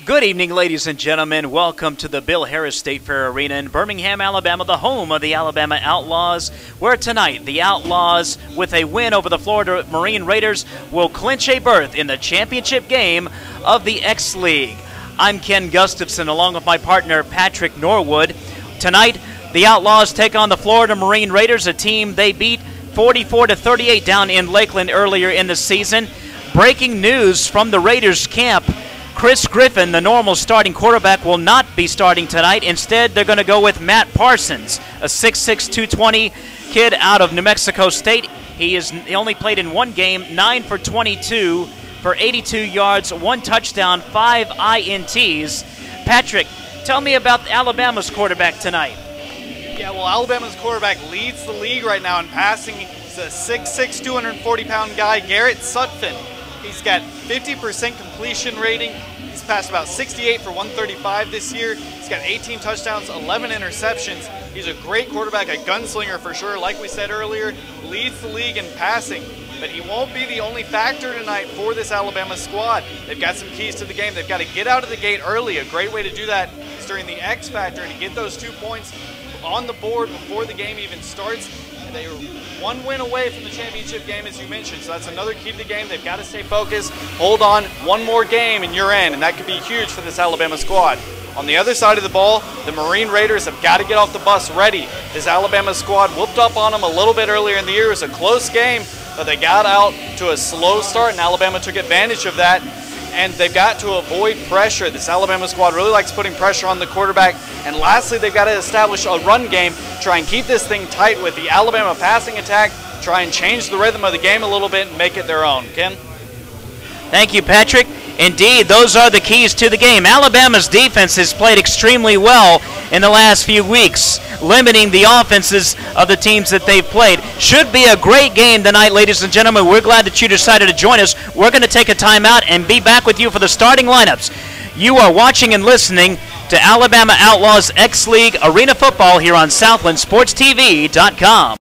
Good evening, ladies and gentlemen. Welcome to the Bill Harris State Fair Arena in Birmingham, Alabama, the home of the Alabama Outlaws, where tonight the Outlaws, with a win over the Florida Marine Raiders, will clinch a berth in the championship game of the X League. I'm Ken Gustafson, along with my partner Patrick Norwood. Tonight, the Outlaws take on the Florida Marine Raiders, a team they beat 44-38 down in Lakeland earlier in the season. Breaking news from the Raiders camp: Chris Griffin, the normal starting quarterback, will not be starting tonight. Instead, they're going to go with Matt Parsons, a 6'6", 220 kid out of New Mexico State. He only played in one game, 9 for 22 for 82 yards, 1 touchdown, 5 INTs. Patrick, tell me about Alabama's quarterback tonight. Yeah, well, Alabama's quarterback leads the league right now in passing. He's a 6'6", 240-pound guy, Garrett Sutphin. He's got 50% completion rating. He's passed about 68 for 135 this year. He's got 18 touchdowns, 11 interceptions. He's a great quarterback, a gunslinger for sure. Like we said earlier, leads the league in passing. But he won't be the only factor tonight for this Alabama squad. They've got some keys to the game. They've got to get out of the gate early. A great way to do that is during the X factor, to get those 2 points on the board before the game even starts. And they are one win away from the championship game, as you mentioned. So that's another key to the game. They've got to stay focused, hold on, one more game and you're in. And that could be huge for this Alabama squad. On the other side of the ball, the Marine Raiders have got to get off the bus ready. This Alabama squad whooped up on them a little bit earlier in the year. It was a close game, but they got out to a slow start, and Alabama took advantage of that. And they've got to avoid pressure. This Alabama squad really likes putting pressure on the quarterback. And lastly, they've got to establish a run game, try and keep this thing tight with the Alabama passing attack, try and change the rhythm of the game a little bit and make it their own. Ken? Thank you, Patrick. Indeed, those are the keys to the game. Alabama's defense has played extremely well in the last few weeks, limiting the offenses of the teams that they've played. Should be a great game tonight, ladies and gentlemen. We're glad that you decided to join us. We're going to take a timeout and be back with you for the starting lineups. You are watching and listening to Alabama Outlaws X League Arena Football here on SouthlandSportsTV.com.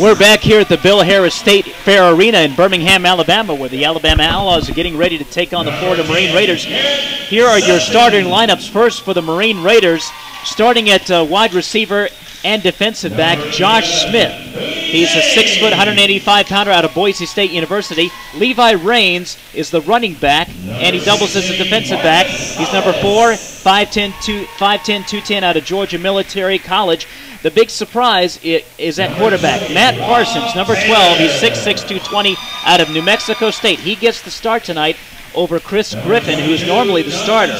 We're back here at the Bill Harris State Fair Arena in Birmingham, Alabama, where the Alabama Outlaws are getting ready to take on the Florida Marine Raiders. Here are your starting lineups. First for the Marine Raiders, starting at wide receiver and defensive back, Josh Smith. He's a 6', 185-pounder out of Boise State University. Levi Rains is the running back, and he doubles as a defensive back. He's number 4, 5'10", 210 out of Georgia Military College. The big surprise is at quarterback, Matt Parsons, number 12. He's 6'6", 220 out of New Mexico State. He gets the start tonight over Chris Griffin, who is normally the starter.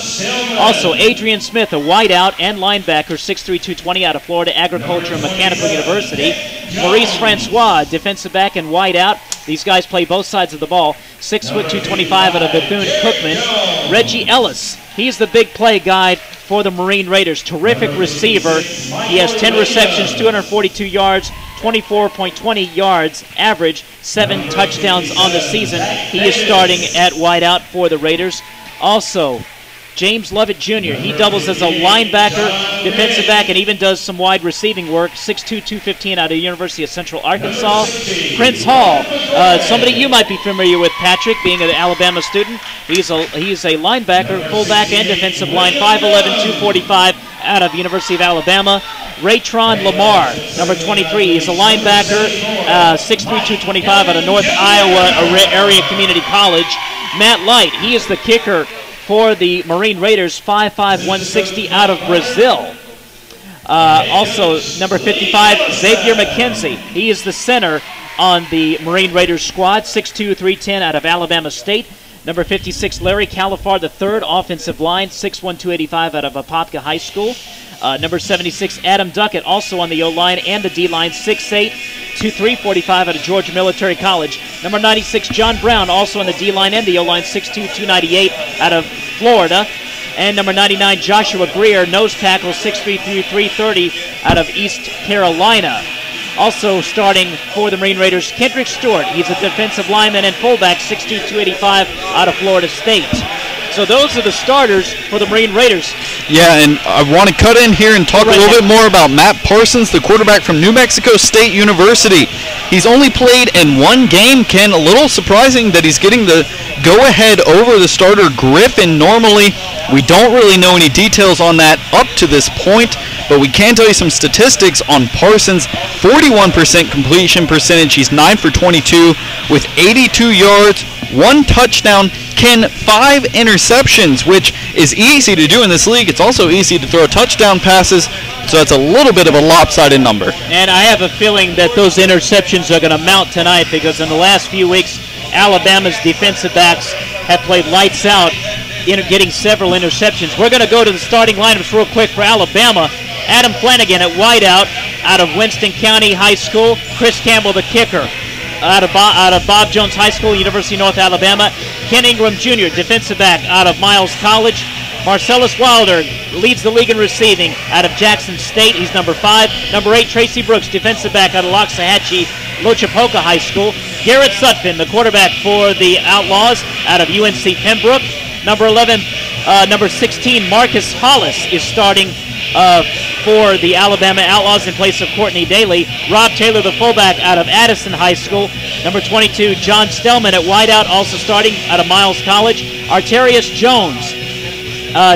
Also, Adrian Smith, a wideout and linebacker, 6'3", 220 out of Florida Agricultural and Mechanical University. Maurice Francois, defensive back and wideout. These guys play both sides of the ball. 6', 225 out of Bethune-Cookman. Reggie Ellis, he's the big play guy for the Marine Raiders. Terrific receiver. He has 10 receptions, 242 yards, 24.20 yards average, 7 touchdowns on the season. He is starting at wideout for the Raiders. Also, James Lovett Jr., he doubles as a linebacker, defensive back, and even does some wide receiving work. 6'2", 215 out of the University of Central Arkansas. Prince Hall, somebody you might be familiar with, Patrick, being an Alabama student. He's a linebacker, fullback, and defensive line, 5'11", 245 out of the University of Alabama. Raytron Lamar, number 23. He's a linebacker, 6'3", 225 out of North Iowa Area Community College. Matt Light, he is the kicker for the Marine Raiders, 5'5", 160 out of Brazil. Also, number 55, Xavier McKenzie. He is the center on the Marine Raiders squad, 6'2", 310 out of Alabama State. Number 56, Larry Califar, the third offensive line, 6'1", 285 out of Apopka High School. Number 76, Adam Duckett, also on the O-line and the D-line, 6'8", 245 out of Georgia Military College. Number 96, John Brown, also on the D-line and the O-line, 6'2", 298 out of Florida. And number 99, Joshua Greer, nose tackle, 6'3", 330 out of East Carolina. Also starting for the Marine Raiders, Kendrick Stewart. He's a defensive lineman and fullback, 6'2", 285 out of Florida State. So those are the starters for the Marine Raiders. Yeah, and I want to cut in here and talk a little bit more about Matt Parsons, the quarterback from New Mexico State University. He's only played in one game, Ken. A little surprising that he's getting the go-ahead over the starter Griffin. Normally, we don't really know any details on that up to this point, but we can tell you some statistics on Parsons. 41% completion percentage. He's 9 for 22 with 82 yards, 1 touchdown, Ken, 5 interceptions, which is easy to do in this league. It's also easy to throw touchdown passes, so that's a little bit of a lopsided number. And I have a feeling that those interceptions are going to mount tonight, because in the last few weeks, Alabama's defensive backs have played lights out, getting several interceptions. We're going to go to the starting lineups real quick for Alabama. Adam Flanagan at wideout out of Winston County High School. Chris Campbell, the kicker, out of Bob Jones High School, University of North Alabama. Ken Ingram Jr., defensive back out of Miles College. Marcellus Wilder leads the league in receiving out of Jackson State. He's number 5. Number 8, Tracy Brooks, defensive back out of Loxahatchee, Lochapoka High School. Garrett Sutphin, the quarterback for the Outlaws out of UNC Pembroke. Number 11, number 16, Marcus Hollis is starting for the Alabama Outlaws in place of Courtney Daly. Rob Taylor, the fullback out of Addison High School. Number 22, John Stellman at wideout, also starting out of Miles College. Arterius Jones,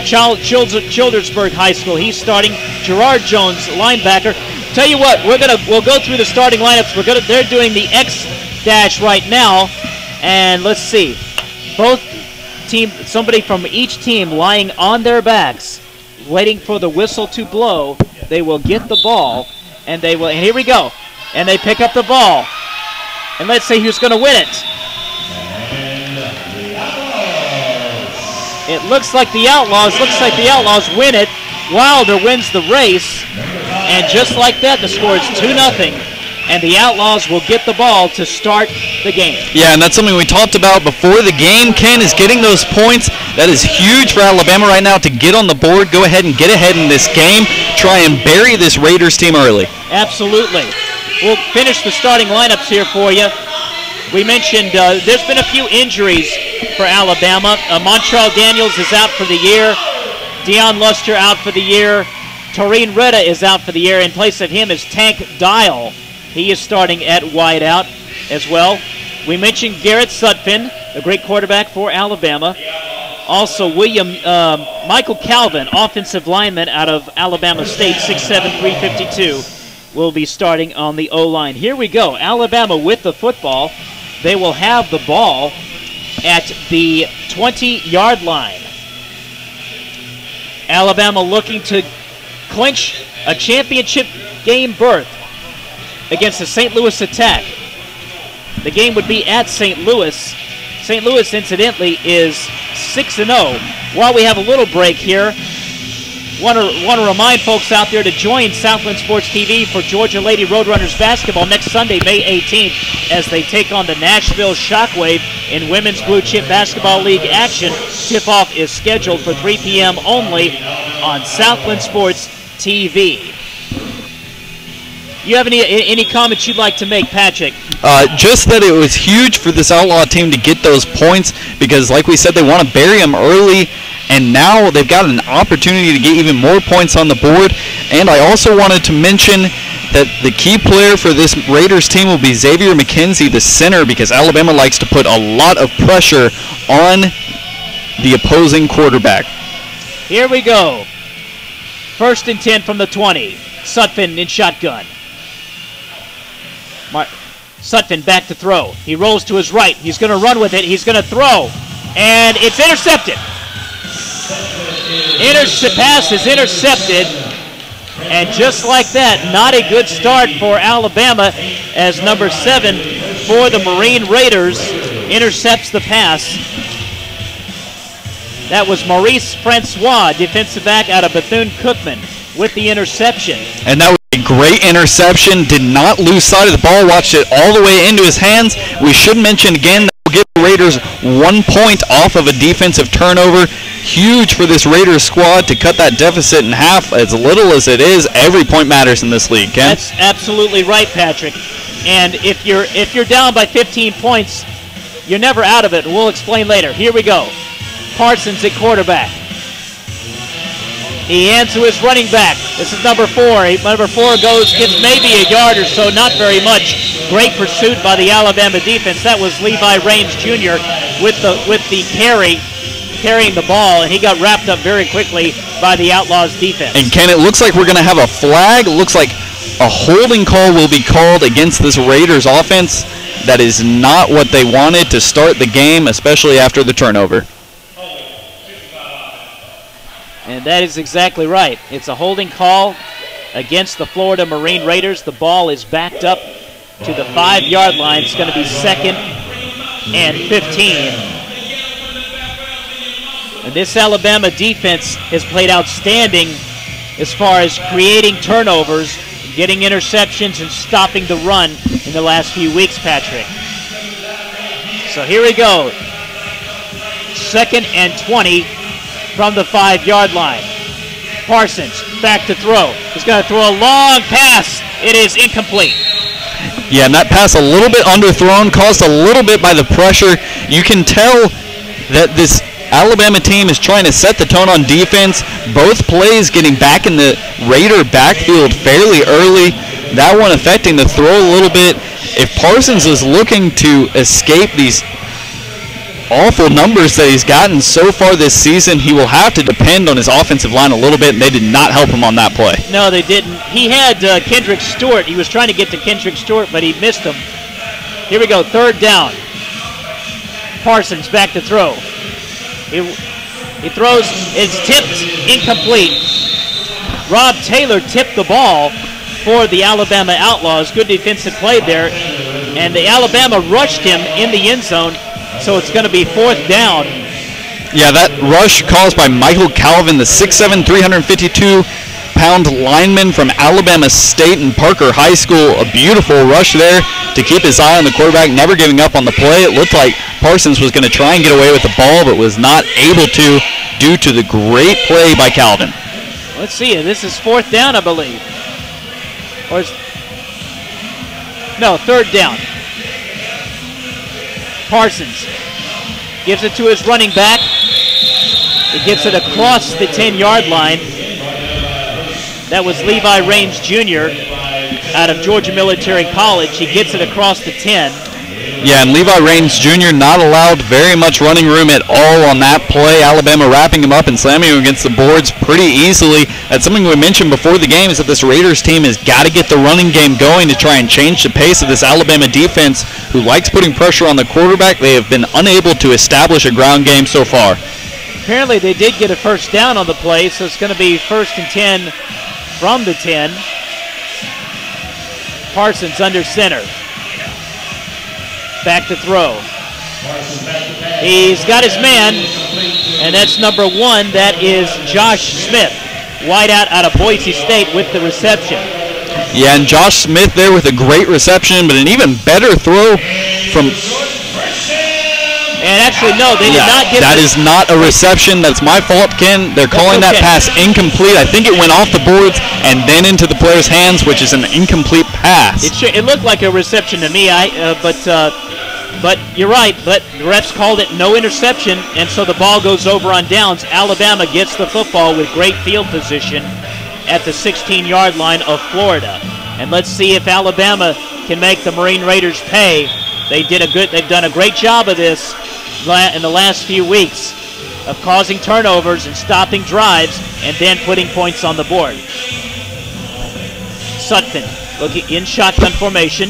Childersburg High School. He's starting. Gerard Jones, linebacker. Tell you what, we'll go through the starting lineups. They're doing the X dash right now, and let's see. Both team, somebody from each team lying on their backs, waiting for the whistle to blow. They will get the ball, and they will. And here we go. And they pick up the ball. And let's see who's going to win it. It looks like the Outlaws. Win it. Wilder wins the race, and just like that, the score is 2-0. And the Outlaws will get the ball to start the game. Yeah, and that's something we talked about before the game. Ken is getting those points. That is huge for Alabama right now to get on the board, go ahead and get ahead in this game, try and bury this Raiders team early. Absolutely. We'll finish the starting lineups here for you. We mentioned there's been a few injuries for Alabama. Montreal Daniels is out for the year. Deion Luster out for the year. Taureen Retta is out for the year. In place of him is Tank Dial. He is starting at wideout as well. We mentioned Garrett Sutphin, the great quarterback for Alabama. Also, Michael Calvin, offensive lineman out of Alabama State, 6'7", 352, will be starting on the O-line. Here we go. Alabama with the football. They will have the ball at the 20-yard line. Alabama looking to clinch a championship game berth against the St. Louis Attack. The game would be at St. Louis. St. Louis, incidentally, is 6-0. While we have a little break here, want to remind folks out there to join Southland Sports TV for Georgia Lady Roadrunners basketball next Sunday, May 18th, as they take on the Nashville Shockwave in Women's Blue Chip Basketball League action. Tip-off is scheduled for 3 p.m. only on Southland Sports TV. You have any comments you'd like to make, Patrick? Just that it was huge for this Outlaw team to get those points because, like we said, they want to bury them early, and now they've got an opportunity to get even more points on the board. And I also wanted to mention that the key player for this Raiders team will be Xavier McKenzie, the center, because Alabama likes to put a lot of pressure on the opposing quarterback. Here we go. 1st and 10 from the 20. Sutphin in shotgun. Sutphin back to throw. He rolls to his right. He's going to run with it. He's going to throw. And it's intercepted. Pass is intercepted. And just like that, not a good start for Alabama as number 7 for the Marine Raiders intercepts the pass. That was Maurice Francois, defensive back out of Bethune-Cookman, with the interception. And that was a great interception. Did not lose sight of the ball. Watched it all the way into his hands. We should mention again that we'll give the Raiders 1 point off of a defensive turnover. Huge for this Raiders squad to cut that deficit in half. As little as it is, every point matters in this league, Ken. That's absolutely right, Patrick. And if you're down by 15 points, you're never out of it. We'll explain later. Here we go. Parsons at quarterback. He hands to his running back. This is number 4. Number 4 gets maybe a yard or so, not very much. Great pursuit by the Alabama defense. That was Levi Raines Jr. with the carrying the ball, and he got wrapped up very quickly by the Outlawz defense. And Ken, it looks like we're going to have a flag. It looks like a holding call will be called against this Raiders offense. That is not what they wanted to start the game, especially after the turnover. And that is exactly right. It's a holding call against the Florida Marine Raiders. The ball is backed up to the 5-yard line. It's going to be 2nd and 15. And this Alabama defense has played outstanding as far as creating turnovers, getting interceptions, and stopping the run in the last few weeks, Patrick. So here we go. 2nd and 20 from the 5-yard line. Parsons back to throw. He's going to throw a long pass. It is incomplete. Yeah, and that pass a little bit underthrown, caused a little bit by the pressure. You can tell that this Alabama team is trying to set the tone on defense. Both plays getting back in the Raider backfield fairly early. That one affecting the throw a little bit. If Parsons is looking to escape these awful numbers that he's gotten so far this season, he will have to depend on his offensive line a little bit, and they did not help him on that play. No, they didn't. He had Kendrick Stewart. He was trying to get to Kendrick Stewart, but he missed him. Here we go, 3rd down. Parsons back to throw. He throws, it's tipped, incomplete. Rob Taylor tipped the ball for the Alabama Outlaws. Good defensive play there. And the Alabama rushed him in the end zone, so it's going to be 4th down. Yeah, that rush caused by Michael Calvin, the 6'7", 352-pound lineman from Alabama State and Parker High School. A beautiful rush there to keep his eye on the quarterback, never giving up on the play. It looked like Parsons was going to try and get away with the ball, but was not able to due to the great play by Calvin. Let's see. This is 4th down, I believe. Or no, 3rd down. Parsons gives it to his running back. He gets it across the 10-yard line. That was Levi Raines Jr. out of Georgia Military College. He gets it across the 10. Yeah, and Levi Raines Jr. not allowed very much running room at all on that play. Alabama wrapping him up and slamming him against the boards pretty easily. That's something we mentioned before the game, is that this Raiders team has got to get the running game going to try and change the pace of this Alabama defense, who likes putting pressure on the quarterback. They have been unable to establish a ground game so far. Apparently they did get a 1st down on the play, so it's going to be 1st and 10 from the 10. Parsons under center. Back to throw. He's got his man, and that's number 1. That is Josh Smith, wideout out of Boise State with the reception. Yeah, and Josh Smith there with a great reception, but an even better throw from... And actually, no, they did not give... That is not a reception. That's my fault, Ken. They're calling that pass incomplete. I think it went off the boards and then into the player's hands, which is an incomplete pass. It looked like a reception to me, but you're right. But the refs called it no interception, and so the ball goes over on downs. Alabama gets the football with great field position at the 16-yard line of Florida. And let's see if Alabama can make the Marine Raiders pay. They've done a great job of this in the last few weeks of causing turnovers and stopping drives and then putting points on the board. Sutphin looking in shotgun formation.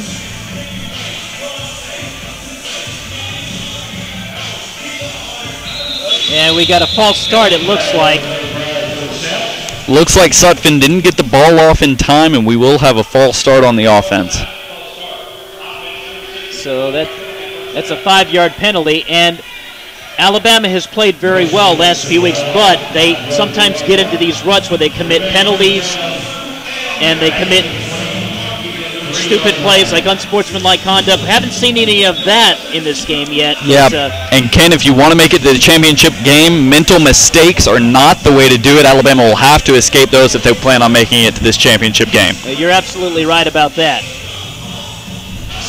And we got a false start, it looks like. Looks like Sutphin didn't get the ball off in time, and we will have a false start on the offense. So that's a 5-yard penalty, and Alabama has played very well last few weeks, but they sometimes get into these ruts where they commit penalties and they commit stupid plays like unsportsmanlike conduct. We haven't seen any of that in this game yet. Yeah, and Ken, if you want to make it to the championship game, mental mistakes are not the way to do it. Alabama will have to escape those if they plan on making it to this championship game. You're absolutely right about that.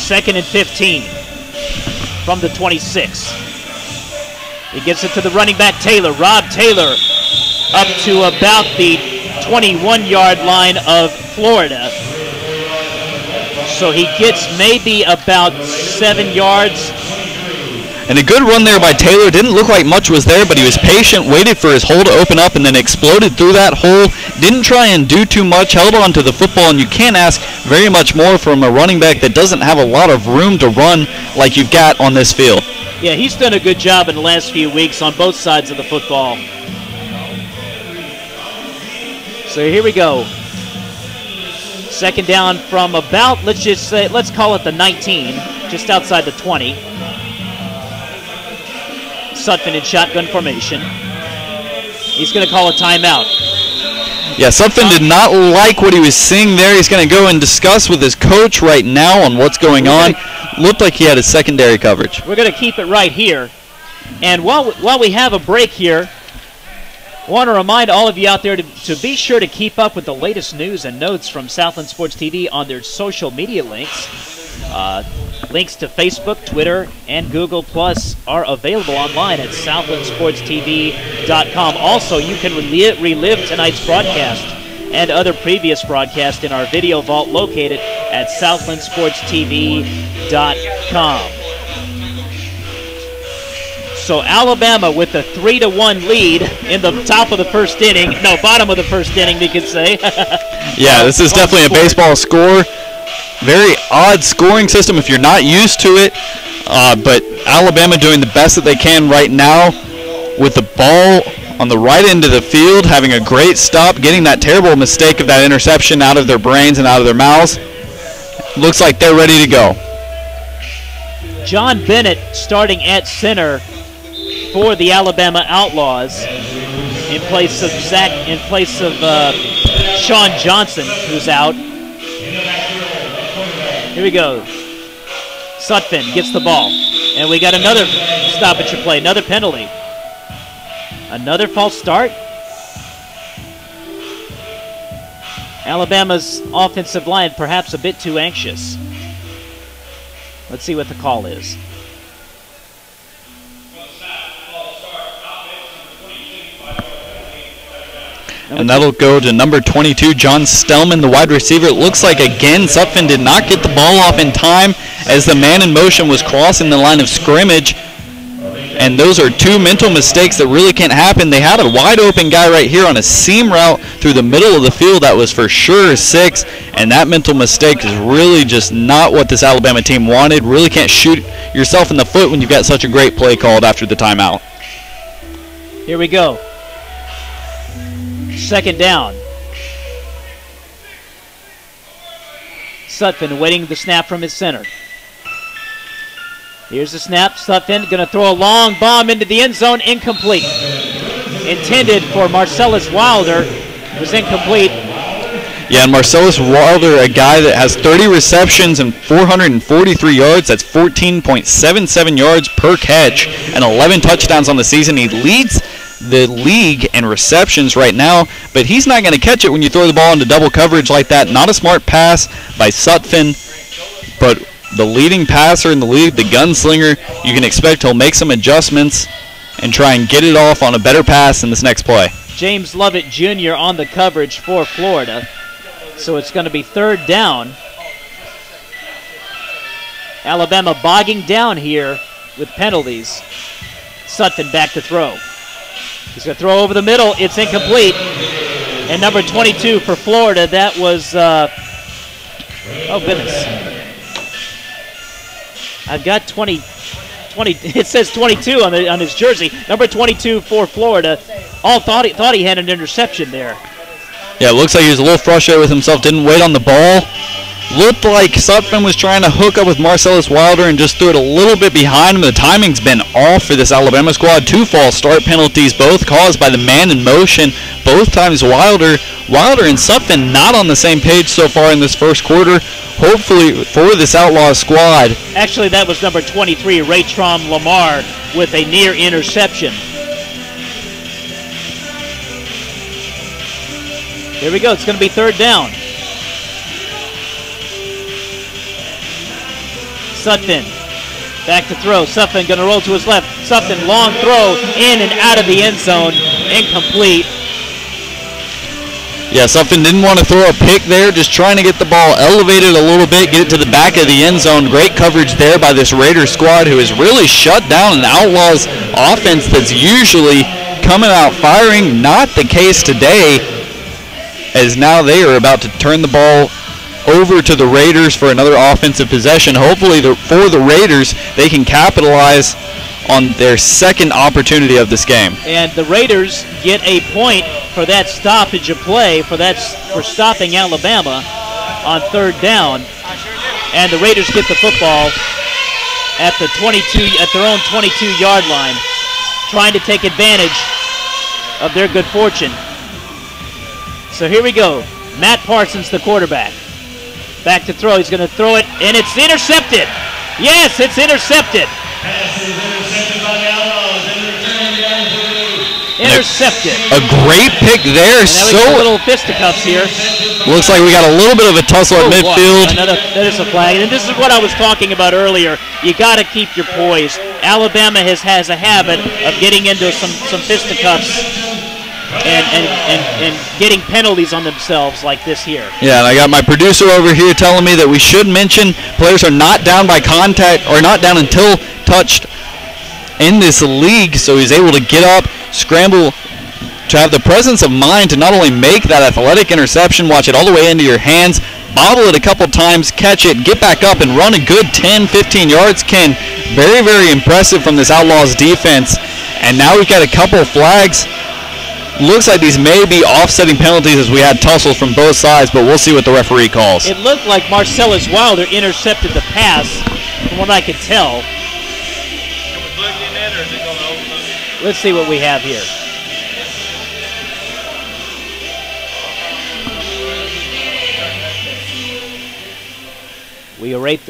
2nd and 15 from the 26. He gets it to the running back, Taylor. Rob Taylor up to about the 21-yard line of Florida. So he gets maybe about 7 yards. And a good run there by Taylor. Didn't look like much was there, but he was patient, waited for his hole to open up, and then exploded through that hole. Didn't try and do too much, held on to the football, and you can't ask very much more from a running back that doesn't have a lot of room to run like you've got on this field. Yeah, he's done a good job in the last few weeks on both sides of the football. So here we go. 2nd down from about, let's call it the 19, just outside the 20. Sutphin in shotgun formation. He's going to call a timeout. Yeah, Sutphin did not like what he was seeing there. He's going to go and discuss with his coach right now on what's going on. Looked like he had a secondary coverage. We're going to keep it right here. And while we have a break here, I want to remind all of you out there to be sure to keep up with the latest news and notes from Southland Sports TV on their social media links. Links to Facebook, Twitter, and Google Plus are available online at southlandsportstv.com. Also, you can relive tonight's broadcast and other previous broadcasts in our video vault located at southlandsportstv.com. So Alabama with a 3-1 lead in the top of the first inning. No, bottom of the first inning, we could say. Yeah, this is definitely a baseball score. Very odd scoring system if you're not used to it. But Alabama doing the best that they can right now with the ball on the right end of the field, having a great stop, getting that terrible mistake of that interception out of their brains and out of their mouths. Looks like they're ready to go. John Bennett starting at center for the Alabama Outlaws in place of Sean Johnson, who's out. Here we go. Sutphin gets the ball. And we got another stoppage play, another penalty. Another false start. Alabama's offensive line perhaps a bit too anxious. Let's see what the call is. And that'll go to number 22, John Stellman, the wide receiver. It looks like, again, Sutphin did not get the ball off in time as the man in motion was crossing the line of scrimmage. And those are two mental mistakes that really can't happen. They had a wide open guy right here on a seam route through the middle of the field that was for sure 6. And that mental mistake is really just not what this Alabama team wanted. Really can't shoot yourself in the foot when you've got such a great play called after the timeout. Here we go. 2nd down. Sutphin waiting the snap from his center. Here's the snap. Sutphin going to throw a long bomb into the end zone. Incomplete. Intended for Marcellus Wilder. Was incomplete. Yeah, and Marcellus Wilder, a guy that has 30 receptions and 443 yards. That's 14.77 yards per catch and 11 touchdowns on the season. He leads the league in receptions right now, but he's not going to catch it when you throw the ball into double coverage like that. Not a smart pass by Sutphin, but the leading passer in the league, the gunslinger, you can expect he'll make some adjustments and try and get it off on a better pass in this next play. James Lovett Jr. on the coverage for Florida. So it's going to be 3rd down. Alabama bogging down here with penalties. Sutphin back to throw. He's going to throw over the middle. It's incomplete. And number 22 for Florida, that was, oh goodness. I've got 20, it says 22 on his jersey. Number 22 for Florida. All thought he had an interception there. Yeah, it looks like he was a little frustrated with himself, didn't wait on the ball. Looked like Sutphin was trying to hook up with Marcellus Wilder and just threw it a little bit behind him. The timing's been off for this Alabama squad. 2 false start penalties, both caused by the man in motion. Both times Wilder and Sutphin not on the same page so far in this first quarter. Hopefully for this Outlawz squad. Actually, that was number 23, Raytron Lamar, with a near interception. Here we go. It's going to be 3rd down. Sutphin back to throw. Sutphin going to roll to his left. Sutphin long throw in and out of the end zone. Incomplete. Yeah, Sutphin didn't want to throw a pick there, just trying to get the ball elevated a little bit, get it to the back of the end zone. Great coverage there by this Raiders squad, who has really shut down an Outlawz offense that's usually coming out firing. Not the case today, as now they are about to turn the ball over to the Raiders for another offensive possession. Hopefully for the Raiders, they can capitalize on their second opportunity of this game. And the Raiders get a point for that stoppage of play, for stopping Alabama on 3rd down. And the Raiders get the football at their own 22-yard line, trying to take advantage of their good fortune. So here we go. Matt Parsons, the quarterback. Back to throw. He's going to throw it, and it's intercepted. Yes, it's intercepted. Pass is intercepted by the Outlawz. Intercepted. A great pick there. And now we got a little fisticuffs here. Looks like we got a little bit of a tussle at midfield. That is a flag. And this is what I was talking about earlier. You got to keep your poise. Alabama has a habit of getting into some fisticuffs and getting penalties on themselves like this here. Yeah, and I got my producer over here telling me that we should mention players are not down by contact, or not down until touched in this league, so he's able to get up, scramble, to have the presence of mind to not only make that athletic interception, watch it all the way into your hands, bobble it a couple times, catch it, get back up, and run a good 10, 15 yards. Ken, very, very impressive from this Outlawz defense. And now we've got a couple of flags. Looks like these may be offsetting penalties as we had tussles from both sides, but we'll see what the referee calls. It looked like Marcellus Wilder intercepted the pass, from what I could tell. Let's see what we have here. We await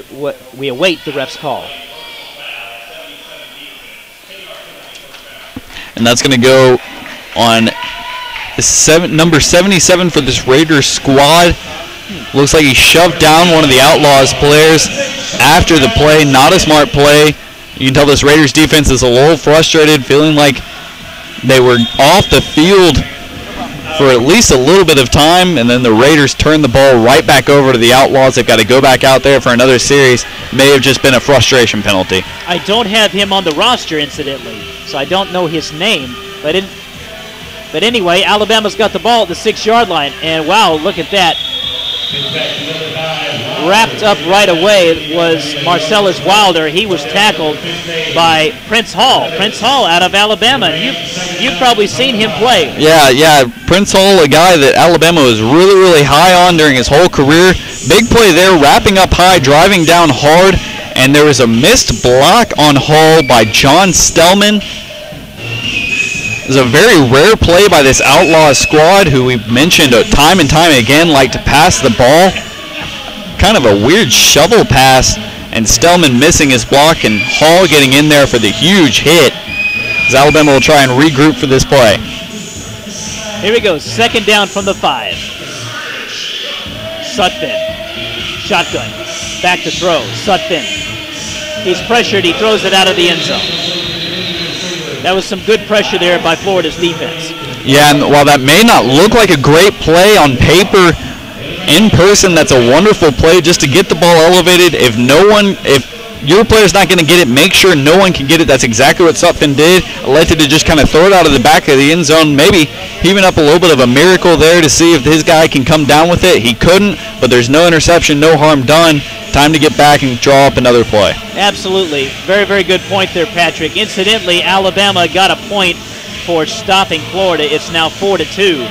the ref's call. And that's going to go on the number 77 for this Raiders squad. Looks like he shoved down one of the Outlawz players after the play. Not a smart play. You can tell this Raiders defense is a little frustrated, feeling like they were off the field for at least a little bit of time, and then the Raiders turn the ball right back over to the Outlawz. They've got to go back out there for another series. May have just been a frustration penalty. I don't have him on the roster, incidentally, so I don't know his name. But anyway, Alabama's got the ball at the 6-yard line, and wow, look at that. Wrapped up right away was Marcellus Wilder. He was tackled by Prince Hall. Prince Hall out of Alabama. You've probably seen him play. Yeah. Prince Hall, a guy that Alabama was really, really high on during his whole career. Big play there, wrapping up high, driving down hard, and there was a missed block on Hall by John Stellman. It was a very rare play by this Outlaws squad, who we've mentioned time and time again like to pass the ball. Kind of a weird shovel pass, and Stellman missing his block, and Hall getting in there for the huge hit, as Alabama will try and regroup for this play. Here we go, second down from the 5. Sutphin, shotgun, back to throw, Sutphin. He's pressured, he throws it out of the end zone. That was some good pressure there by Florida's defense. Yeah, and while that may not look like a great play on paper, in person, that's a wonderful play just to get the ball elevated. If your player's not going to get it, make sure no one can get it. That's exactly what Sutphin did. Elected to just kind of throw it out of the back of the end zone, maybe even up a little bit of a miracle there to see if his guy can come down with it. He couldn't, but there's no interception, no harm done. Time to get back and draw up another play. Absolutely. Very, very good point there, Patrick. Incidentally, Alabama got a point for stopping Florida. It's now 4-2.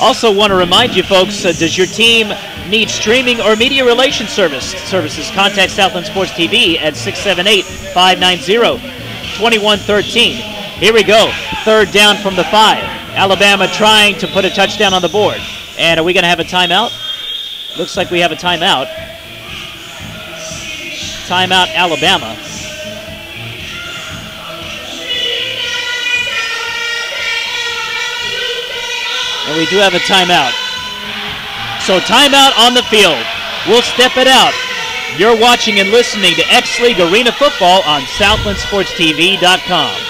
Also want to remind you folks, does your team need streaming or media relations services? Contact Southland Sports TV at 678-590-2113. Here we go, third down from the 5. Alabama trying to put a touchdown on the board. And are we going to have a timeout? Looks like we have a timeout. Timeout, Alabama. And we do have a timeout. So timeout on the field. We'll step it out. You're watching and listening to X-League Arena Football on SouthlandSportsTV.com.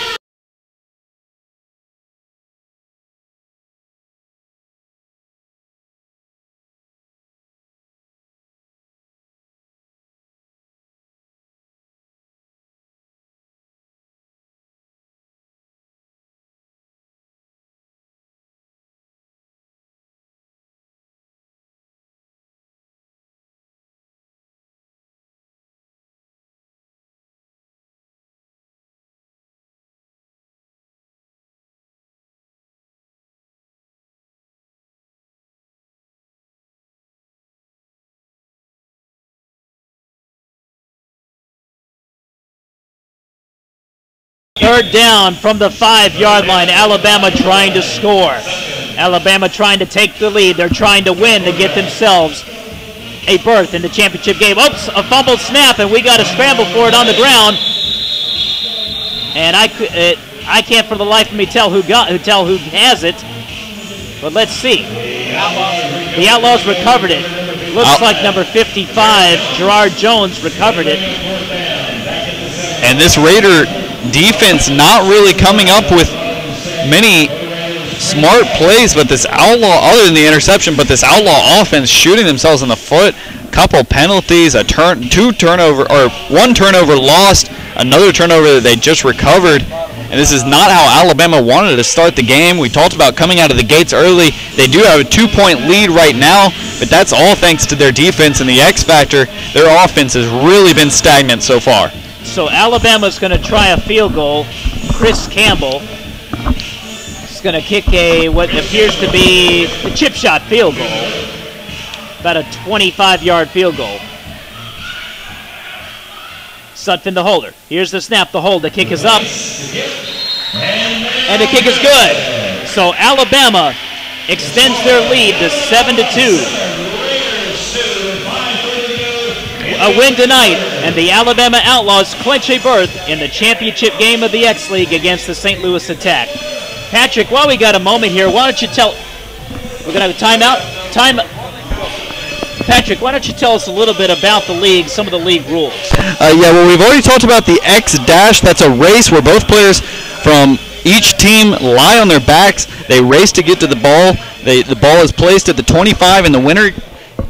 Third down from the 5-yard line. Alabama trying to score. Alabama trying to take the lead. They're trying to win to get themselves a berth in the championship game. Oops, a fumbled snap, and we got to scramble for it on the ground. And I can't for the life of me tell who has it. But let's see. The Outlaws recovered it. Looks like number 55, Gerard Jones, recovered it. And this Raider defense not really coming up with many smart plays, but this Outlaw, other than the interception, but this Outlaw offense shooting themselves in the foot. Couple penalties, one turnover lost, another turnover that they just recovered. And this is not how Alabama wanted to start the game. We talked about coming out of the gates early. They do have a 2-point lead right now, but that's all thanks to their defense and the X factor. Their offense has really been stagnant so far. So Alabama's going to try a field goal. Chris Campbell is going to kick what appears to be a chip shot field goal. About a 25-yard field goal. Sutphin the holder. Here's the snap, the hold. The kick is up. And the kick is good. So Alabama extends their lead to 7-2. A win tonight, and the Alabama Outlaws clinch a berth in the championship game of the X-League against the St. Louis Attack. Patrick, while we got a moment here, why don't you we're going to have a timeout? Patrick, why don't you tell us a little bit about the league, some of the league rules? Well, we've already talked about the X-Dash. That's a race where both players from each team lie on their backs. They race to get to the ball. The ball is placed at the 25, and the winner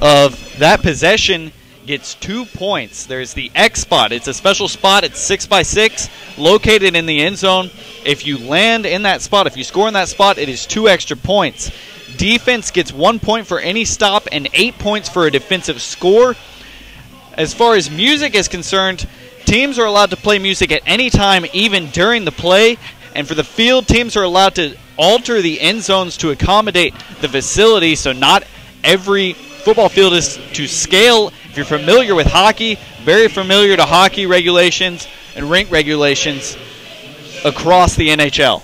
of that possession gets 2 points. There's the X spot. It's a special spot. It's 6x6, located in the end zone. If you land in that spot, if you score in that spot, it is 2 extra points. Defense gets 1 point for any stop and 8 points for a defensive score. As far as music is concerned, teams are allowed to play music at any time, even during the play. And for the field, teams are allowed to alter the end zones to accommodate the facility, so not every football field is to scale. If you're familiar with hockey, very familiar to hockey regulations and rink regulations across the NHL.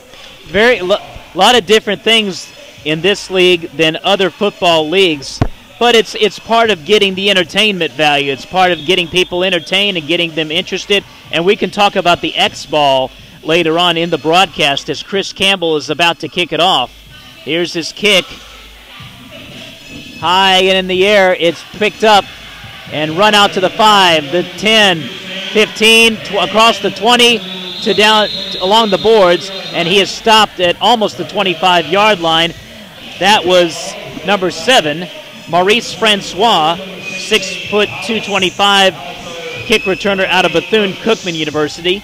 Lot of different things in this league than other football leagues, but it's part of getting the entertainment value. It's part of getting people entertained and getting them interested, and we can talk about the X-Ball later on in the broadcast as Chris Campbell is about to kick it off. Here's his kick. High and in the air, it's picked up and run out to the 5, the 10, 15, across the 20 to down along the boards, and he is stopped at almost the 25-yard line. That was number 7, Maurice Francois, 6 foot 225 kick returner out of Bethune-Cookman University.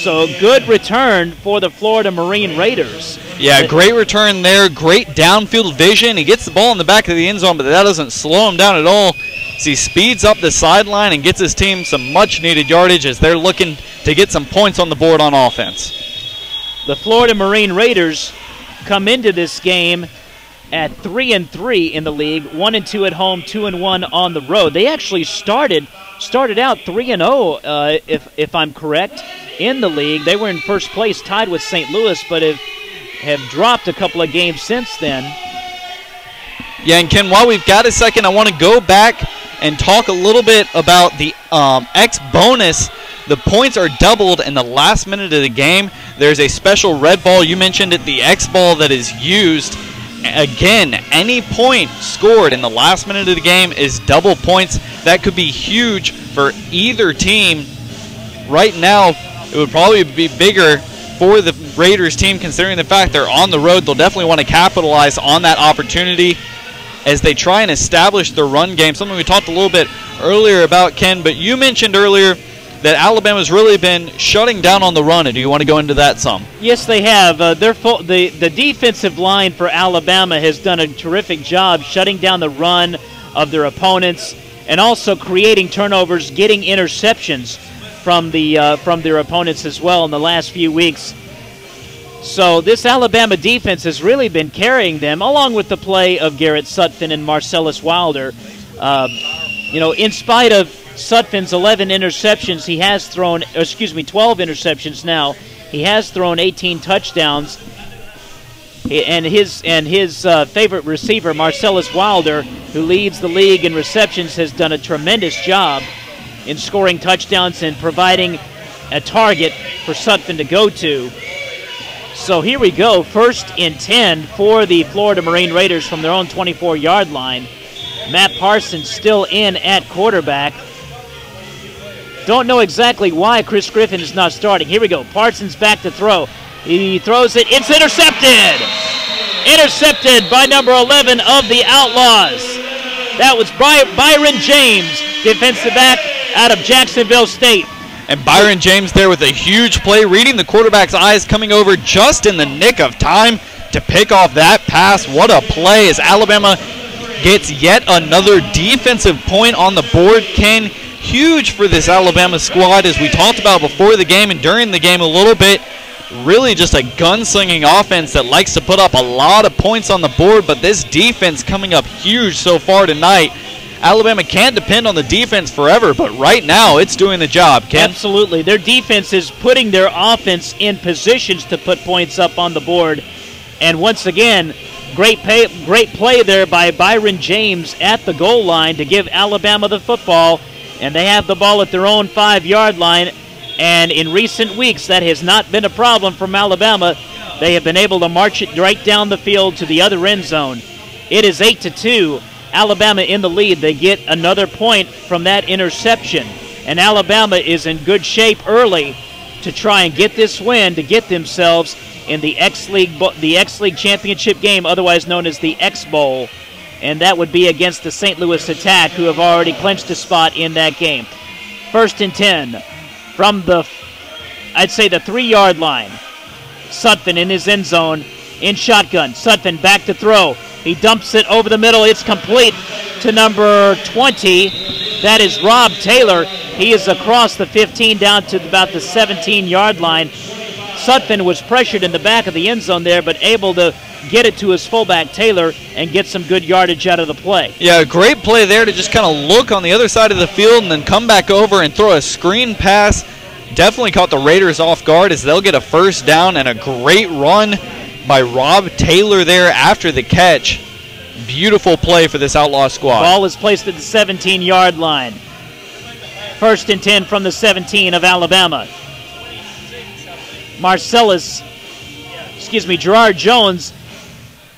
So good return for the Florida Marine Raiders. Yeah, great return there. Great downfield vision. He gets the ball in the back of the end zone, but that doesn't slow him down at all. As he speeds up the sideline and gets his team some much-needed yardage as they're looking to get some points on the board on offense. The Florida Marine Raiders come into this game at 3-3 in the league, 1-2 at home, 2-1 on the road. They actually started out 3-0, if I'm correct, in the league. They were in first place, tied with St. Louis, but have dropped a couple of games since then. Yeah, and Ken, while we've got a second, I want to go back and talk a little bit about the X bonus. The points are doubled in the last minute of the game. There's a special red ball. You mentioned it, the X ball that is used. Again, any point scored in the last minute of the game is double points. That could be huge for either team. Right now, it would probably be bigger for the Raiders team considering the fact they're on the road. They'll definitely want to capitalize on that opportunity as they try and establish their run game, something we talked a little bit earlier about, Ken, but you mentioned earlier that Alabama's really been shutting down on the run. Do you want to go into that some? Yes, they have. The defensive line for Alabama has done a terrific job shutting down the run of their opponents and also creating turnovers, getting interceptions from their opponents as well in the last few weeks. So this Alabama defense has really been carrying them, along with the play of Garrett Sutphin and Marcellus Wilder. In spite of Sutphin's 11 interceptions, he has thrown, 12 interceptions now. He has thrown 18 touchdowns. And his favorite receiver, Marcellus Wilder, who leads the league in receptions, has done a tremendous job in scoring touchdowns and providing a target for Sutphin to go to. So here we go, 1st and 10 for the Florida Marine Raiders from their own 24-yard line. Matt Parsons still in at quarterback. Don't know exactly why Chris Griffin is not starting. Here we go, Parsons back to throw. He throws it, it's intercepted! Intercepted by number 11 of the Outlaws. That was Byron James, defensive back out of Jacksonville State. And Byron James there with a huge play, reading the quarterback's eyes, coming over just in the nick of time to pick off that pass. What a play as Alabama gets yet another defensive point on the board. Ken, huge for this Alabama squad, as we talked about before the game and during the game a little bit. Really just a gunslinging offense that likes to put up a lot of points on the board, but this defense coming up huge so far tonight. Alabama can't depend on the defense forever, but right now it's doing the job, Ken. Absolutely. Their defense is putting their offense in positions to put points up on the board. And once again, great play there by Byron James at the goal line to give Alabama the football. And they have the ball at their own 5-yard line. And in recent weeks, that has not been a problem from Alabama. They have been able to march it right down the field to the other end zone. It is 8-2. Alabama in the lead. They get another point from that interception. And Alabama is in good shape early to try and get this win to get themselves in the X-League championship game, otherwise known as the X Bowl. And that would be against the St. Louis Attack, who have already clinched a spot in that game. 1st and 10 from the 3-yard line. Sutphin in his end zone in shotgun. Sutphin back to throw. He dumps it over the middle. It's complete to number 20. That is Rob Taylor. He is across the 15 down to about the 17-yard line. Sutphin was pressured in the back of the end zone there, but able to get it to his fullback Taylor and get some good yardage out of the play. Yeah, great play there to just kind of look on the other side of the field and then come back over and throw a screen pass. Definitely caught the Raiders off guard as they'll get a first down, and a great run by Rob Taylor there after the catch. Beautiful play for this Outlaw squad. Ball is placed at the 17-yard line. 1st and 10 from the 17 of Alabama. Gerard Jones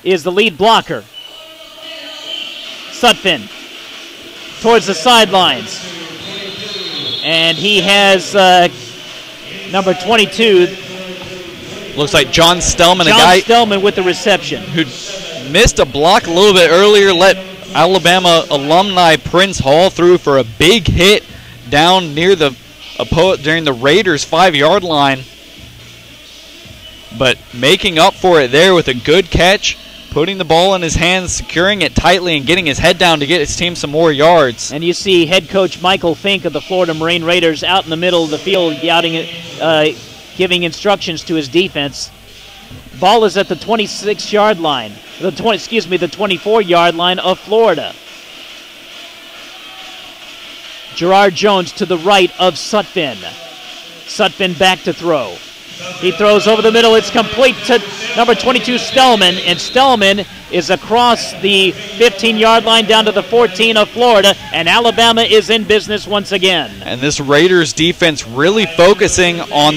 is the lead blocker. Sutphin towards the sidelines. And he has number 22. Looks like John Stellman, Stellman with the reception. Who missed a block a little bit earlier, let Alabama alumni Prince Hall through for a big hit down near the during the Raiders' 5-yard line. But making up for it there with a good catch, putting the ball in his hands, securing it tightly, and getting his head down to get his team some more yards. And you see head coach Michael Fink of the Florida Marine Raiders out in the middle of the field giving instructions to his defense. Ball is at the 26-yard line. The 24-yard line of Florida. Gerard Jones to the right of Sutphin. Sutphin back to throw. He throws over the middle. It's complete to number 22, Stellman. And Stellman is across the 15-yard line down to the 14 of Florida. And Alabama is in business once again. And this Raiders defense really focusing on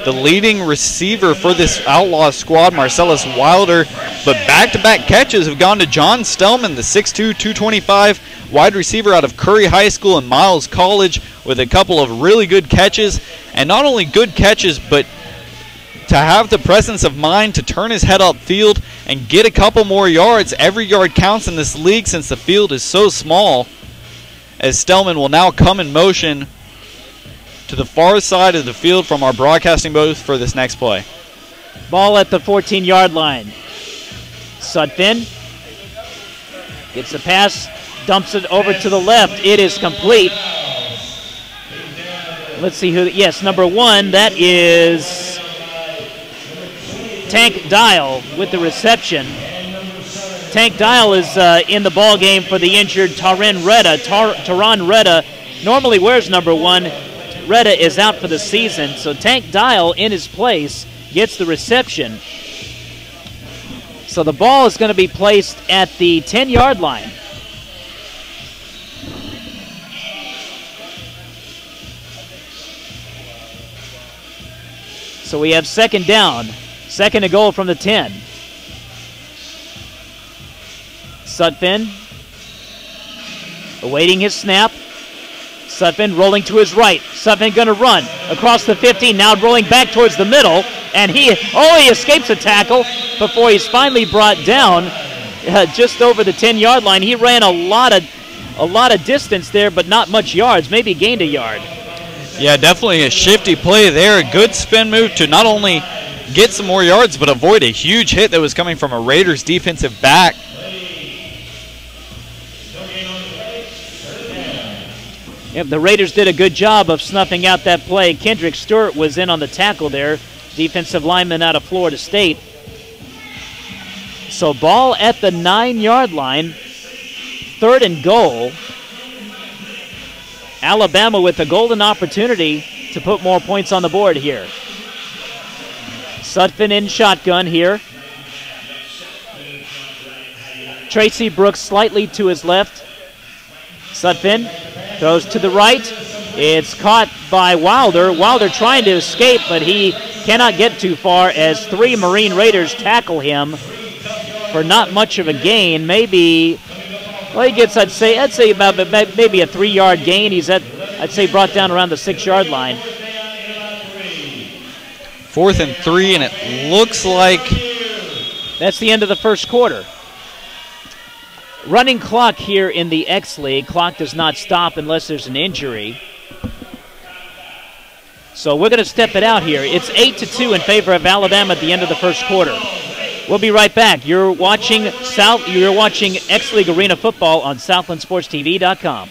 the leading receiver for this Outlaw squad, Marcellus Wilder. But back-to-back catches have gone to John Stellman, the 6'2", 225 wide receiver out of Curry High School and Miles College, with a couple of really good catches. And not only good catches, but to have the presence of mind to turn his head upfield and get a couple more yards. Every yard counts in this league since the field is so small, as Stellman will now come in motion to the far side of the field from our broadcasting booth for this next play. Ball at the 14-yard line. Sutphin gets the pass, dumps it over to the left. It is complete. Let's see who. Yes, number 1. That is Tank Dial with the reception. Tank Dial is in the ball game for the injured Taron Retta normally wears number 1. Retta is out for the season, so Tank Dial in his place gets the reception. So the ball is going to be placed at the 10-yard line. So we have 2nd down. 2nd to goal from the 10. Sutphin awaiting his snap. Sutphin rolling to his right. Sutphin going to run across the 15, now rolling back towards the middle, and he escapes a tackle before he's finally brought down just over the 10-yard line. He ran a lot of distance there, but not much yards. Maybe gained a yard. Yeah, definitely a shifty play there. A good spin move to not only get some more yards, but avoid a huge hit that was coming from a Raiders defensive back. Yep, the Raiders did a good job of snuffing out that play. Kendrick Stewart was in on the tackle there, defensive lineman out of Florida State. So ball at the 9-yard line, 3rd and goal. Alabama with a golden opportunity to put more points on the board here. Sutphin in shotgun here. Tracy Brooks slightly to his left. Sutphin throws to the right. It's caught by Wilder. Wilder trying to escape, but he cannot get too far as 3 Marine Raiders tackle him for not much of a gain. Maybe, well, he gets, I'd say about maybe a 3-yard gain. He's I'd say brought down around the 6-yard line. 4th and 3, and it looks like that's the end of the first quarter. Running clock here in the X League. Clock does not stop unless there's an injury. So we're going to step it out here. It's 8-2 in favor of Alabama at the end of the first quarter. We'll be right back. You're watching X League Arena Football on SouthlandSportsTV.com.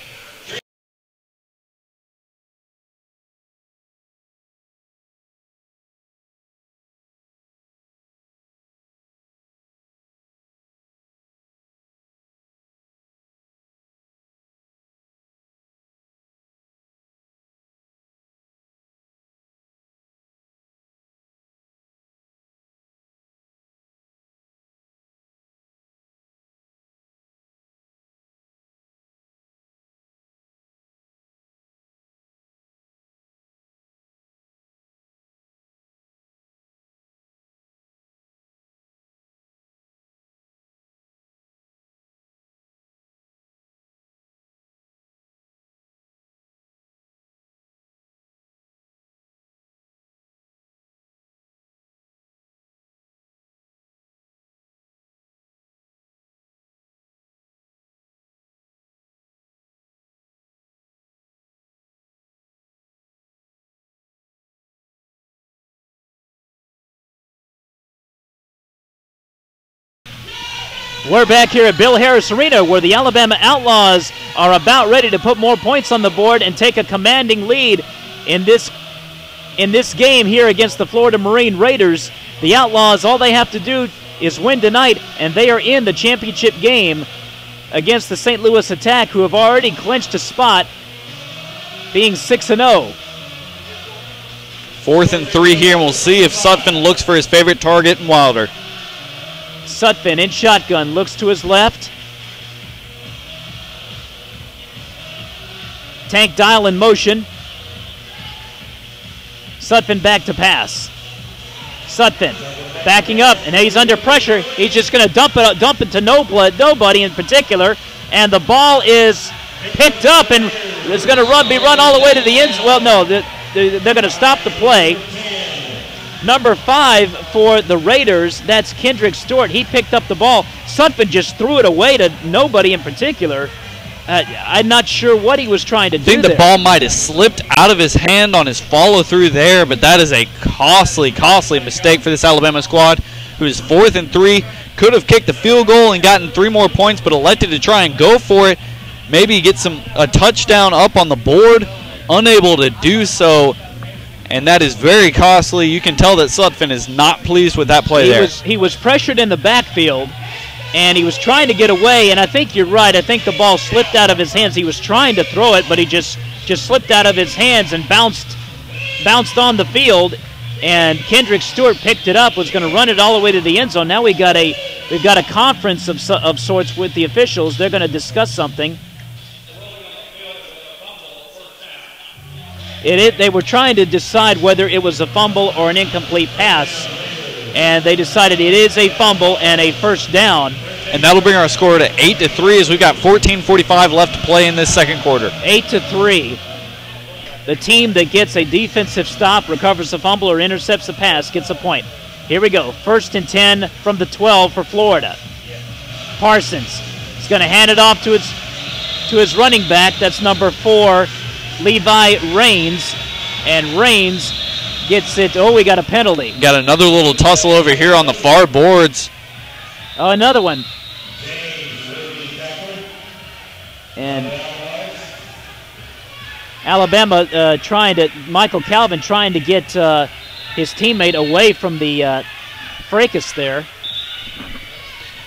We're back here at Bill Harris Arena where the Alabama Outlaws are about ready to put more points on the board and take a commanding lead in this game here against the Florida Marine Raiders. The Outlaws, all they have to do is win tonight, and they are in the championship game against the St. Louis Attack, who have already clinched a spot, being 6-0. 4th and 3 here, and we'll see if Sutphin looks for his favorite target in Wilder. Sutphin in shotgun, looks to his left. Tank dial in motion. Sutphin back to pass. Sutphin backing up, and he's under pressure. He's just going to dump it to nobody in particular, and the ball is picked up, and it's going to be run all the way to the end. Well, no, they're going to stop the play. Number 5 for the Raiders, that's Kendrick Stewart. He picked up the ball. Sutphin just threw it away to nobody in particular. I'm not sure what he was trying to do. I think the ball might have slipped out of his hand on his follow-through there, but that is a costly, costly mistake for this Alabama squad, who is 4th and 3. Could have kicked the field goal and gotten 3 more points, but elected to try and go for it. Maybe get a touchdown up on the board. Unable to do so. And that is very costly. You can tell that Sutphin is not pleased with that play there. He was pressured in the backfield, and he was trying to get away, and I think you're right. I think the ball slipped out of his hands. He was trying to throw it, but he just slipped out of his hands and bounced on the field, and Kendrick Stewart picked it up, was going to run it all the way to the end zone. Now we've got a conference of sorts with the officials. They're going to discuss something. They were trying to decide whether it was a fumble or an incomplete pass, and they decided it is a fumble and a first down. And that'll bring our score to 8-3 as we've got 14:45 left to play in this second quarter. 8-3. The team that gets a defensive stop, recovers a fumble, or intercepts a pass gets a point. Here we go. 1st and 10 from the 12 for Florida. Parsons is going to hand it off to his running back. That's number 4. Levi Raines, and Raines gets it. Oh, we got a penalty. Got another little tussle over here on the far boards. Oh, another one. And Alabama Michael Calvin trying to get his teammate away from the fracas there.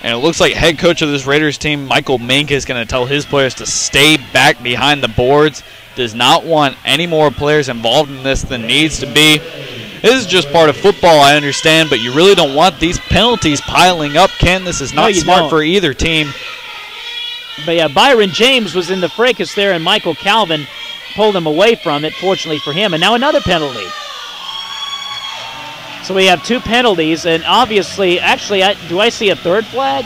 And it looks like head coach of this Raiders team, Michael Mink, is going to tell his players to stay back behind the boards. Does not want any more players involved in this than needs to be. This is just part of football, I understand, but you really don't want these penalties piling up, Ken. This is not smart for either team. But yeah, Byron James was in the fracas there, and Michael Calvin pulled him away from it, fortunately for him. And now another penalty. So we have 2 penalties, and obviously, actually, do I see a third flag?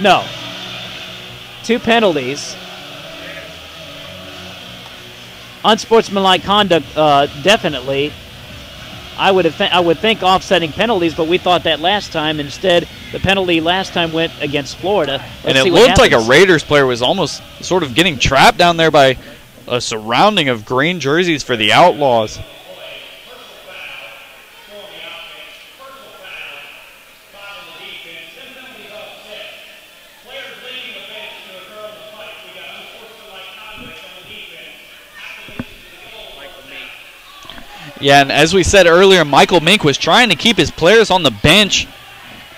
No. 2 penalties. Unsportsmanlike conduct, definitely. I would think offsetting penalties, but we thought that last time. Instead, the penalty last time went against Florida. And it looked like a Raiders player was almost sort of getting trapped down there by a surrounding of green jerseys for the Outlaws. Yeah, and as we said earlier, Michael Mink was trying to keep his players on the bench,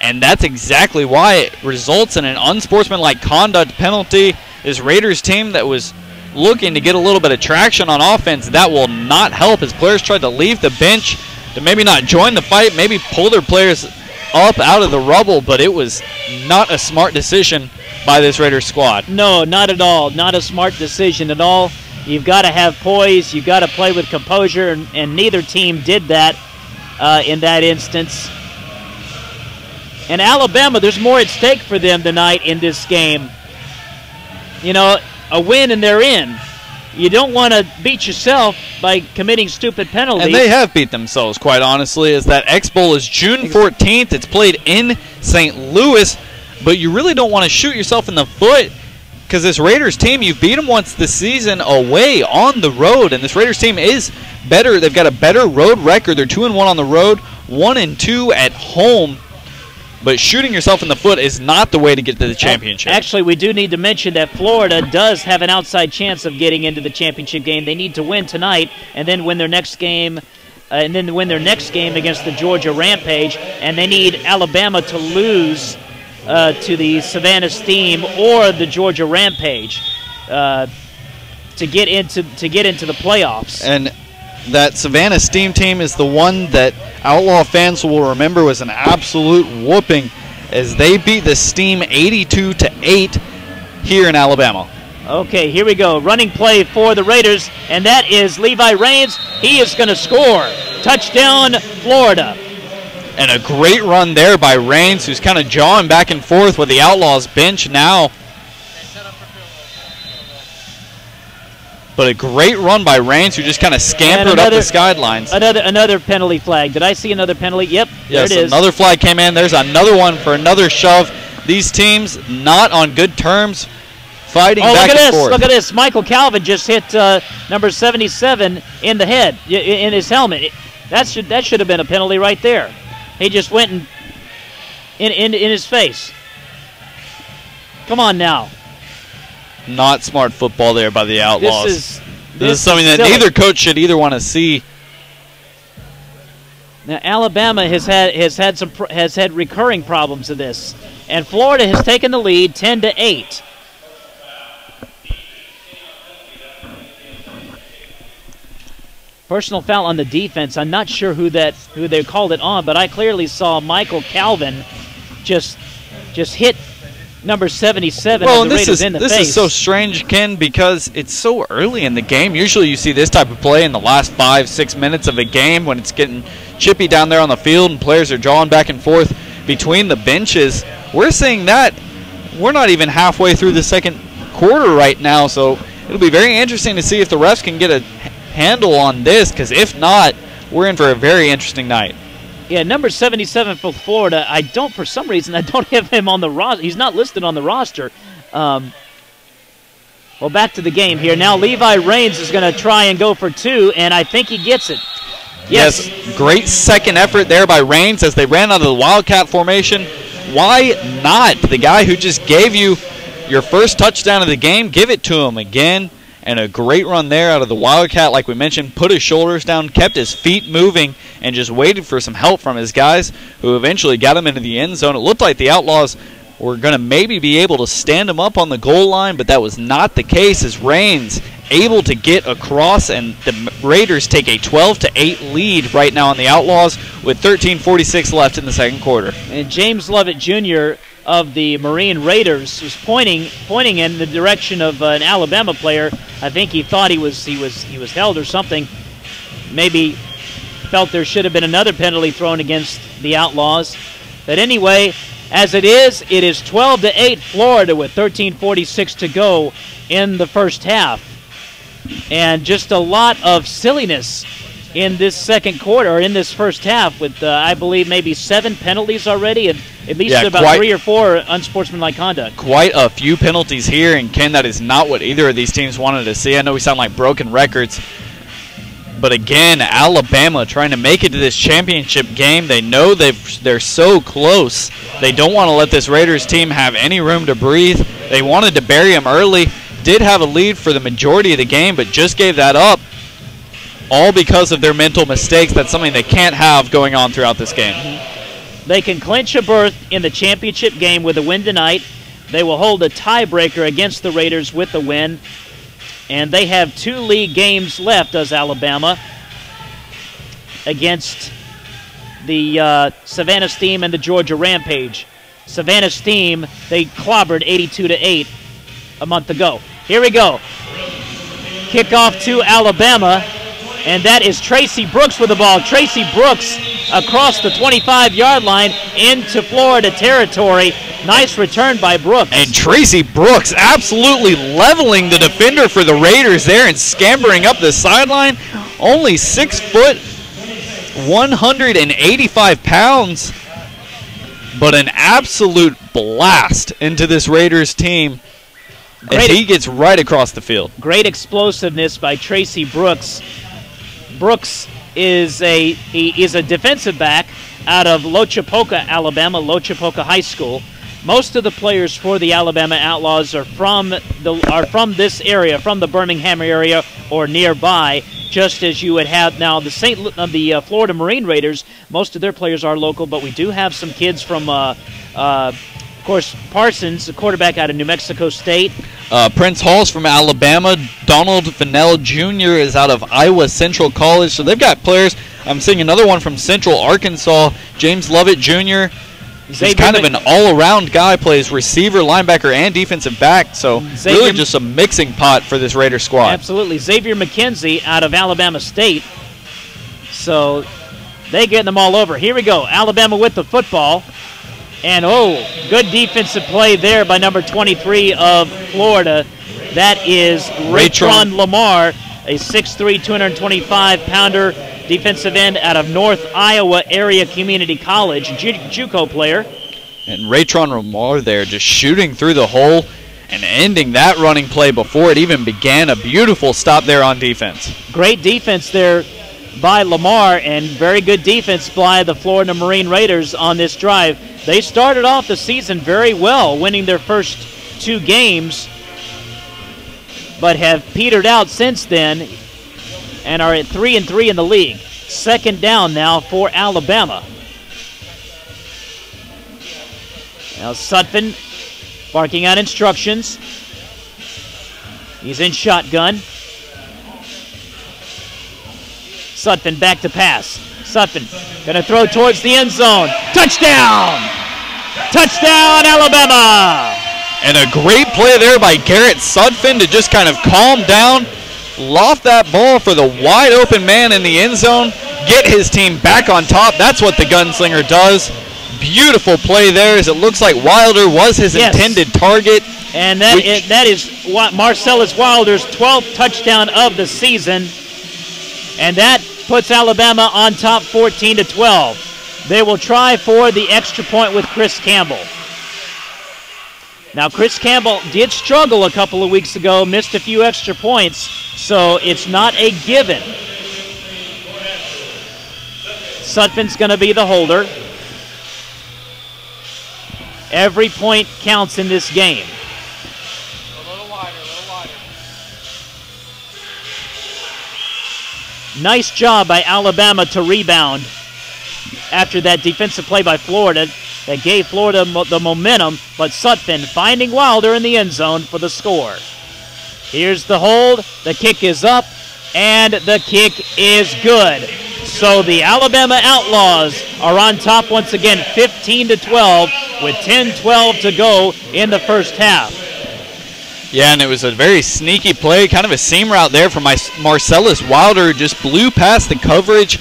and that's exactly why it results in an unsportsmanlike conduct penalty. This Raiders team that was looking to get a little bit of traction on offense, that will not help. His players tried to leave the bench to maybe not join the fight, maybe pull their players up out of the rubble, but it was not a smart decision by this Raiders squad. No, not at all. Not a smart decision at all. You've got to have poise. You've got to play with composure, and neither team did that in that instance. And Alabama, there's more at stake for them tonight in this game. You know, a win and they're in. You don't want to beat yourself by committing stupid penalties. And they have beat themselves, quite honestly, as that X-Bowl is June 14th. It's played in St. Louis, but you really don't want to shoot yourself in the foot, because this Raiders team, you've beat them once this season away on the road, and this Raiders team is better. They've got a better road record. They're 2-1 on the road, 1-2 at home. but shooting yourself in the foot is not the way to get to the championship. Actually, we do need to mention that Florida does have an outside chance of getting into the championship game. They need to win tonight and then win their next game. Against the Georgia Rampage, and they need Alabama to lose to the Savannah Steam or the Georgia Rampage to get into the playoffs. And that Savannah Steam team is the one that Outlaw fans will remember was an absolute whooping as they beat the Steam 82-8 here in Alabama. Okay, here we go. Running play for the Raiders, and that is Levi Raines. He is going to score. Touchdown, Florida. And a great run there by Raines, who's kind of jawing back and forth with the Outlaws bench now. But a great run by Raines, who just kind of scampered up the sidelines. Another penalty flag. Did I see another penalty? Yep, yes, there it is. Another flag came in. There's another one for another shove. These teams not on good terms, fighting back and forth. Look at this. Michael Calvin just hit number 77 in the head, in his helmet. That should have been a penalty right there. He just went in his face. Come on now. Not smart football there by the Outlaws. This is something that silly. neither coach should either want to see. Now Alabama has had recurring problems of this, and Florida has taken the lead 10-8. Personal foul on the defense. I'm not sure who they called it on, but I clearly saw Michael Calvin just hit number 77 of the Raiders in the face. This is so strange, Ken, because it's so early in the game. Usually you see this type of play in the last 5-6 minutes of a game when it's getting chippy down there on the field and players are drawing back and forth between the benches. We're seeing that. We're not even halfway through the second quarter right now, so it'll be very interesting to see if the refs can get a handle on this, because if not, we're in for a very interesting night. Yeah, number 77 for Florida. For some reason, I don't have him on the roster. He's not listed on the roster. Well, back to the game here. Now Levi Raines is going to try and go for two, and I think he gets it. Yes. Great second effort there by Raines as they ran out of the Wildcat formation. Why not? The guy who just gave you your first touchdown of the game, give it to him again. And a great run there out of the Wildcat, like we mentioned, put his shoulders down, kept his feet moving, and just waited for some help from his guys, who eventually got him into the end zone. It looked like the Outlaws were going to maybe be able to stand him up on the goal line, but that was not the case, as Raines able to get across, and the Raiders take a 12-8 lead right now on the Outlaws with 13:46 left in the second quarter. And James Lovett Jr. of the Marine Raiders was pointing in the direction of an Alabama player. I think he thought he was held or something. Maybe felt there should have been another penalty thrown against the Outlaws. But anyway, as it is 12-8 Florida with 13:46 to go in the first half. And just a lot of silliness in this second quarter, or in this first half, with I believe maybe 7 penalties already, and at least about 3 or 4 unsportsmanlike conduct. Quite a few penalties here, and Ken, that is not what either of these teams wanted to see. I know we sound like broken records, but again, Alabama trying to make it to this championship game. They know they're so close. They don't want to let this Raiders team have any room to breathe. They wanted to bury them early, did have a lead for the majority of the game, but just gave that up. All because of their mental mistakes. That's something they can't have going on throughout this game. They can clinch a berth in the championship game with a win tonight. They will hold a tiebreaker against the Raiders with the win. And they have 2 league games left, does Alabama, against the Savannah Steam and the Georgia Rampage. Savannah Steam, they clobbered 82-8 a month ago. Here we go. Kickoff to Alabama. And that is Tracy Brooks with the ball. Tracy Brooks across the 25-yard line into Florida territory. Nice return by Brooks. And Tracy Brooks absolutely leveling the defender for the Raiders there and scampering up the sideline. Only 6 foot, 185 pounds, but an absolute blast into this Raiders team as he gets right across the field. Great explosiveness by Tracy Brooks. Brooks is a defensive back out of Lochapoka, Alabama, Lochapoka High School. Most of the players for the Alabama Outlaws are from this area, from the Birmingham area or nearby. Just as you would have now the Florida Marine Raiders. Most of their players are local, but we do have some kids from, of course, Parsons, the quarterback out of New Mexico State. Prince Hall's from Alabama. Donald Vanell Jr. is out of Iowa Central College. So they've got players. I'm seeing another one from Central Arkansas, James Lovett Jr. He's kind of an all-around guy, plays receiver, linebacker, and defensive back. So really just a mixing pot for this Raider squad. Absolutely. Xavier McKenzie out of Alabama State. So they getting them all over. Here we go. Alabama with the football. And, good defensive play there by number 23 of Florida. That is Raytron Lamar, a 6'3", 225-pounder defensive end out of North Iowa Area Community College, JUCO player. And Raytron Lamar there just shooting through the hole and ending that running play before it even began. A beautiful stop there on defense. Great defense there by Lamar, and very good defense by the Florida Marine Raiders on this drive. They started off the season very well, winning their first 2 games, but have petered out since then and are at 3-3 in the league. Second down now for Alabama. Now Sutphin barking out instructions. He's in shotgun. Sutphin back to pass. Sutphin gonna throw towards the end zone. Touchdown! Touchdown, Alabama! And a great play there by Garrett Sutphin to just kind of calm down, loft that ball for the wide open man in the end zone, get his team back on top. That's what the gunslinger does. Beautiful play there, as it looks like Wilder was his intended target. And that is what Marcellus Wilder's 12th touchdown of the season. And that puts Alabama on top 14-12. They will try for the extra point with Chris Campbell. Now, Chris Campbell did struggle a couple of weeks ago, missed a few extra points, so it's not a given. Sutphin's going to be the holder. Every point counts in this game. A little wider. Nice job by Alabama to rebound after that defensive play by Florida that gave Florida the momentum, but Sutphin finding Wilder in the end zone for the score. Here's the hold, the kick is up, and the kick is good. So the Alabama Outlaws are on top once again, 15-12, with 10-12 to go in the first half. Yeah, and it was a very sneaky play, kind of a seam route there from Marcellus Wilder, just blew past the coverage.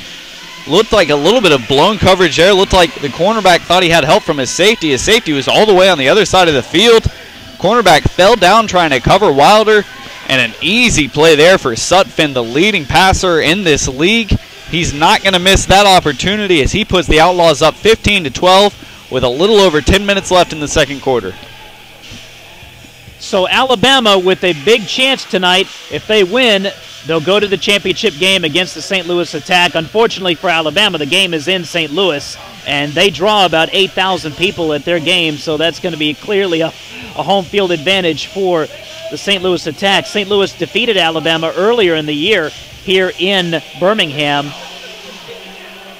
Looked like a little bit of blown coverage there. Looked like the cornerback thought he had help from his safety. His safety was all the way on the other side of the field. Cornerback fell down trying to cover Wilder, and an easy play there for Sutphin, the leading passer in this league. He's not going to miss that opportunity as he puts the Outlaws up 15-12 with a little over 10 minutes left in the second quarter. So Alabama with a big chance tonight. If they win, they'll go to the championship game against the St. Louis Attack. Unfortunately for Alabama, the game is in St. Louis, and they draw about 8,000 people at their game, so that's going to be clearly a home field advantage for the St. Louis Attack. St. Louis defeated Alabama earlier in the year here in Birmingham.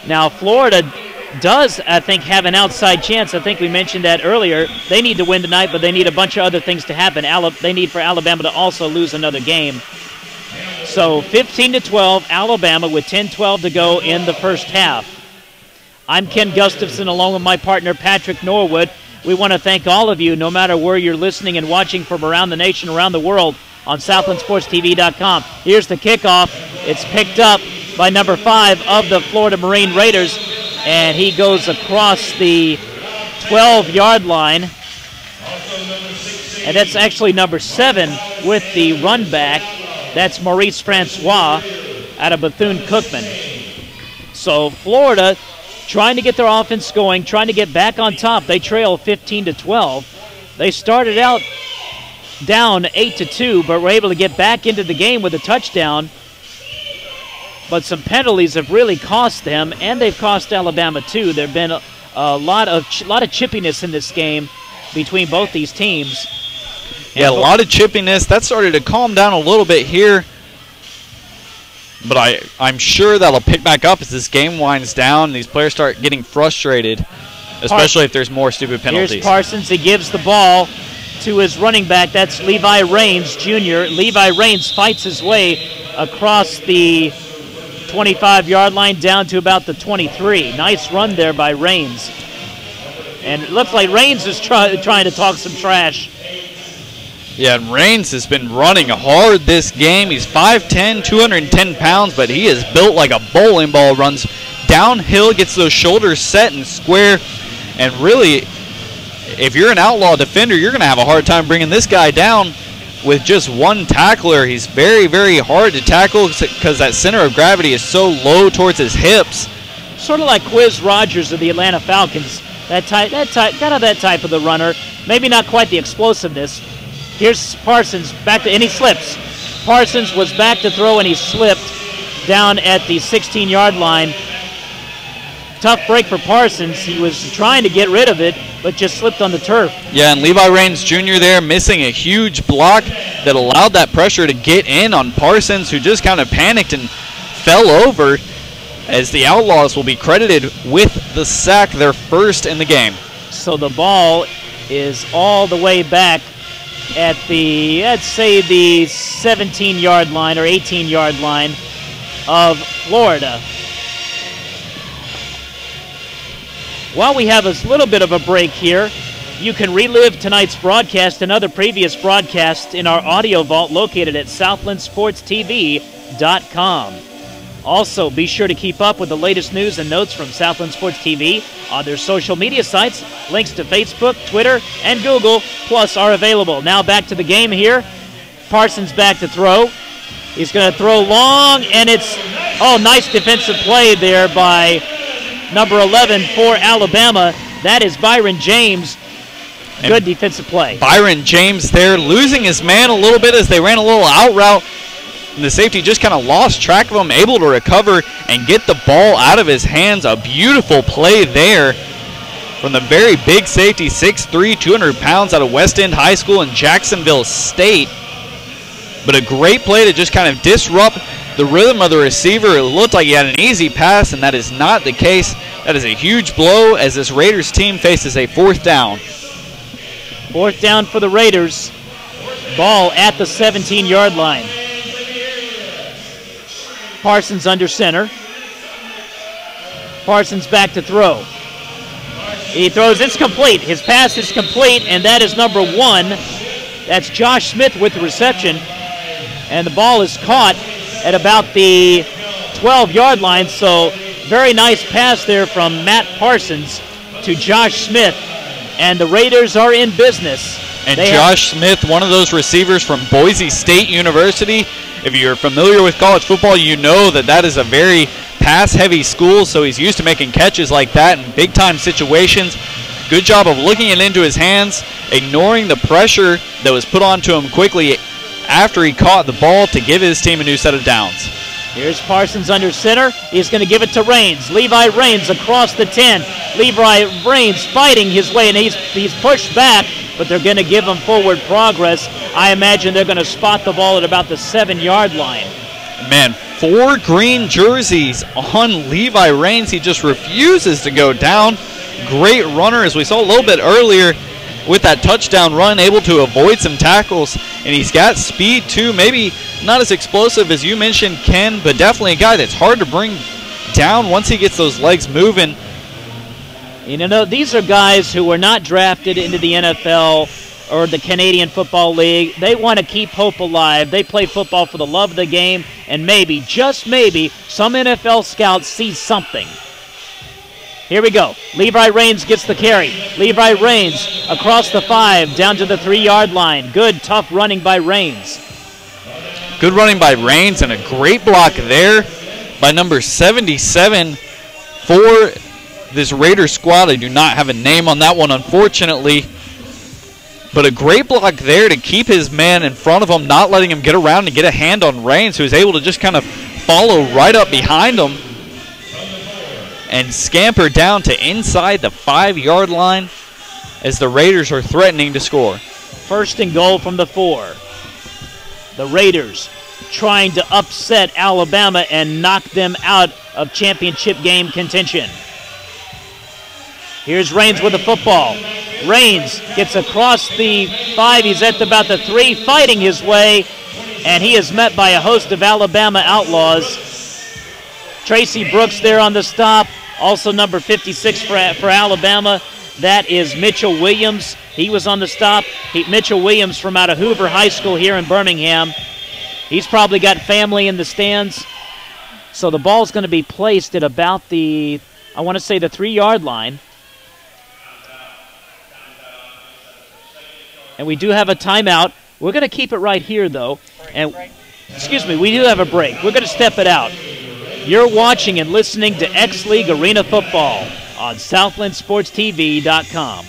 Now, Florida does, I think, have an outside chance. I think we mentioned that earlier. They need to win tonight, but they need a bunch of other things to happen. They need for Alabama to also lose another game. So 15-12, Alabama with 10-12 to go in the first half. I'm Ken Gustafson along with my partner Patrick Norwood. We want to thank all of you, no matter where you're listening and watching from around the nation, around the world, on SouthlandSportsTV.com. Here's the kickoff. It's picked up by number 5 of the Florida Marine Raiders, and he goes across the 12-yard line. And that's actually number 7 with the run back. That's Maurice Francois out of Bethune-Cookman. So Florida trying to get their offense going, trying to get back on top. They trail 15-12. They started out down 8-2, but were able to get back into the game with a touchdown. but some penalties have really cost them, and they've cost Alabama too. There have been a lot of chippiness in this game between both these teams. Yeah, a lot of chippiness. That started to calm down a little bit here, but I'm sure that'll pick back up as this game winds down and these players start getting frustrated, especially if there's more stupid penalties. Here's Parsons. He gives the ball to his running back. That's Levi Raines, Jr. Levi Raines fights his way across the 25-yard line down to about the 23. Nice run there by Raines. And it looks like Raines is trying to talk some trash. Yeah, and Raines has been running hard this game. He's 5'10", 210 pounds, but he is built like a bowling ball. Runs downhill, gets those shoulders set and square. And really, if you're an Outlaw defender, you're going to have a hard time bringing this guy down with just one tackler. He's very, very hard to tackle because that center of gravity is so low towards his hips. Sort of like Quiz Rogers of the Atlanta Falcons. Kind of that type of the runner. Maybe not quite the explosiveness. Here's Parsons back to, and he slips. Parsons was back to throw and he slipped down at the 16-yard line. Tough break for Parsons. He was trying to get rid of it, but just slipped on the turf. Yeah, and Levi Raines Jr. there missing a huge block that allowed that pressure to get in on Parsons, who just kind of panicked and fell over, as the Outlaws will be credited with the sack, their first in the game. So the ball is all the way back at the, let's say, the 17-yard line or 18-yard line of Florida. While we have a little bit of a break here, you can relive tonight's broadcast and other previous broadcasts in our audio vault located at southlandsportstv.com. Also, be sure to keep up with the latest news and notes from Southland Sports TV on their social media sites. Links to Facebook, Twitter, and Google Plus are available. Now back to the game here. Parsons back to throw. He's going to throw long, and it's, nice defensive play there by number 11 for Alabama. That is Byron James. Good defensive play. Byron James there losing his man a little bit as they ran a little out route. And the safety just kind of lost track of him, able to recover and get the ball out of his hands. A beautiful play there from the very big safety, 6'3", 200 pounds out of West End High School in Jacksonville State. But a great play to just kind of disrupt the rhythm of the receiver. It looked like he had an easy pass, and that is not the case. That is a huge blow as this Raiders team faces a fourth down. Fourth down for the Raiders. Ball at the 17-yard line. Parsons under center. Parsons back to throw. He throws, it's complete. His pass is complete, and that is number 1. That's Josh Smith with the reception. And the ball is caught at about the 12-yard line, so very nice pass there from Matt Parsons to Josh Smith. And the Raiders are in business. And Josh Smith, one of those receivers from Boise State University. If you're familiar with college football, you know that that is a very pass-heavy school, so he's used to making catches like that in big-time situations. Good job of looking it into his hands, ignoring the pressure that was put onto him quickly after he caught the ball to give his team a new set of downs. Here's Parsons under center. He's going to give it to Raines. Levi Raines across the 10. Levi Raines fighting his way, and he's pushed back, but they're going to give him forward progress. I imagine they're going to spot the ball at about the 7-yard line. Man, 4 green jerseys on Levi Raines. He just refuses to go down. Great runner, as we saw a little bit earlier with that touchdown run, able to avoid some tackles. And he's got speed too. Maybe not as explosive as you mentioned, Ken, but definitely a guy that's hard to bring down once he gets those legs moving. You know, these are guys who were not drafted into the NFL or the Canadian Football League. They want to keep hope alive. They play football for the love of the game, and maybe, just maybe, some NFL scouts see something. Here we go. Levi Raines gets the carry. Levi Raines across the 5, down to the 3-yard line. Good, tough running by Raines. Good running by Raines, and a great block there by number 77 for this Raiders squad. I do not have a name on that one, unfortunately. But a great block there to keep his man in front of him, not letting him get around and get a hand on Raines, who was able to just kind of follow right up behind them and scamper down to inside the 5-yard line as the Raiders are threatening to score. 1st and goal from the 4. The Raiders trying to upset Alabama and knock them out of championship game contention. Here's Raines with the football. Raines gets across the 5. He's at about the 3, fighting his way, and he is met by a host of Alabama Outlaws. Tracy Brooks there on the stop, also number 56 for Alabama. That is Mitchell Williams. He was on the stop. Mitchell Williams from out of Hoover High School here in Birmingham. He's probably got family in the stands. So the ball's going to be placed at about the, I want to say the 3-yard line. And we do have a timeout. We're going to keep it right here, though. And excuse me, we do have a break. We're going to step it out. You're watching and listening to X-League Arena Football on SouthlandSportsTV.com.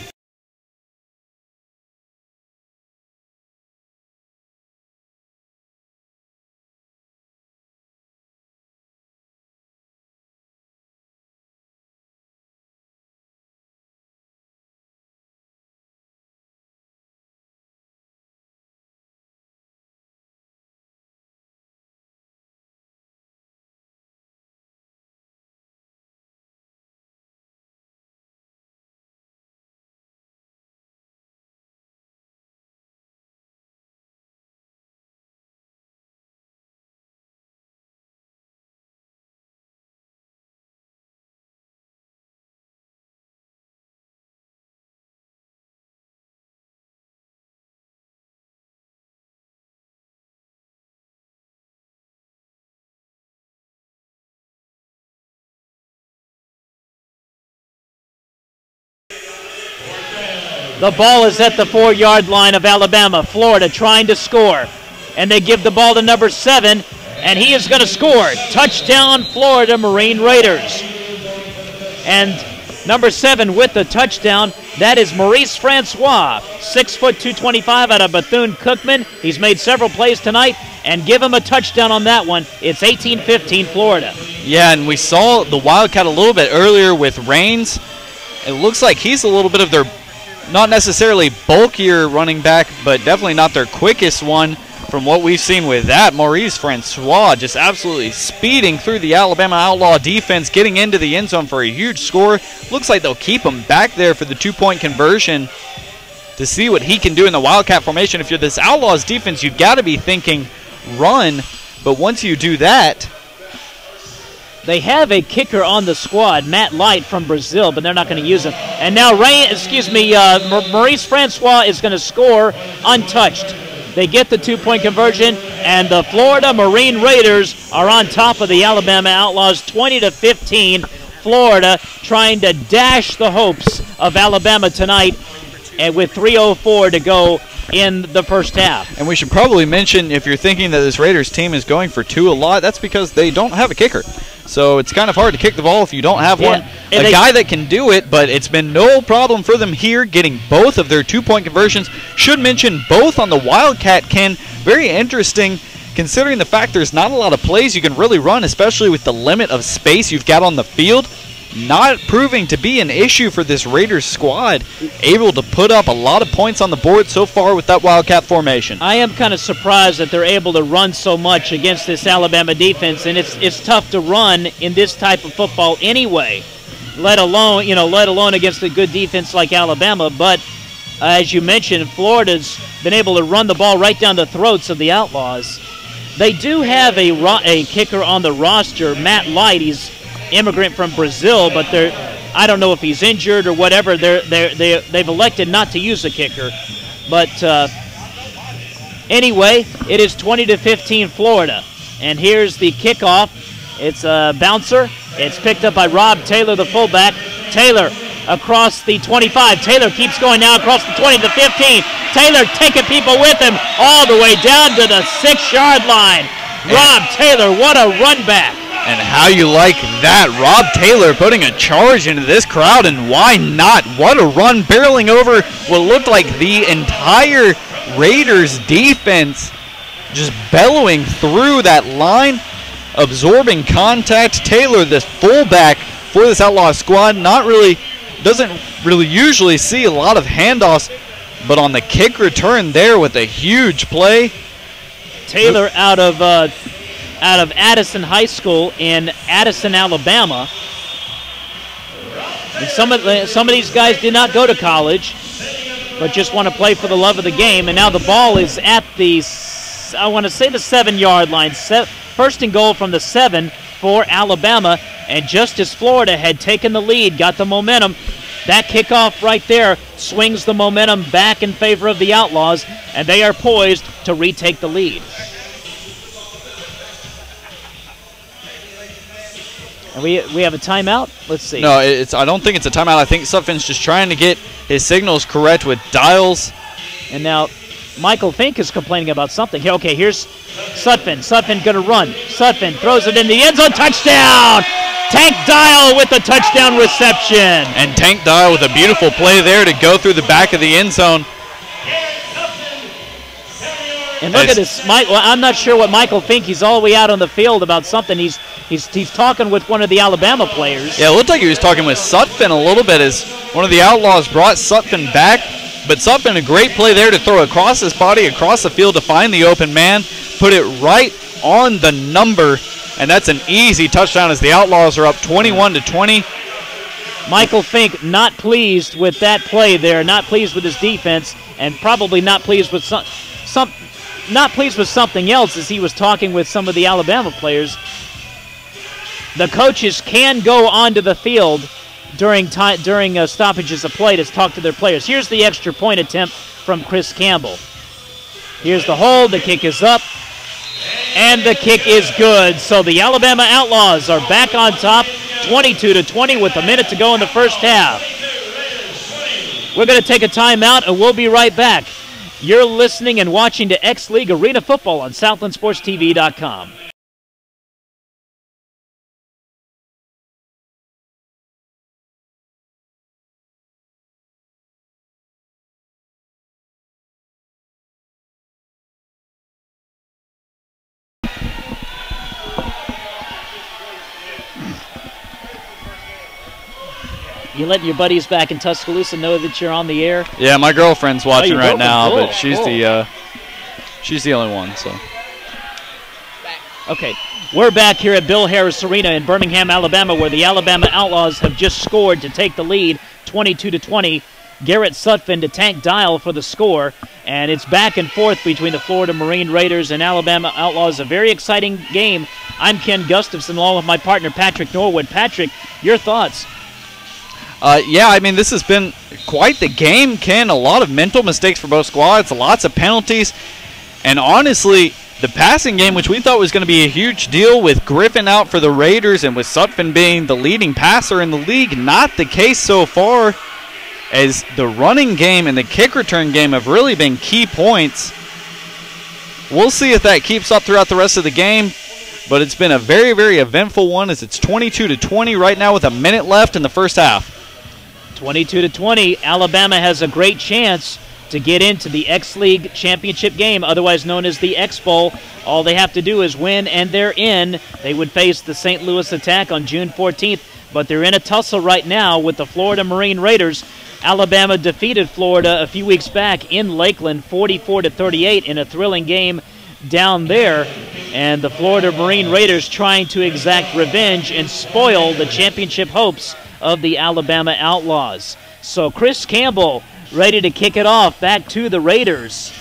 The ball is at the 4-yard line of Alabama. Florida trying to score. And they give the ball to number 7, and he is going to score. Touchdown, Florida Marine Raiders. And number 7 with the touchdown, that is Maurice Francois, 6 foot 225 out of Bethune-Cookman. He's made several plays tonight, and give him a touchdown on that one. It's 18-15 Florida. Yeah, and we saw the Wildcat a little bit earlier with Raines. It looks like he's a little bit of their, not necessarily bulkier running back, but definitely not their quickest one from what we've seen with that. Maurice Francois just absolutely speeding through the Alabama Outlaw defense, getting into the end zone for a huge score. Looks like they'll keep him back there for the 2-point conversion to see what he can do in the Wildcat formation. If you're this Outlaws defense, you've got to be thinking run, but once you do that, they have a kicker on the squad, Matt Light from Brazil, but they're not going to use him. And now Maurice Francois is going to score untouched. They get the 2-point conversion, and the Florida Marine Raiders are on top of the Alabama Outlaws, 20-15. Florida trying to dash the hopes of Alabama tonight, and with 3:04 to go in the first half. And we should probably mention, if you're thinking that this Raiders team is going for 2 a lot, that's because they don't have a kicker. So it's kind of hard to kick the ball if you don't have one. A guy that can do it, but it's been no problem for them here getting both of their 2-point conversions. Should mention both on the Wildcat, Ken. Very interesting considering the fact there's not a lot of plays you can really run, especially with the limit of space you've got on the field. Not proving to be an issue for this Raiders squad. Able to put up a lot of points on the board so far with that Wildcat formation. I am kind of surprised that they're able to run so much against this Alabama defense, and it's tough to run in this type of football anyway. Let alone against a good defense like Alabama. But as you mentioned, Florida's been able to run the ball right down the throats of the Outlaws. They do have a kicker on the roster, Matt Light. He's immigrant from Brazil, but I don't know if he's injured or whatever. They've elected not to use a kicker. But anyway, it is 20-15 Florida. And here's the kickoff. It's a bouncer. It's picked up by Rob Taylor, the fullback. Taylor across the 25. Taylor keeps going now across the 20 to 15. Taylor taking people with him all the way down to the 6-yard line. Rob Taylor, what a run back. And how you like that. Rob Taylor putting a charge into this crowd, and why not? What a run, barreling over what looked like the entire Raiders defense, just bellowing through that line absorbing contact. Taylor, the fullback for this Outlaw squad, doesn't really usually see a lot of handoffs, but on the kick return there with a huge play. Taylor out of Addison High School in Addison, Alabama. And some of these guys did not go to college, but just want to play for the love of the game. And now the ball is at the, I want to say the 7-yard line. First and goal from the 7 for Alabama. And just as Florida had taken the lead, got the momentum, that kickoff right there swings the momentum back in favor of the Outlaws, and they are poised to retake the lead. And we have a timeout? Let's see. No, I don't think it's a timeout. I think Sutphin's just trying to get his signals correct with dials. And now Michael Fink is complaining about something. Okay, here's Sutphin. Sutphin going to run. Sutphin throws it in the end zone. Touchdown! Tank Dial with the touchdown reception. And Tank Dial with a beautiful play there to go through the back of the end zone. And look at this. I'm not sure what Michael Fink, he's all the way out on the field about something. He's talking with one of the Alabama players. Yeah, it looked like he was talking with Sutphin a little bit as one of the Outlaws brought Sutphin back. But Sutphin, a great play there to throw across his body, across the field to find the open man. Put it right on the number. And that's an easy touchdown as the Outlaws are up 21-20. Michael Fink not pleased with that play there, not pleased with his defense, and probably not pleased with something else as he was talking with some of the Alabama players. The coaches can go onto the field during stoppages of play to talk to their players. Here's the extra point attempt from Chris Campbell. Here's the hold. The kick is up. And the kick is good. So the Alabama Outlaws are back on top, 22-20 with a minute to go in the first half. We're going to take a timeout, and we'll be right back. You're listening and watching to X-League Arena Football on SouthlandSportsTV.com. You letting your buddies back in Tuscaloosa know that you're on the air? Yeah, my girlfriend's watching right now, cool. but she's the only one. So. Okay, we're back here at Bill Harris Arena in Birmingham, Alabama, where the Alabama Outlaws have just scored to take the lead, 22-20. Garrett Sutphin to Tank Dial for the score, and it's back and forth between the Florida Marine Raiders and Alabama Outlaws. A very exciting game. I'm Ken Gustafson, along with my partner Patrick Norwood. Patrick, your thoughts? Yeah, I mean, this has been quite the game, Ken. A lot of mental mistakes for both squads, lots of penalties. And honestly, the passing game, which we thought was going to be a huge deal with Griffin out for the Raiders and with Sutphin being the leading passer in the league, not the case so far, as the running game and the kick return game have really been key points. We'll see if that keeps up throughout the rest of the game. But it's been a very, very eventful one as it's 22-20 right now with a minute left in the first half. 22-20, Alabama has a great chance to get into the X-League championship game, otherwise known as the X-Bowl. All they have to do is win, and they're in. They would face the St. Louis Attack on June 14th, but they're in a tussle right now with the Florida Marine Raiders. Alabama defeated Florida a few weeks back in Lakeland, 44-38 in a thrilling game down there, and the Florida Marine Raiders trying to exact revenge and spoil the championship hopes of the Alabama Outlaws. So Chris Campbell ready to kick it off back to the Raiders.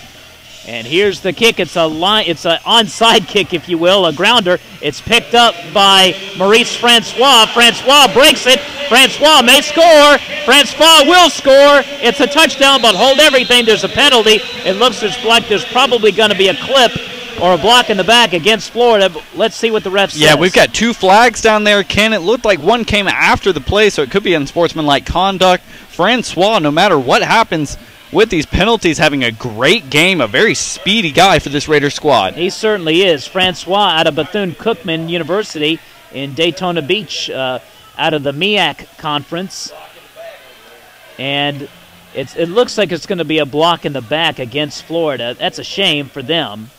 And here's the kick. It's an onside kick, if you will, a grounder. It's picked up by Maurice Francois. Francois breaks it. Francois may score. Francois will score. It's a touchdown, but hold everything. There's a penalty. It looks like there's probably going to be a clip or a block in the back against Florida. Let's see what the ref says. Yeah, we've got two flags down there, Ken. It looked like one came after the play, so it could be unsportsmanlike conduct. Francois, no matter what happens with these penalties, having a great game, a very speedy guy for this Raider squad. He certainly is. Francois out of Bethune-Cookman University in Daytona Beach, out of the MEAC conference. And it looks like it's going to be a block in the back against Florida. That's a shame for them.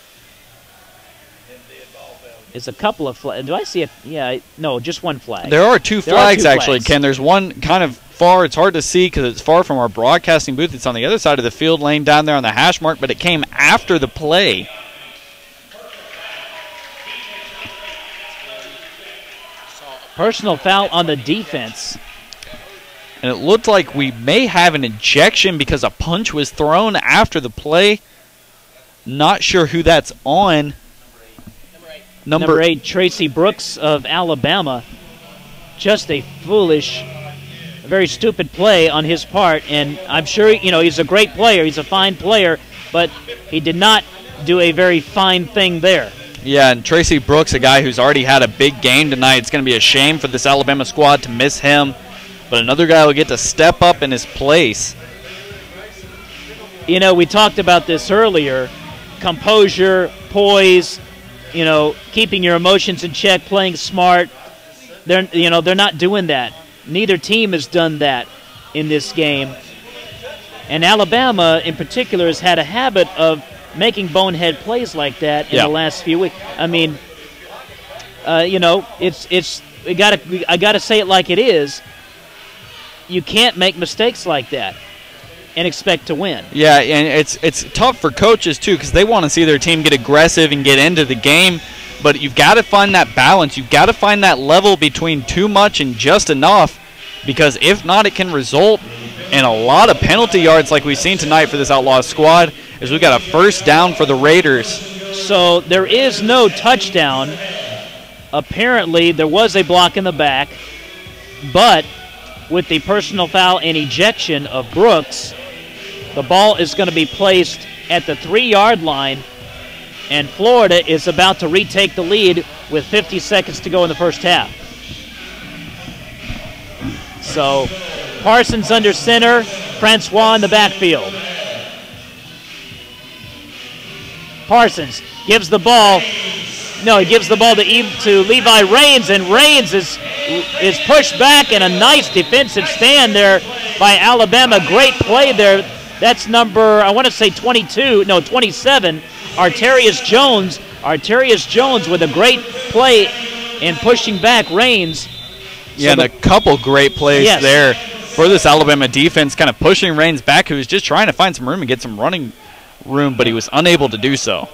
It's a couple of flags. Do I see it? Yeah, no, just one flag. There are two flags, actually, Ken. There's one kind of far. It's hard to see because it's far from our broadcasting booth. It's on the other side of the field lane down there on the hash mark, but it came after the play. Personal foul on the defense. And it looked like we may have an ejection because a punch was thrown after the play. Not sure who that's on. Number 8, Tracy Brooks of Alabama. Just a foolish, very stupid play on his part. And I'm sure, he's a great player. He's a fine player. But he did not do a very fine thing there. Yeah, and Tracy Brooks, a guy who's already had a big game tonight. It's going to be a shame for this Alabama squad to miss him. But another guy will get to step up in his place. We talked about this earlier. Composure, poise, keeping your emotions in check, playing smart. They're not doing that. Neither team has done that in this game. And Alabama, in particular, has had a habit of making bonehead plays like that in the last few weeks. I mean, I gotta say it like it is. You can't make mistakes like that and expect to win. Yeah, and it's tough for coaches, too, because they want to see their team get aggressive and get into the game. But you've got to find that balance. You've got to find that level between too much and just enough, because if not, it can result in a lot of penalty yards like we've seen tonight for this Outlaws squad, as we've got a first down for the Raiders. So there is no touchdown. Apparently, there was a block in the back, but with the personal foul and ejection of Brooks, the ball is going to be placed at the 3-yard line, and Florida is about to retake the lead with 50 seconds to go in the first half. So Parsons under center, Francois in the backfield. Parsons gives the ball. No, he gives the ball to Levi Raines, and Raines is pushed back, and a nice defensive stand there by Alabama. Great play there. That's number, 27, Arterius Jones. Arterius Jones with a great play in pushing back Raines. Yeah, and a couple great plays there for this Alabama defense, kind of pushing Raines back, who was just trying to find some room and get some running room, but he was unable to do so.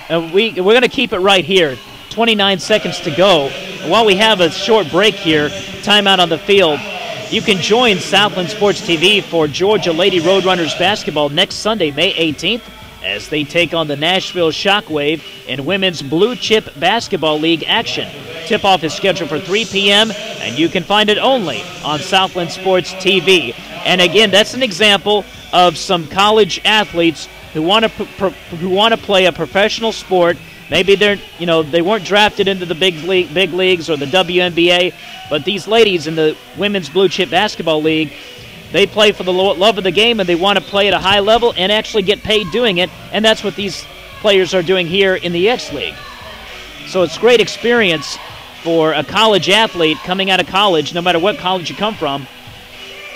We're going to keep it right here. 29 seconds to go. And while we have a short break here, timeout on the field, you can join Southland Sports TV for Georgia Lady Roadrunners basketball next Sunday, May 18th, as they take on the Nashville Shockwave in Women's Blue Chip Basketball League action. Tip-off is scheduled for 3 p.m., and you can find it only on Southland Sports TV. And again, that's an example of some college athletes who want to play a professional sport. Maybe they weren't drafted into the big leagues or the WNBA, but these ladies in the Women's Blue Chip Basketball League, they play for the love of the game, and they want to play at a high level and actually get paid doing it, and that's what these players are doing here in the X League. So it's great experience for a college athlete coming out of college, no matter what college you come from,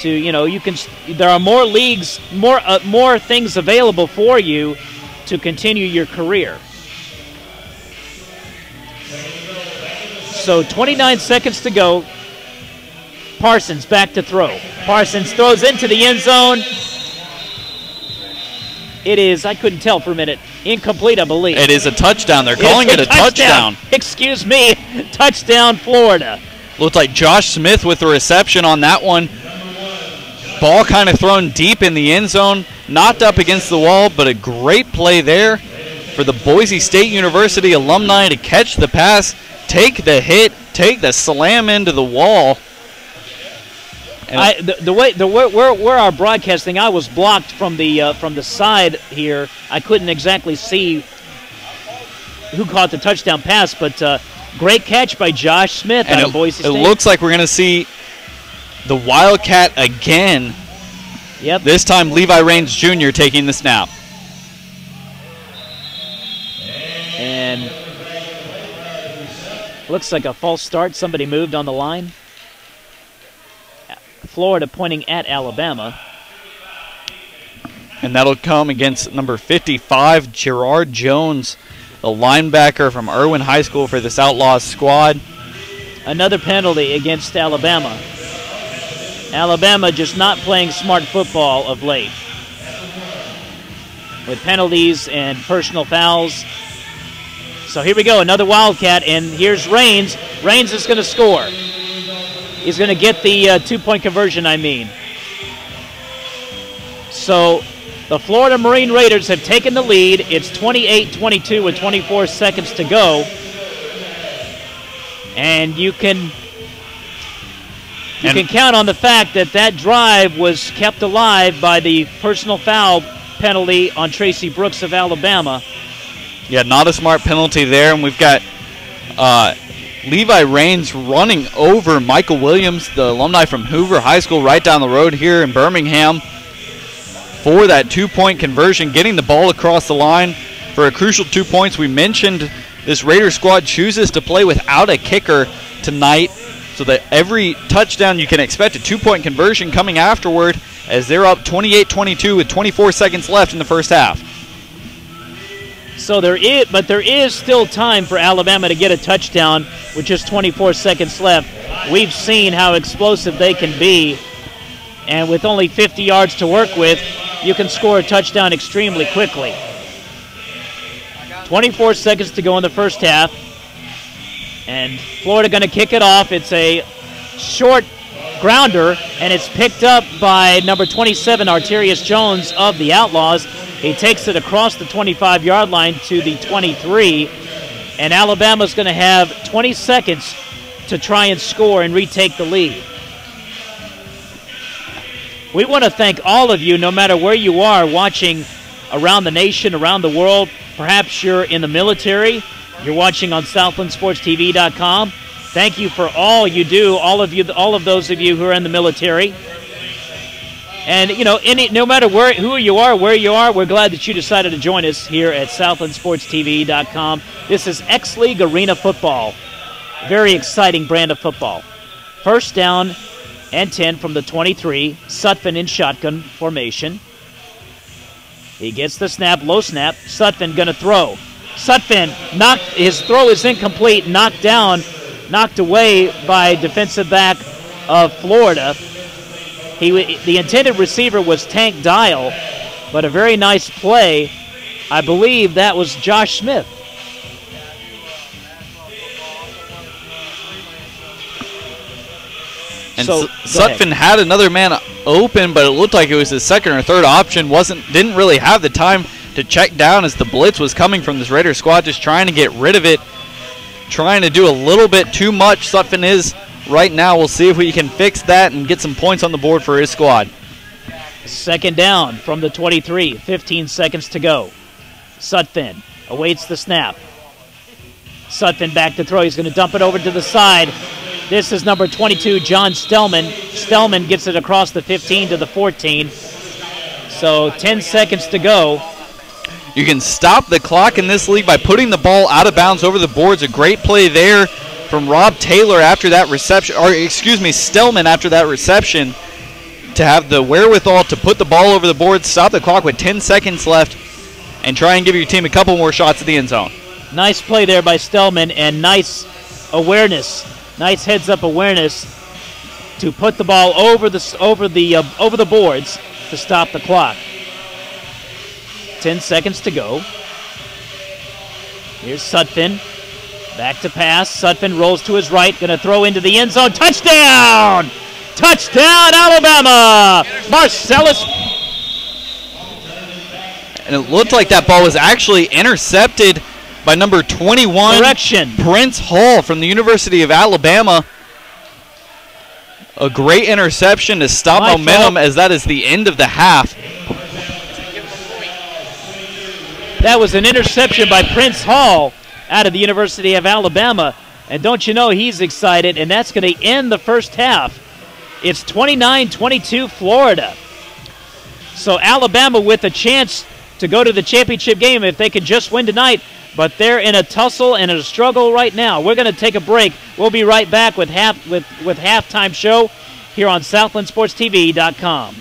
there are more leagues, more things available for you to continue your career. So 29 seconds to go. Parsons back to throw. Parsons throws into the end zone. It is, I couldn't tell for a minute, incomplete, I believe. It is a touchdown. They're calling it a touchdown. Excuse me, touchdown Florida. Looked like Josh Smith with the reception on that one. Ball kind of thrown deep in the end zone, knocked up against the wall, but a great play there for the Boise State University alumni to catch the pass, take the hit, take the slam into the wall. And where our broadcasting, I was blocked from the side here. I couldn't exactly see who caught the touchdown pass, but great catch by Josh Smith out of Boise State. It looks like we're going to see the Wildcat again. Yep. This time Levi Raines Jr. taking the snap. And looks like a false start. Somebody moved on the line. Florida pointing at Alabama. And that'll come against number 55, Gerard Jones the linebacker from Irwin High School for this Outlaws squad. Another penalty against Alabama. Alabama just not playing smart football of late, with penalties and personal fouls. So here we go, another Wildcat, and here's Raines. Raines is going to score. He's going to get the 2-point conversion, I mean. So the Florida Marine Raiders have taken the lead. It's 28-22 with 24 seconds to go. And you can count on the fact that that drive was kept alive by the personal foul penalty on Tracy Brooks of Alabama. Yeah, not a smart penalty there, and we've got Levi Raines running over Michael Williams, the alumni from Hoover High School, right down the road here in Birmingham for that 2-point conversion, getting the ball across the line for a crucial 2 points. We mentioned this Raider squad chooses to play without a kicker tonight, so that every touchdown you can expect a 2-point conversion coming afterward, as they're up 28-22 with 24 seconds left in the first half. So there is still time for Alabama to get a touchdown with just 24 seconds left. We've seen how explosive they can be, and with only 50 yards to work with, you can score a touchdown extremely quickly. 24 seconds to go in the first half, and Florida going to kick it off. It's a short grounder, and it's picked up by number 27, Arterius Jones of the Outlaws. He takes it across the 25-yard line to the 23, and Alabama's going to have 20 seconds to try and score and retake the lead. We want to thank all of you, no matter where you are, watching around the nation, around the world. Perhaps you're in the military. You're watching on SouthlandSportsTV.com. Thank you for all you do, all of those of you who are in the military. And, you know, no matter who you are, where you are, we're glad that you decided to join us here at SouthlandSportsTV.com. This is X-League Arena Football. Very exciting brand of football. First down and 10 from the 23. Sutphin in shotgun formation. He gets the snap, low snap. Sutphin going to throw. Sutphin, his throw is incomplete, knocked away by defensive back of Florida. The intended receiver was Tank Dial, but a very nice play. I believe that was Josh Smith. And Sutphin had another man open, but it looked like it was his second or third option. Didn't really have the time to check down as the blitz was coming from this Raider squad, just trying to get rid of it, trying to do a little bit too much. Sutphin is right now. We'll see if we can fix that and get some points on the board for his squad. Second down from the 23, 15 seconds to go. Sutphin awaits the snap. Sutphin back to throw. He's going to dump it over to the side. This is number 22, John Stellman. Stellman gets it across the 15 to the 14. So 10 seconds to go. You can stop the clock in this league by putting the ball out of bounds over the boards. A great play there from Rob Taylor after that reception, or excuse me, Stellman after that reception, to have the wherewithal to put the ball over the board, stop the clock with 10 seconds left, and try and give your team a couple more shots at the end zone. Nice play there by Stellman, and nice awareness, nice heads-up awareness to put the ball over the boards to stop the clock. 10 seconds to go. Here's Sutphin. Back to pass. Sutphin rolls to his right. Going to throw into the end zone. Touchdown! Touchdown, Alabama! Marcellus. And it looked like that ball was actually intercepted by number 21, Prince Hall from the University of Alabama. A great interception to stop momentum, as that is the end of the half. That was an interception by Prince Hall out of the University of Alabama. And don't you know, he's excited, and that's going to end the first half. It's 29-22 Florida. So Alabama with a chance to go to the championship game if they could just win tonight, but they're in a tussle and a struggle right now. We're going to take a break. We'll be right back with halftime show here on SouthlandSportsTV.com.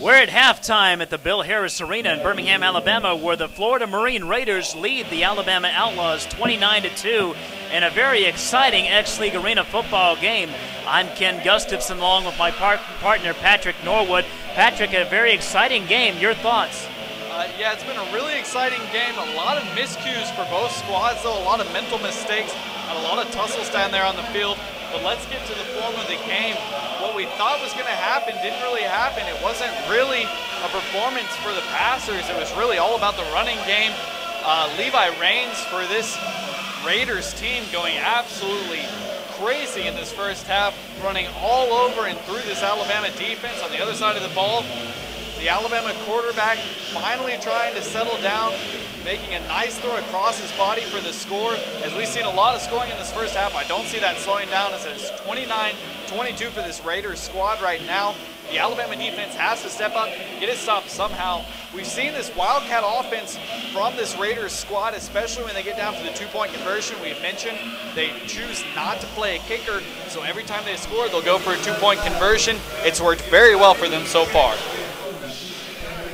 We're at halftime at the Bill Harris Arena in Birmingham, Alabama, where the Florida Marine Raiders lead the Alabama Outlaws 29-2 in a very exciting X-League Arena football game. I'm Ken Gustafson along with my partner Patrick Norwood. Patrick, a very exciting game. Your thoughts? Yeah, it's been a really exciting game. A lot of miscues for both squads, though. A lot of mental mistakes and a lot of tussles down there on the field. But let's get to the form of the game. What we thought was going to happen didn't really happen. It wasn't really a performance for the passers. It was really all about the running game. Levi Raines for this Raiders team going absolutely crazy in this first half, running all over and through this Alabama defense on the other side of the ball. The Alabama quarterback finally trying to settle down, making a nice throw across his body for the score. As we've seen a lot of scoring in this first half, I don't see that slowing down as it's 29-22 for this Raiders squad right now. The Alabama defense has to step up, get it stopped somehow. We've seen this Wildcat offense from this Raiders squad, especially when they get down to the two-point conversion. We've mentioned they choose not to play a kicker, so every time they score, they'll go for a two-point conversion. It's worked very well for them so far.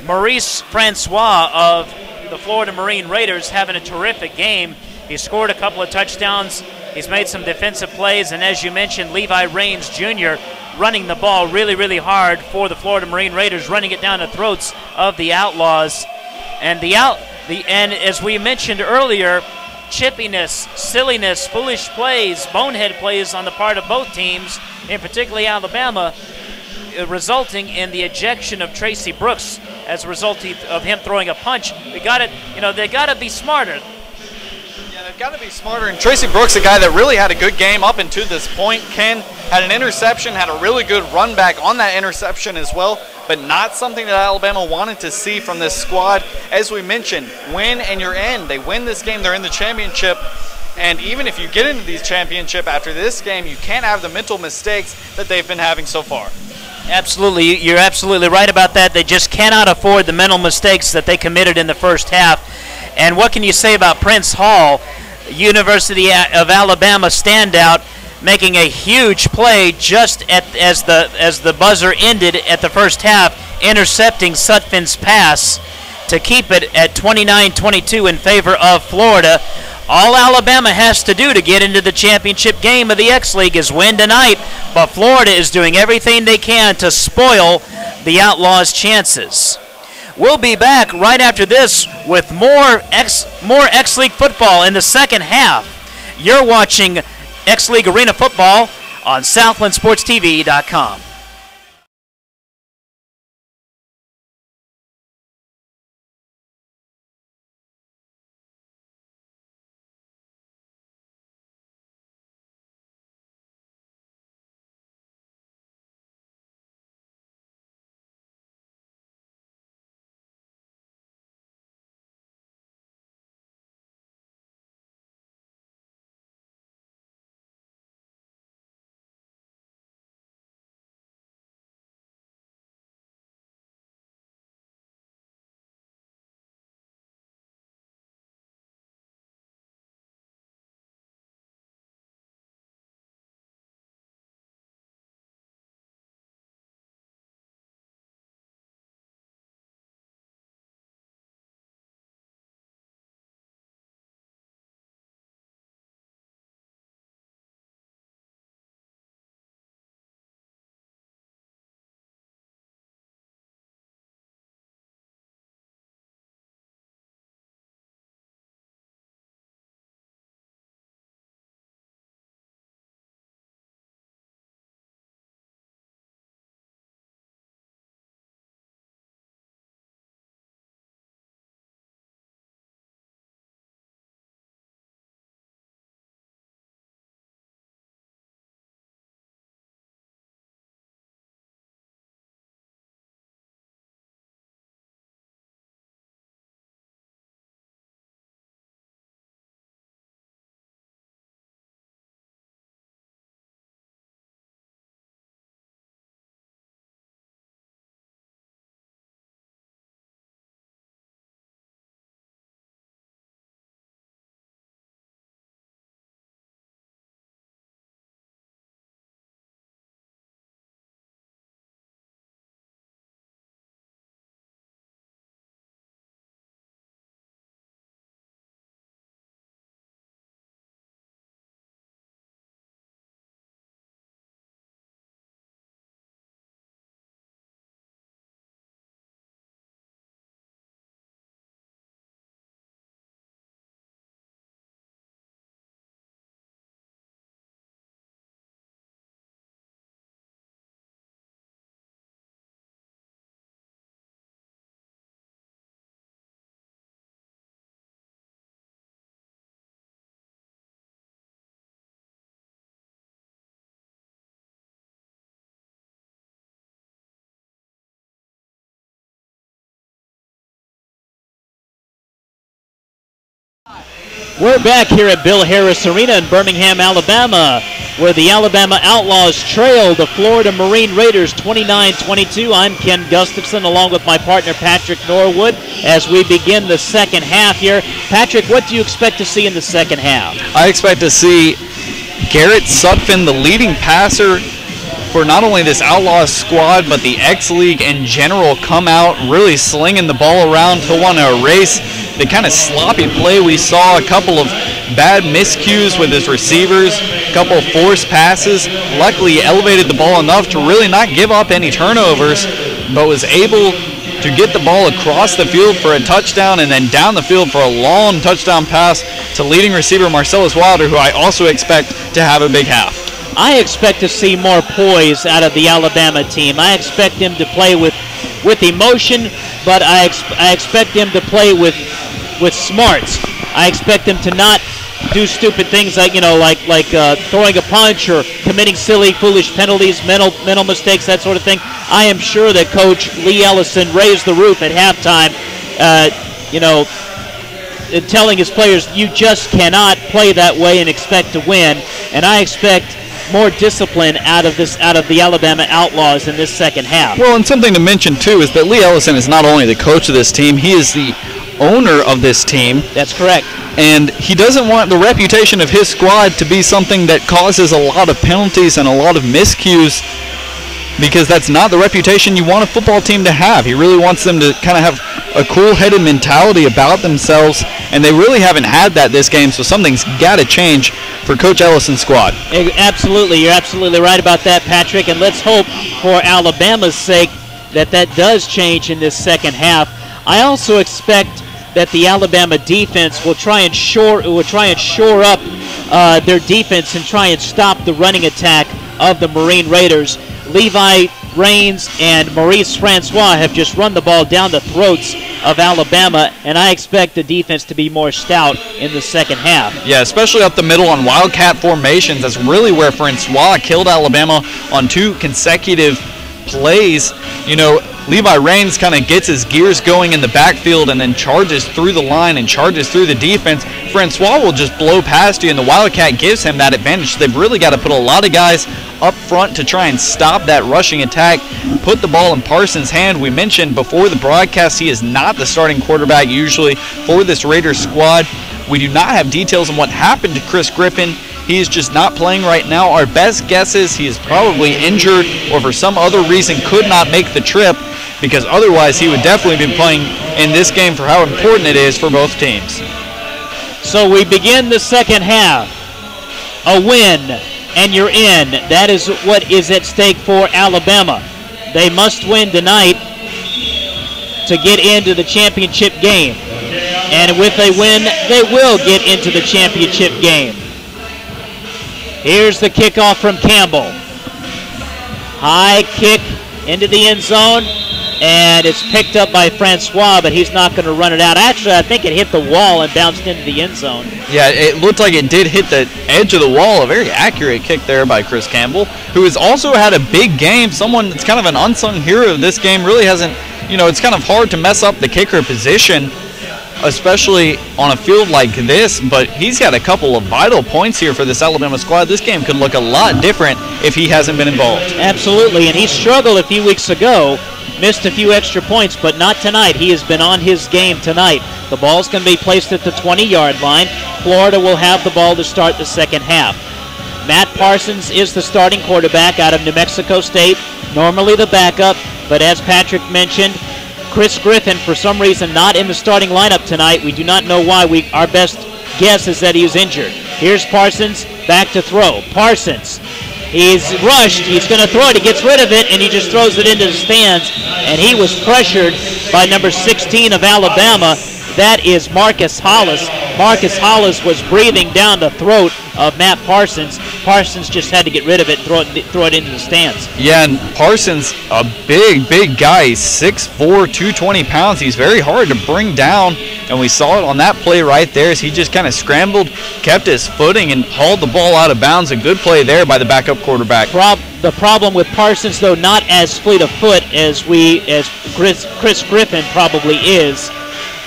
Maurice Francois of the Florida Marine Raiders having a terrific game. He scored a couple of touchdowns. He's made some defensive plays, and as you mentioned, Levi Raines Jr. running the ball really, really hard for the Florida Marine Raiders, running it down the throats of the Outlaws. And and as we mentioned earlier, chippiness, silliness, foolish plays, bonehead plays on the part of both teams, and particularly Alabama, resulting in the ejection of Tracy Brooks as a result of him throwing a punch. They got to be smarter. Yeah, they've got to be smarter. And Tracy Brooks, a guy that really had a good game up until this point. Ken had an interception, had a really good run back on that interception as well, but not something that Alabama wanted to see from this squad. As we mentioned, win and you're in. They win this game, they're in the championship. And even if you get into these championship after this game, you can't have the mental mistakes that they've been having so far. Absolutely. You're absolutely right about that. They just cannot afford the mental mistakes that they committed in the first half. And what can you say about Prince Hall, University of Alabama standout, making a huge play just as the buzzer ended at the first half, intercepting Sutphin's pass to keep it at 29-22 in favor of Florida. All Alabama has to do to get into the championship game of the X-League is win tonight, but Florida is doing everything they can to spoil the Outlaws' chances. We'll be back right after this with more X-League football in the second half. You're watching X-League Arena Football on SouthlandSportsTV.com. We're back here at Bill Harris Arena in Birmingham, Alabama, where the Alabama Outlaws trail the Florida Marine Raiders 29-22. I'm Ken Gustafson along with my partner Patrick Norwood as we begin the second half here. Patrick, what do you expect to see in the second half? I expect to see Garrett Sutphin, the leading passer for not only this Outlaws squad, but the X-League in general, come out really slinging the ball around. He'll want to erase the kind of sloppy play we saw, a couple of bad miscues with his receivers, a couple of forced passes. Luckily, he elevated the ball enough to really not give up any turnovers, but was able to get the ball across the field for a touchdown and then down the field for a long touchdown pass to leading receiver Marcellus Wilder, who I also expect to have a big half. I expect to see more poise out of the Alabama team. I expect them to play with emotion, but I expect them to play with smarts. I expect them to not do stupid things like throwing a punch or committing silly, foolish penalties, mental mistakes, that sort of thing. I am sure that Coach Lee Ellison raised the roof at halftime, telling his players, you just cannot play that way and expect to win. And I expect more discipline out of the Alabama Outlaws in this second half. Well, and something to mention too is that Lee Ellison is not only the coach of this team, he is the owner of this team. That's correct. And he doesn't want the reputation of his squad to be something that causes a lot of penalties and a lot of miscues, because that's not the reputation you want a football team to have. He really wants them to kind of have a cool-headed mentality about themselves, and they really haven't had that this game, so something's got to change for Coach Ellison's squad. Absolutely. You're absolutely right about that, Patrick, and let's hope for Alabama's sake that does change in this second half. I also expect that the Alabama defense will try and shore up their defense and try and stop the running attack of the Marine Raiders. Levi Raines and Maurice Francois have just run the ball down the throats of Alabama, and I expect the defense to be more stout in the second half. Yeah, especially up the middle on Wildcat formations. That's really where Francois killed Alabama on 2 consecutive plays. Levi Raines kind of gets his gears going in the backfield and then charges through the line and charges through the defense. Francois will just blow past you, and the Wildcat gives him that advantage. So they've really got to put a lot of guys up front to try and stop that rushing attack, put the ball in Parsons' hand. We mentioned before the broadcast he is not the starting quarterback usually for this Raiders squad. We do not have details on what happened to Chris Griffin. He is just not playing right now. Our best guess is he is probably injured or for some other reason could not make the trip, because otherwise he would definitely be playing in this game for how important it is for both teams. So we begin the second half. A win, and you're in. That is what is at stake for Alabama. They must win tonight to get into the championship game. And with a win, they will get into the championship game. Here's the kickoff from Campbell. High kick into the end zone, and it's picked up by Francois, but he's not going to run it out. Actually, I think it hit the wall and bounced into the end zone. Yeah, it looked like it did hit the edge of the wall. A very accurate kick there by Chris Campbell, who has also had a big game. Someone that's kind of an unsung hero of this game. Really hasn't, it's kind of hard to mess up the kicker position, especially on a field like this, but he's got a couple of vital points here for this Alabama squad. This game could look a lot different if he hasn't been involved. Absolutely, and he struggled a few weeks ago, missed a few extra points, but not tonight. He has been on his game tonight. The ball's going to be placed at the 20-yard line. Florida will have the ball to start the second half. Matt Parsons is the starting quarterback out of New Mexico State, normally the backup, but as Patrick mentioned, Chris Griffin, for some reason, not in the starting lineup tonight. We do not know why. Our best guess is that he is injured. Here's Parsons, back to throw. Parsons, he's rushed. He's going to throw it. He gets rid of it, and he just throws it into the stands. And he was pressured by number 16 of Alabama. That is Marcus Hollis. Marcus Hollis was breathing down the throat of Matt Parsons. Parsons just had to get rid of it and throw it into the stands. Yeah, and Parsons, a big guy. He's 6'4", 220 pounds. He's very hard to bring down, and we saw it on that play right there as he just kind of scrambled, kept his footing, and hauled the ball out of bounds. A good play there by the backup quarterback. The problem with Parsons, though, not as fleet of foot as Chris Griffin probably is.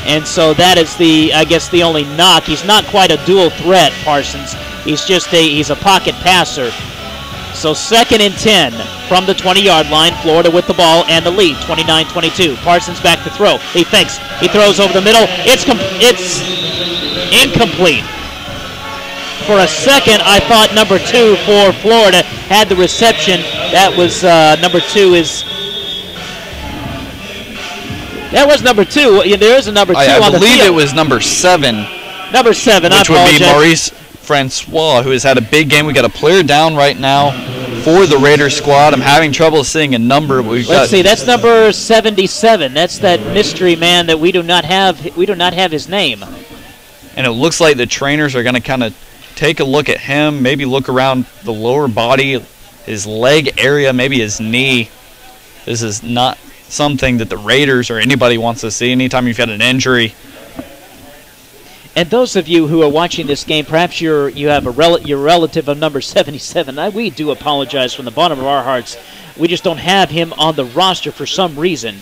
And so that is I guess the only knock. He's not quite a dual threat, Parsons. He's a pocket passer. So 2nd and 10 from the 20-yard line. Florida with the ball and the lead, 29-22. Parsons back to throw. He fakes. He throws over the middle. It's incomplete. For a second, I thought number 2 for Florida had the reception. That was number 2 is... That was number 2. Yeah, there is a number 2 on the field. I believe it was number 7. Number 7, which would be Maurice Francois, who has had a big game. We got a player down right now for the Raiders squad. I'm having trouble seeing a number. Let's see. That's number 77. That's that mystery man that we do not have. We do not have his name. And it looks like the trainers are going to kind of take a look at him, maybe look around the lower body, his leg area, maybe his knee. This is not something that the Raiders or anybody wants to see anytime you've had an injury. And those of you who are watching this game, perhaps you have your relative of number 77. We do apologize from the bottom of our hearts. We just don't have him on the roster for some reason.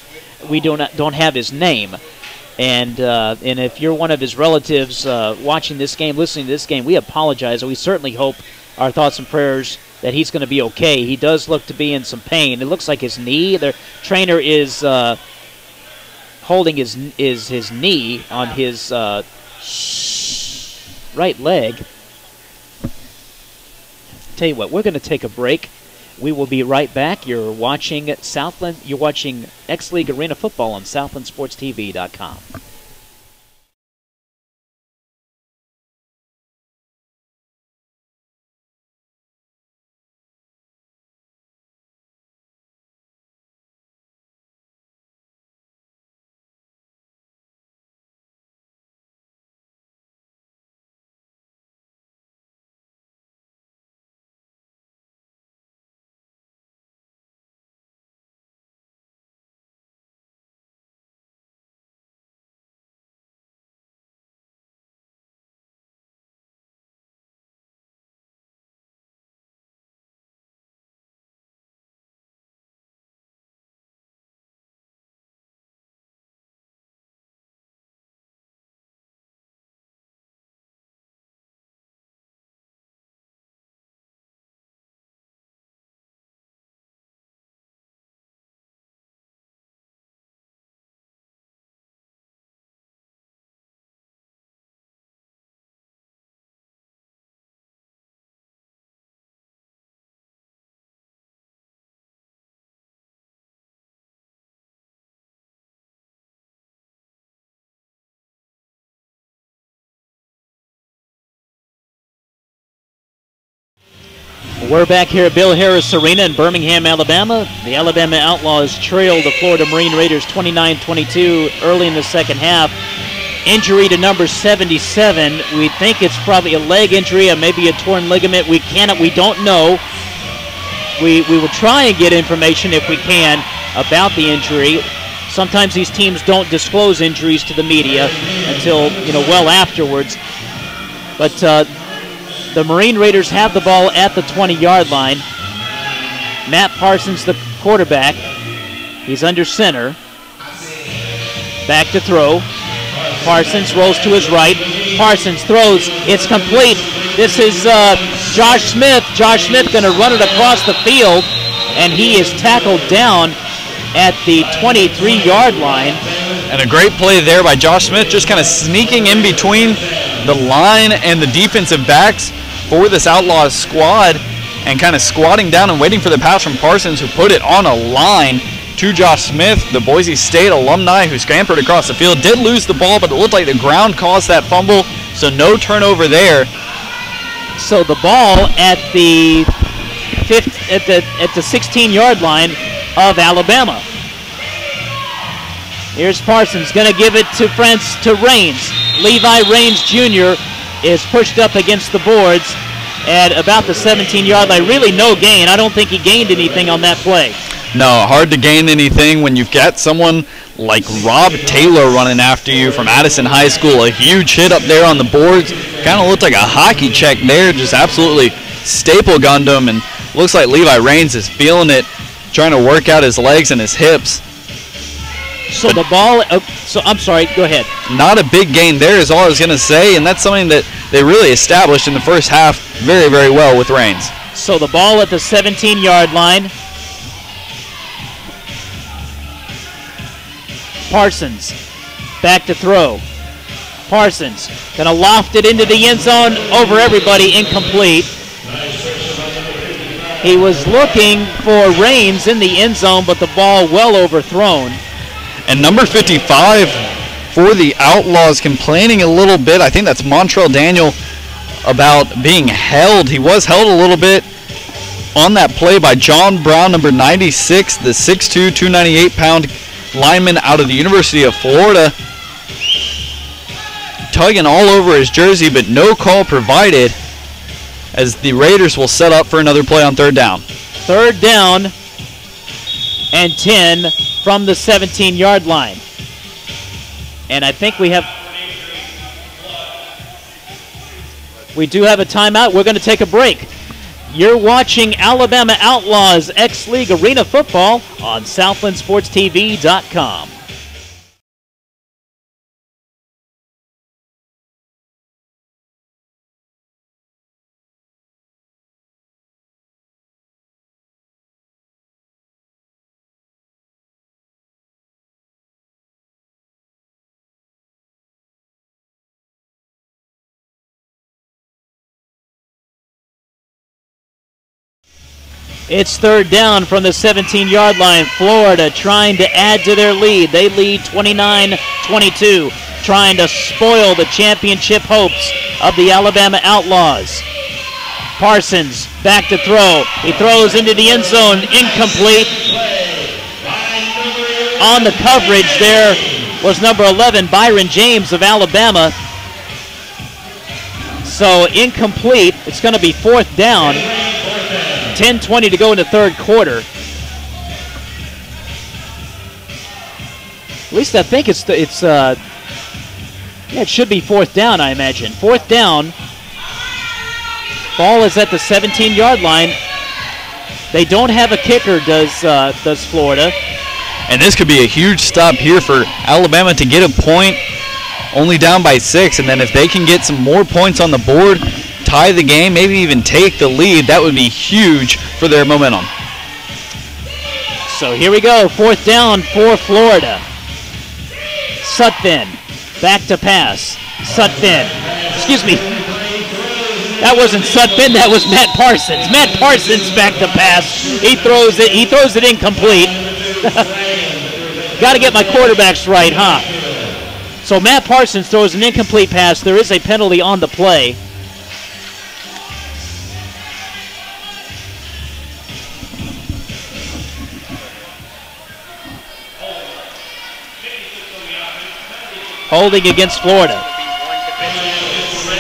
We don't have his name. And if you're one of his relatives watching this game, listening to this game, we apologize. We certainly hope, our thoughts and prayers, that he's going to be okay. He does look to be in some pain. It looks like his knee. The trainer is holding his knee on his right leg. Tell you what, we're going to take a break. We will be right back. You're watching X-League Arena Football on SouthlandSportsTV.com. We're back here at Bill Harris Arena in Birmingham, Alabama. The Alabama Outlaws trailed the Florida Marine Raiders 29-22 early in the second half. Injury to number 77. We think it's probably a leg injury or maybe a torn ligament. We don't know. We will try and get information if we can about the injury. Sometimes these teams don't disclose injuries to the media until, well afterwards. But the Marine Raiders have the ball at the 20-yard line. Matt Parsons, the quarterback. He's under center. Back to throw. Parsons rolls to his right. Parsons throws. It's complete. This is Josh Smith. Josh Smith going to run it across the field, and he is tackled down at the 23-yard line. And a great play there by Josh Smith, just kind of sneaking in between the line and the defensive backs for this Outlaws squad and kind of squatting down and waiting for the pass from Parsons, who put it on a line to Josh Smith, the Boise State alumni who scampered across the field. Did lose the ball, but it looked like the ground caused that fumble, so no turnover there. So the ball at the 16-yard line of Alabama. Here's Parsons, going to give it to Raines. Levi Raines Jr. is pushed up against the boards at about the 17-yard line. Really no gain. I don't think he gained anything on that play. No, hard to gain anything when you've got someone like Rob Taylor running after you from Addison High School. A huge hit up there on the boards. Kind of looked like a hockey check there. Just absolutely staple gunned him. And looks like Levi Raines is feeling it, trying to work out his legs and his hips. So the ball, I'm sorry, go ahead. Not a big gain there is all I was going to say, and that's something that they really established in the first half very, very well with Raines. So the ball at the 17-yard line. Parsons back to throw. Parsons gonna loft it into the end zone over everybody, incomplete. He was looking for Raines in the end zone, but the ball well overthrown. And number 55 for the Outlaws complaining a little bit. I think that's Montrell Daniel about being held. He was held a little bit on that play by John Brown, number 96, the 6'2", 298-pound lineman out of the University of Florida. Tugging all over his jersey, but no call provided as the Raiders will set up for another play on third down. Third down and 10 from the 17-yard line. And I think we do have a timeout. We're going to take a break. You're watching Alabama Outlaws X-League Arena Football on SouthlandSportsTV.com. It's third down from the 17-yard line. Florida trying to add to their lead. They lead 29-22, trying to spoil the championship hopes of the Alabama Outlaws. Parsons back to throw. He throws into the end zone, incomplete. On the coverage there was number 11, Byron James of Alabama. So incomplete. It's going to be fourth down. 10:20 to go in the third quarter. At least I think it should be fourth down, I imagine. Fourth down. Ball is at the 17-yard line. They don't have a kicker, does Florida. And this could be a huge stop here for Alabama to get a point, only down by 6, and then if they can get some more points on the board, tie the game, maybe even take the lead, that would be huge for their momentum. So here we go, fourth down for Florida. Sutphin, back to pass. Sutphin, excuse me, that wasn't Sutphin, that was Matt Parsons. Matt Parsons back to pass. He throws it incomplete. Got to get my quarterbacks right, huh? So Matt Parsons throws an incomplete pass. There is a penalty on the play. Holding against Florida.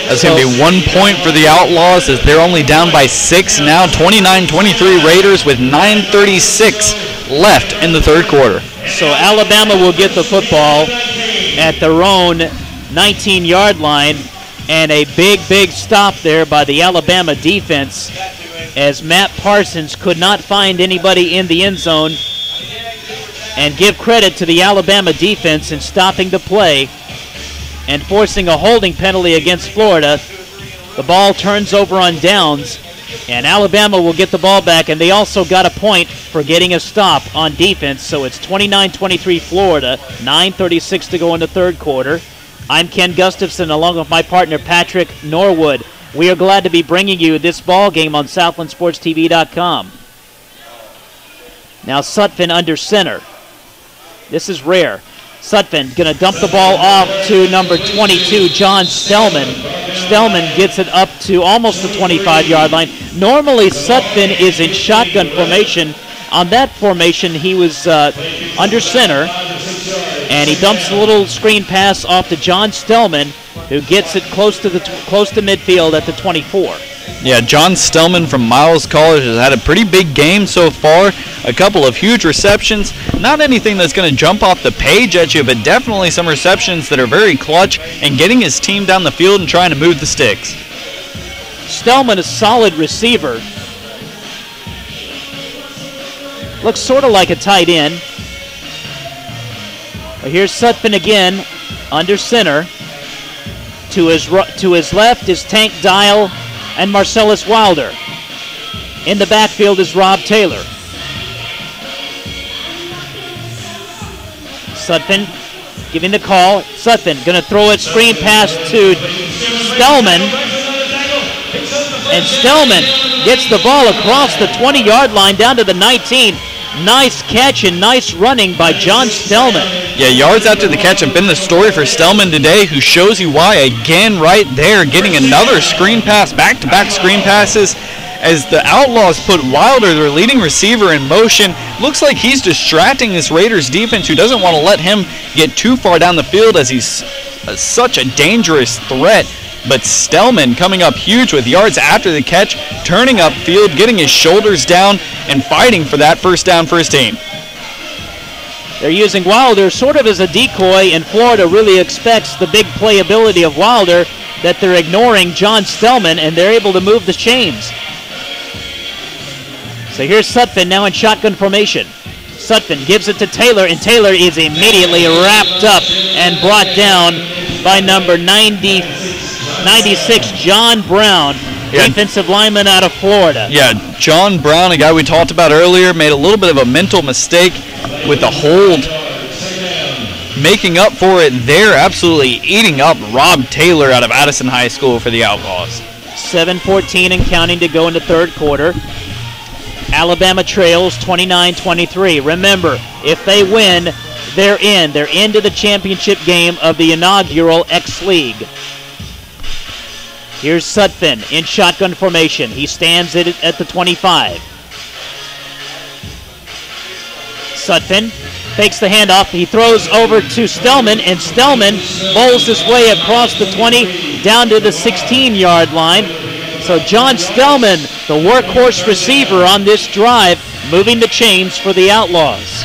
That's going to be 1 point for the Outlaws as they're only down by 6 now. 29-23 Raiders with 9:36 left in the third quarter. So Alabama will get the football at their own 19-yard line, and a big stop there by the Alabama defense as Matt Parsons could not find anybody in the end zone. And give credit to the Alabama defense in stopping the play and forcing a holding penalty against Florida. The ball turns over on downs, and Alabama will get the ball back, and they also got a point for getting a stop on defense. So it's 29-23 Florida, 9:36 to go in the third quarter. I'm Ken Gustafson along with my partner Patrick Norwood. We are glad to be bringing you this ball game on SouthlandSportsTV.com. Now Sutphin under center. This is rare. Sutphin going to dump the ball off to number 22, John Stellman. Stellman gets it up to almost the 25-yard line. Normally, Sutphin is in shotgun formation. On that formation, he was under center, and he dumps a little screen pass off to John Stellman, who gets it close to midfield at the 24. Yeah, John Stellman from Miles College has had a pretty big game so far. A couple of huge receptions. Not anything that's going to jump off the page at you, but definitely some receptions that are very clutch and getting his team down the field and trying to move the sticks. Stellman, a solid receiver. Looks sort of like a tight end. Here's Sutphin again, under center. To his left is Tank Dial and Marcellus Wilder. In the backfield is Rob Taylor. Sutphin giving the call. Sutphin going to throw it, screen pass to Stellman. And Stellman gets the ball across the 20-yard line down to the 19. Nice catch and nice running by John Stellman. Yeah, yards after the catch have been the story for Stellman today, who shows you why again right there, getting another screen pass, back-to-back screen passes. As the Outlaws put Wilder, their leading receiver, in motion. Looks like he's distracting this Raiders defense, who doesn't want to let him get too far down the field as he's such a dangerous threat. But Stellman coming up huge with yards after the catch, turning upfield, getting his shoulders down, and fighting for that first down for his team. They're using Wilder sort of as a decoy, and Florida really expects the big playability of Wilder, that they're ignoring John Stellman, and they're able to move the chains. So here's Sutphin now in shotgun formation. Sutphin gives it to Taylor, and Taylor is immediately wrapped up and brought down by number 96, John Brown, defensive lineman out of Florida. Yeah, John Brown, a guy we talked about earlier, made a little bit of a mental mistake with the hold. Making up for it there, absolutely eating up Rob Taylor out of Addison High School for the Outlaws. 7:14 and counting to go in the third quarter. Alabama trails 29-23. Remember, if they win, they're in. They're into the championship game of the inaugural X-League. Here's Sutphin in shotgun formation. He stands at the 25. Sutphin fakes the handoff. He throws over to Stellman, and Stellman bowls his way across the 20 down to the 16-yard line. So John Stellman, the workhorse receiver on this drive, moving the chains for the Outlaws.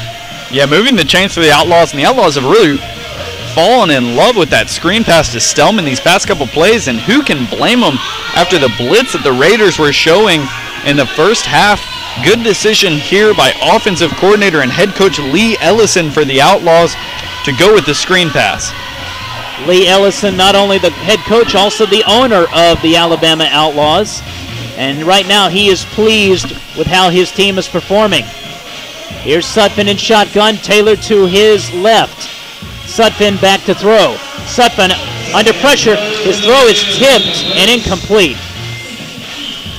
Yeah, moving the chains for the Outlaws, and the Outlaws have really fallen in love with that screen pass to Stellman these past couple plays, and who can blame them after the blitz that the Raiders were showing in the first half. Good decision here by offensive coordinator and head coach Lee Ellison for the Outlaws to go with the screen pass. Lee Ellison, not only the head coach, also the owner of the Alabama Outlaws. And right now he is pleased with how his team is performing. Here's Sutphin in shotgun, Taylor to his left. Sutphin back to throw. Sutphin under pressure, his throw is tipped and incomplete.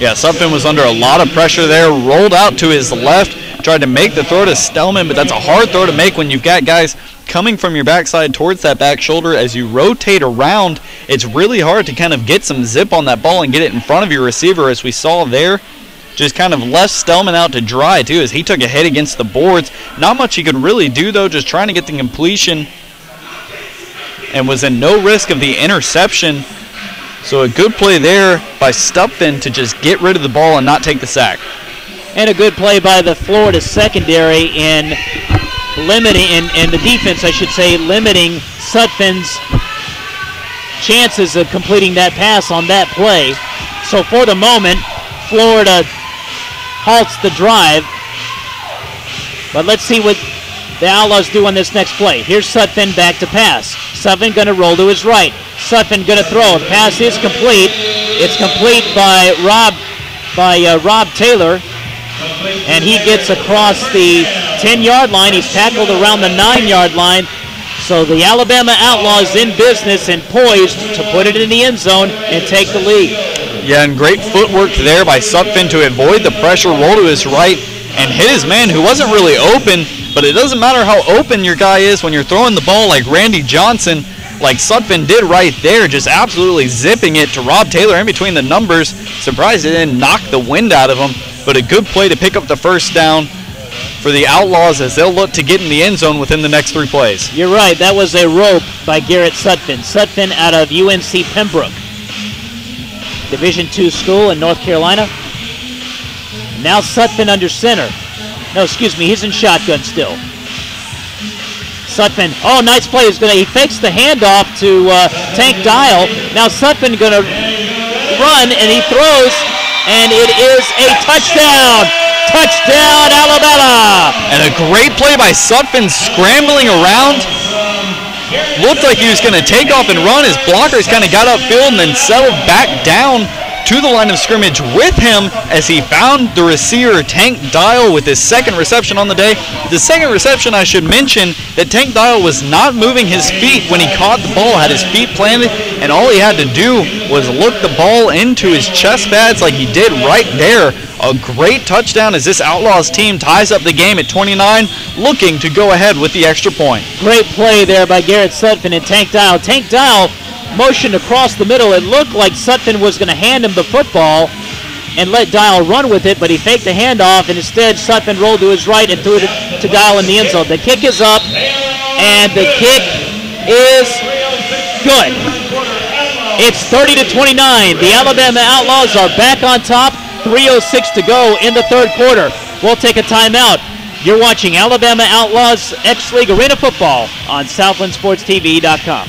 Yeah, Sutphin was under a lot of pressure there, rolled out to his left, tried to make the throw to Stellman, but that's a hard throw to make when you've got guys coming from your backside towards that back shoulder. As you rotate around, it's really hard to kind of get some zip on that ball and get it in front of your receiver, as we saw there. Just kind of left Stellman out to dry, too, as he took a hit against the boards. Not much he could really do, though, just trying to get the completion, and was in no risk of the interception. So a good play there by Sutphin to just get rid of the ball and not take the sack. And a good play by the Florida secondary in limiting, and the defense, I should say, limiting Sutphin's chances of completing that pass on that play. So for the moment, Florida halts the drive. But let's see what the Outlaws do on this next play. Here's Sutphin back to pass. Sutphin going to roll to his right. Sutphin going to throw. The pass is complete. It's complete by Rob Taylor, and he gets across the 10-yard line. He's tackled around the 9-yard line. So the Alabama Outlaws in business and poised to put it in the end zone and take the lead. Yeah, and great footwork there by Sutphin to avoid the pressure, roll to his right, and hit his man who wasn't really open. But it doesn't matter how open your guy is when you're throwing the ball like Randy Johnson, like Sutphin did right there, just absolutely zipping it to Rob Taylor in between the numbers. Surprised it didn't knock the wind out of him, but a good play to pick up the first down for the Outlaws as they'll look to get in the end zone within the next 3 plays. You're right, that was a rope by Garrett Sutphin. Sutphin out of UNC Pembroke, Division II school in North Carolina. Now Sutphin under center. No, excuse me, he's in shotgun still. Sutphin, oh, nice play. He fakes the handoff to Tank Dial. Now Sutphin going to run, and he throws, and it is a touchdown. Touchdown, Alabama. And a great play by Sutphin, scrambling around, looked like he was going to take off and run. His blockers kind of got upfield and then settled back down to the line of scrimmage with him as he found the receiver, Tank Dial, with his second reception on the day. The second reception, I should mention that Tank Dial was not moving his feet when he caught the ball, had his feet planted, and all he had to do was look the ball into his chest pads like he did right there. A great touchdown as this Outlaws team ties up the game at 29, looking to go ahead with the extra point. Great play there by Garrett Sutphin and Tank Dial. Tank Dial motioned across the middle. It looked like Sutphin was going to hand him the football and let Dial run with it, but he faked the handoff, and instead Sutphin rolled to his right and threw it to Dial in the end zone. The kick is up, and the kick is good. It's 30-29. The Alabama Outlaws are back on top. 3:06 to go in the third quarter. We'll take a timeout. You're watching Alabama Outlaws X-League Arena Football on SouthlandSportsTV.com.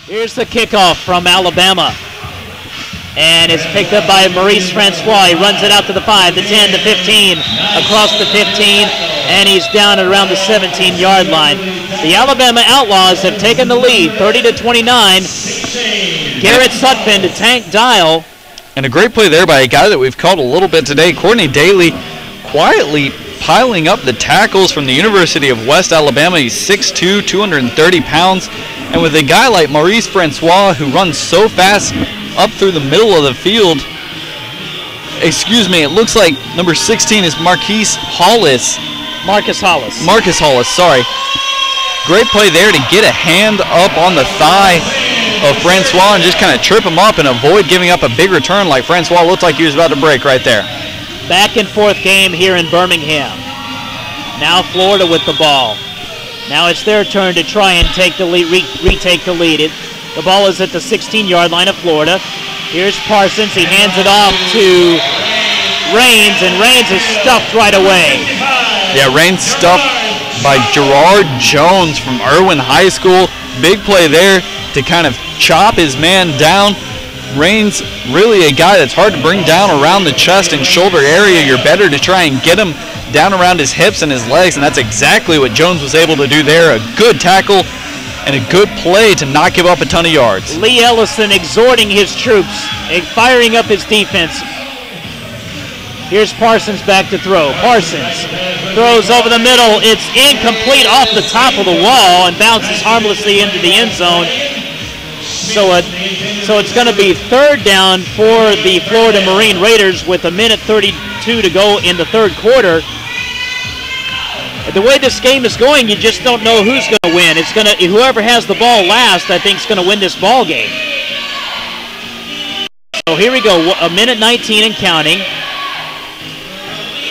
Here's the kickoff from Alabama. And it's picked up by Maurice Francois. He runs it out to the 5, the 10, the 15, across the 15, and he's down at around the 17-yard line. The Alabama Outlaws have taken the lead, 30-29. Garrett Sutphin to Tank Dial. And a great play there by a guy that we've called a little bit today, Courtney Daly, quietly piling up the tackles from the University of West Alabama. He's 6'2", 230 pounds. And with a guy like Maurice Francois, who runs so fast up through the middle of the field, it looks like number 16 is Marcus Hollis, sorry. Great play there to get a hand up on the thigh of Francois and just kind of trip him up and avoid giving up a big return like Francois looked like he was about to break right there. Back and forth game here in Birmingham. Now Florida with the ball. Now it's their turn to try and take the lead, retake the lead. The ball is at the 16-yard line of Florida. Here's Parsons. He hands it off to Raines, and Raines is stuffed right away. Yeah, Raines stuffed by Gerard Jones from Irwin High School. Big play there to kind of chop his man down. Raines, really a guy that's hard to bring down around the chest and shoulder area. You're better to try and get him down around his hips and his legs, and that's exactly what Jones was able to do there. A good tackle and a good play to not give up a ton of yards. Lee Ellison exhorting his troops and firing up his defense. Here's Parsons back to throw. Parsons throws over the middle. It's incomplete off the top of the wall and bounces harmlessly into the end zone. So it's going to be third down for the Florida Marine Raiders with 1:32 to go in the third quarter. The way this game is going, you just don't know who's going to win. It's whoever has the ball last, I think, is going to win this ball game. So here we go, 1:19 and counting.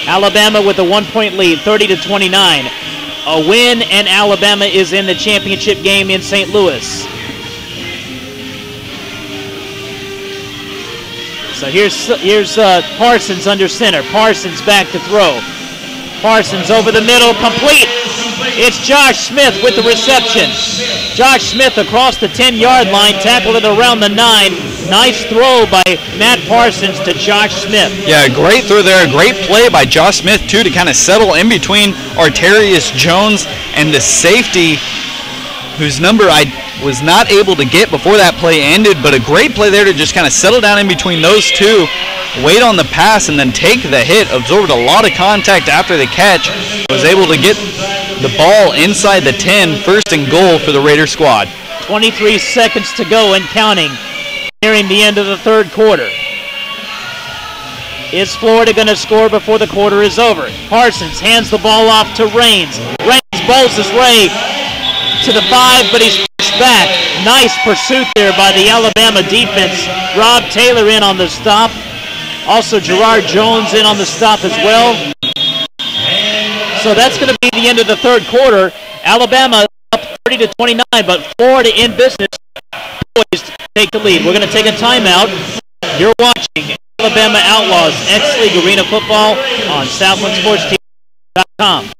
Alabama with a 1-point lead, 30-29. A win, and Alabama is in the championship game in St. Louis. So here's Parsons under center. Parsons back to throw. Parsons over the middle, complete. It's Josh Smith with the reception. Josh Smith across the 10-yard line, tackled it around the 9. Nice throw by Matt Parsons to Josh Smith. Yeah, great throw there. A great play by Josh Smith, too, to kind of settle in between Arterius Jones and the safety, whose number I was not able to get before that play ended, but a great play there to just kind of settle down in between those two, wait on the pass, and then take the hit. Absorbed a lot of contact after the catch. Was able to get the ball inside the 10, first and goal for the Raider squad. 23 seconds to go and counting. nearing the end of the third quarter. Is Florida going to score before the quarter is over? Parsons hands the ball off to Raines. Raines bowls his way to the 5, but he's pushed back. Nice pursuit there by the Alabama defense. Rob Taylor in on the stop. Also Gerard Jones in on the stop as well. So that's going to be the end of the third quarter. Alabama up 30-29, but Florida in business, poised to take the lead. We're going to take a timeout. You're watching Alabama Outlaws X-League Arena Football on SouthlandSportsTV.com.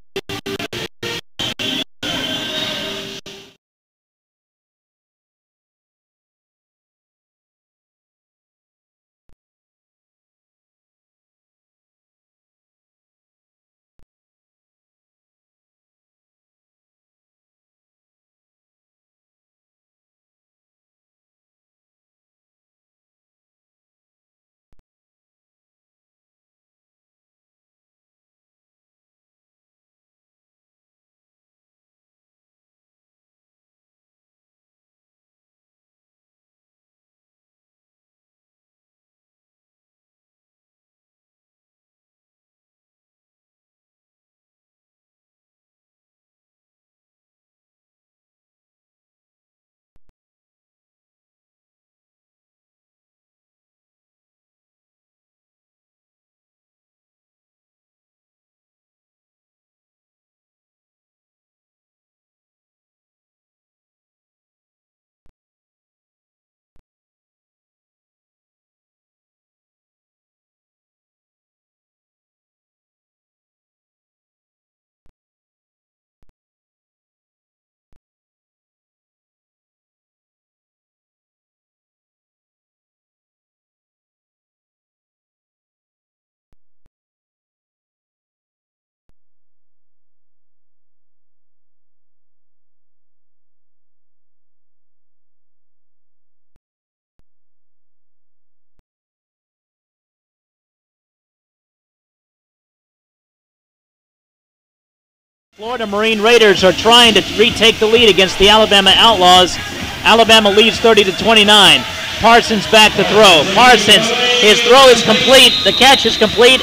Florida Marine Raiders are trying to retake the lead against the Alabama Outlaws. Alabama leads 30-29. Parsons back to throw. Parsons, his throw is complete. The catch is complete,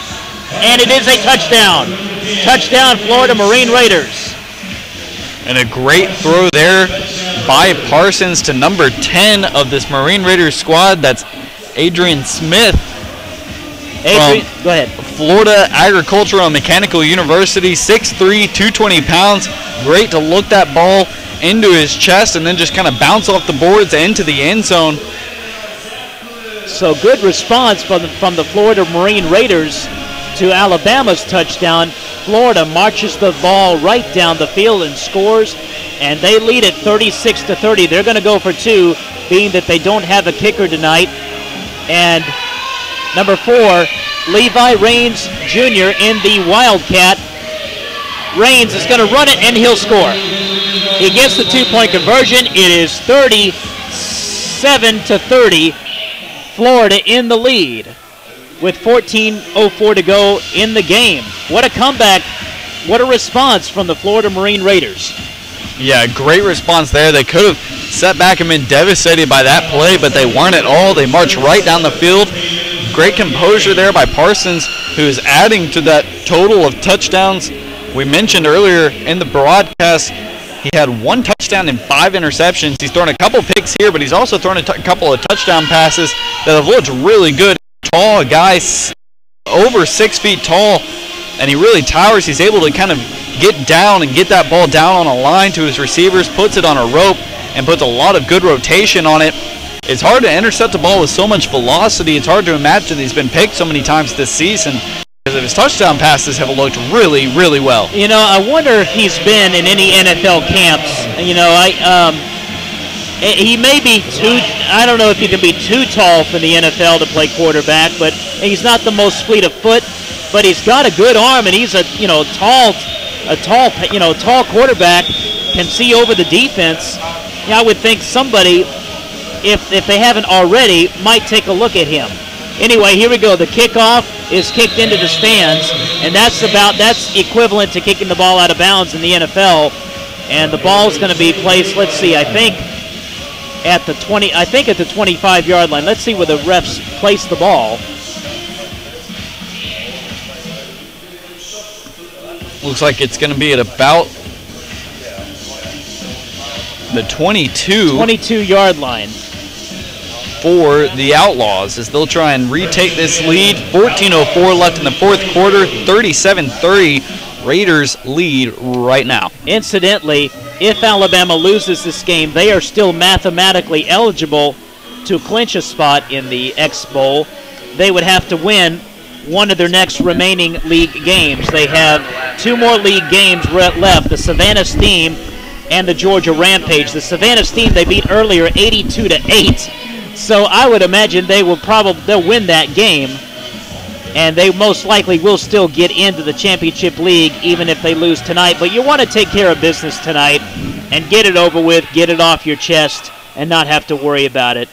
and it is a touchdown. Touchdown, Florida Marine Raiders. And a great throw there by Parsons to number 10 of this Marine Raiders squad. That's Adrian Smith. Adrian, go ahead. Florida Agricultural and Mechanical University, 6'3", 220 pounds. Great to look that ball into his chest and then just kind of bounce off the boards into the end zone. So good response from the Florida Marine Raiders to Alabama's touchdown. Florida marches the ball right down the field and scores, and they lead it 36-30. They're going to go for 2, being that they don't have a kicker tonight. And number 4, Levi Raines Jr. in the Wildcat. Raines is going to run it, and he'll score. He gets the 2-point conversion. It is 37-30. Florida in the lead with 14:04 to go in the game. What a comeback. What a response from the Florida Marine Raiders. Yeah, great response there. They could have sat back and been devastated by that play, but they weren't at all. They marched right down the field. Great composure there by Parsons, who is adding to that total of touchdowns. We mentioned earlier in the broadcast, he had 1 touchdown and 5 interceptions. He's thrown a couple picks here, but he's also thrown a couple of touchdown passes that have looked really good. Tall, a guy over 6 feet tall, and he really towers. He's able to kind of get down and get that ball down on a line to his receivers, puts it on a rope, and puts a lot of good rotation on it. It's hard to intercept a ball with so much velocity. It's hard to imagine he's been picked so many times this season, because his touchdown passes have looked really, really well. You know, I wonder if he's been in any NFL camps. You know, he may be too, I don't know if he can be too tall for the NFL to play quarterback, but he's not the most fleet of foot, but he's got a good arm, and he's a tall quarterback, can see over the defense. I would think somebody, if they haven't already, might take a look at him. Anyway, here we go. The kickoff is kicked into the stands, and that's equivalent to kicking the ball out of bounds in the NFL. And the ball's going to be placed, let's see, I think at the 20, I think at the 25-yard line. Let's see where the refs place the ball. Looks like it's going to be at about the 22-yard line for the Outlaws as they'll try and retake this lead. 14:04 left in the fourth quarter, 37-30. Raiders lead right now. Incidentally, if Alabama loses this game, they are still mathematically eligible to clinch a spot in the X Bowl. They would have to win one of their next remaining league games. They have 2 more league games left, the Savannah Steam and the Georgia Rampage. The Savannah Steam they beat earlier 82-8, so I would imagine they'll win that game, and they most likely will still get into the championship league even if they lose tonight. But you want to take care of business tonight and get it over with, get it off your chest, and not have to worry about it.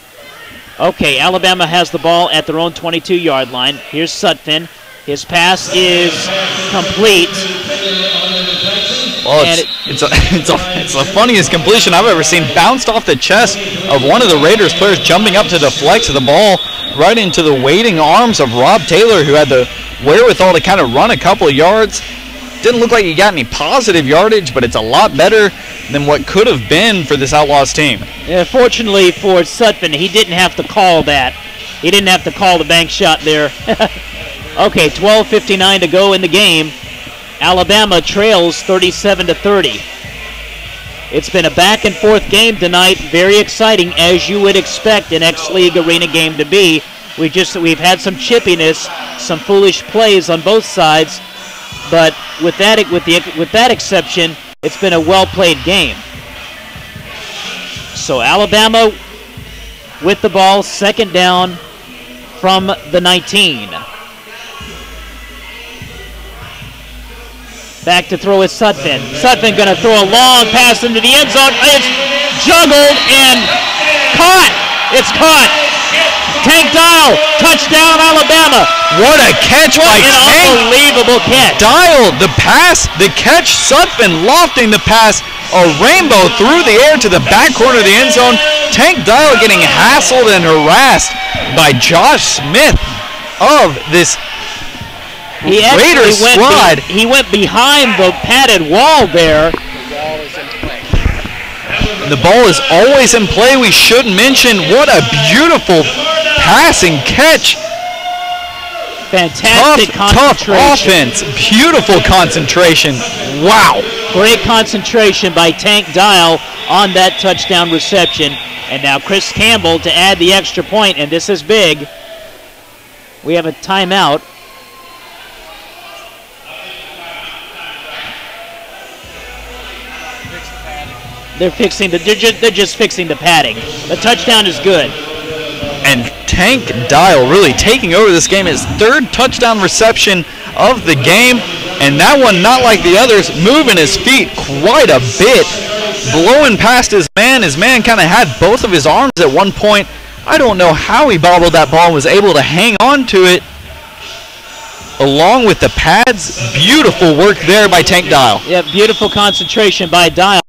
Okay, Alabama has the ball at their own 22-yard line. Here's Sutphin. His pass is complete. Well, it's the funniest completion I've ever seen. Bounced off the chest of one of the Raiders players, jumping up to deflect the ball right into the waiting arms of Rob Taylor, who had the wherewithal to kind of run a couple of yards. Didn't look like he got any positive yardage, but it's a lot better than what could have been for this Outlaws team. Yeah, fortunately for Sutphin, he didn't have to call that. He didn't have to call the bank shot there. Okay, 12:59 to go in the game. Alabama trails 37-30. It's been a back and forth game tonight. Very exciting, as you would expect an X-League Arena game to be. We've had some chippiness, some foolish plays on both sides. But with that exception, it's been a well-played game. So Alabama with the ball, second down from the 19. Back to throw is Sutphin. Sutphin going to throw a long pass into the end zone. It's juggled and caught. It's caught. Tank Dial, touchdown Alabama. What a catch by Tank. Unbelievable catch. Dial, the pass, the catch, Sutphin lofting the pass, a rainbow through the air to the back corner of the end zone. Tank Dial getting hassled and harassed by Josh Smith of this Raiders squad. He went behind the padded wall there. The ball is always in play. We should mention what a beautiful passing catch. Fantastic tough offense. Beautiful concentration. Wow. Great concentration by Tank Dial on that touchdown reception. And now Chris Campbell to add the extra point, and this is big. We have a timeout. They're just fixing the padding. The touchdown is good. And Tank Dial really taking over this game. His third touchdown reception of the game. And that one, not like the others, moving his feet quite a bit. Blowing past his man. His man kind of had both of his arms at one point. I don't know how he bobbled that ball and was able to hang on to it. Along with the pads. Beautiful work there by Tank Dial. Yeah, beautiful concentration by Dial.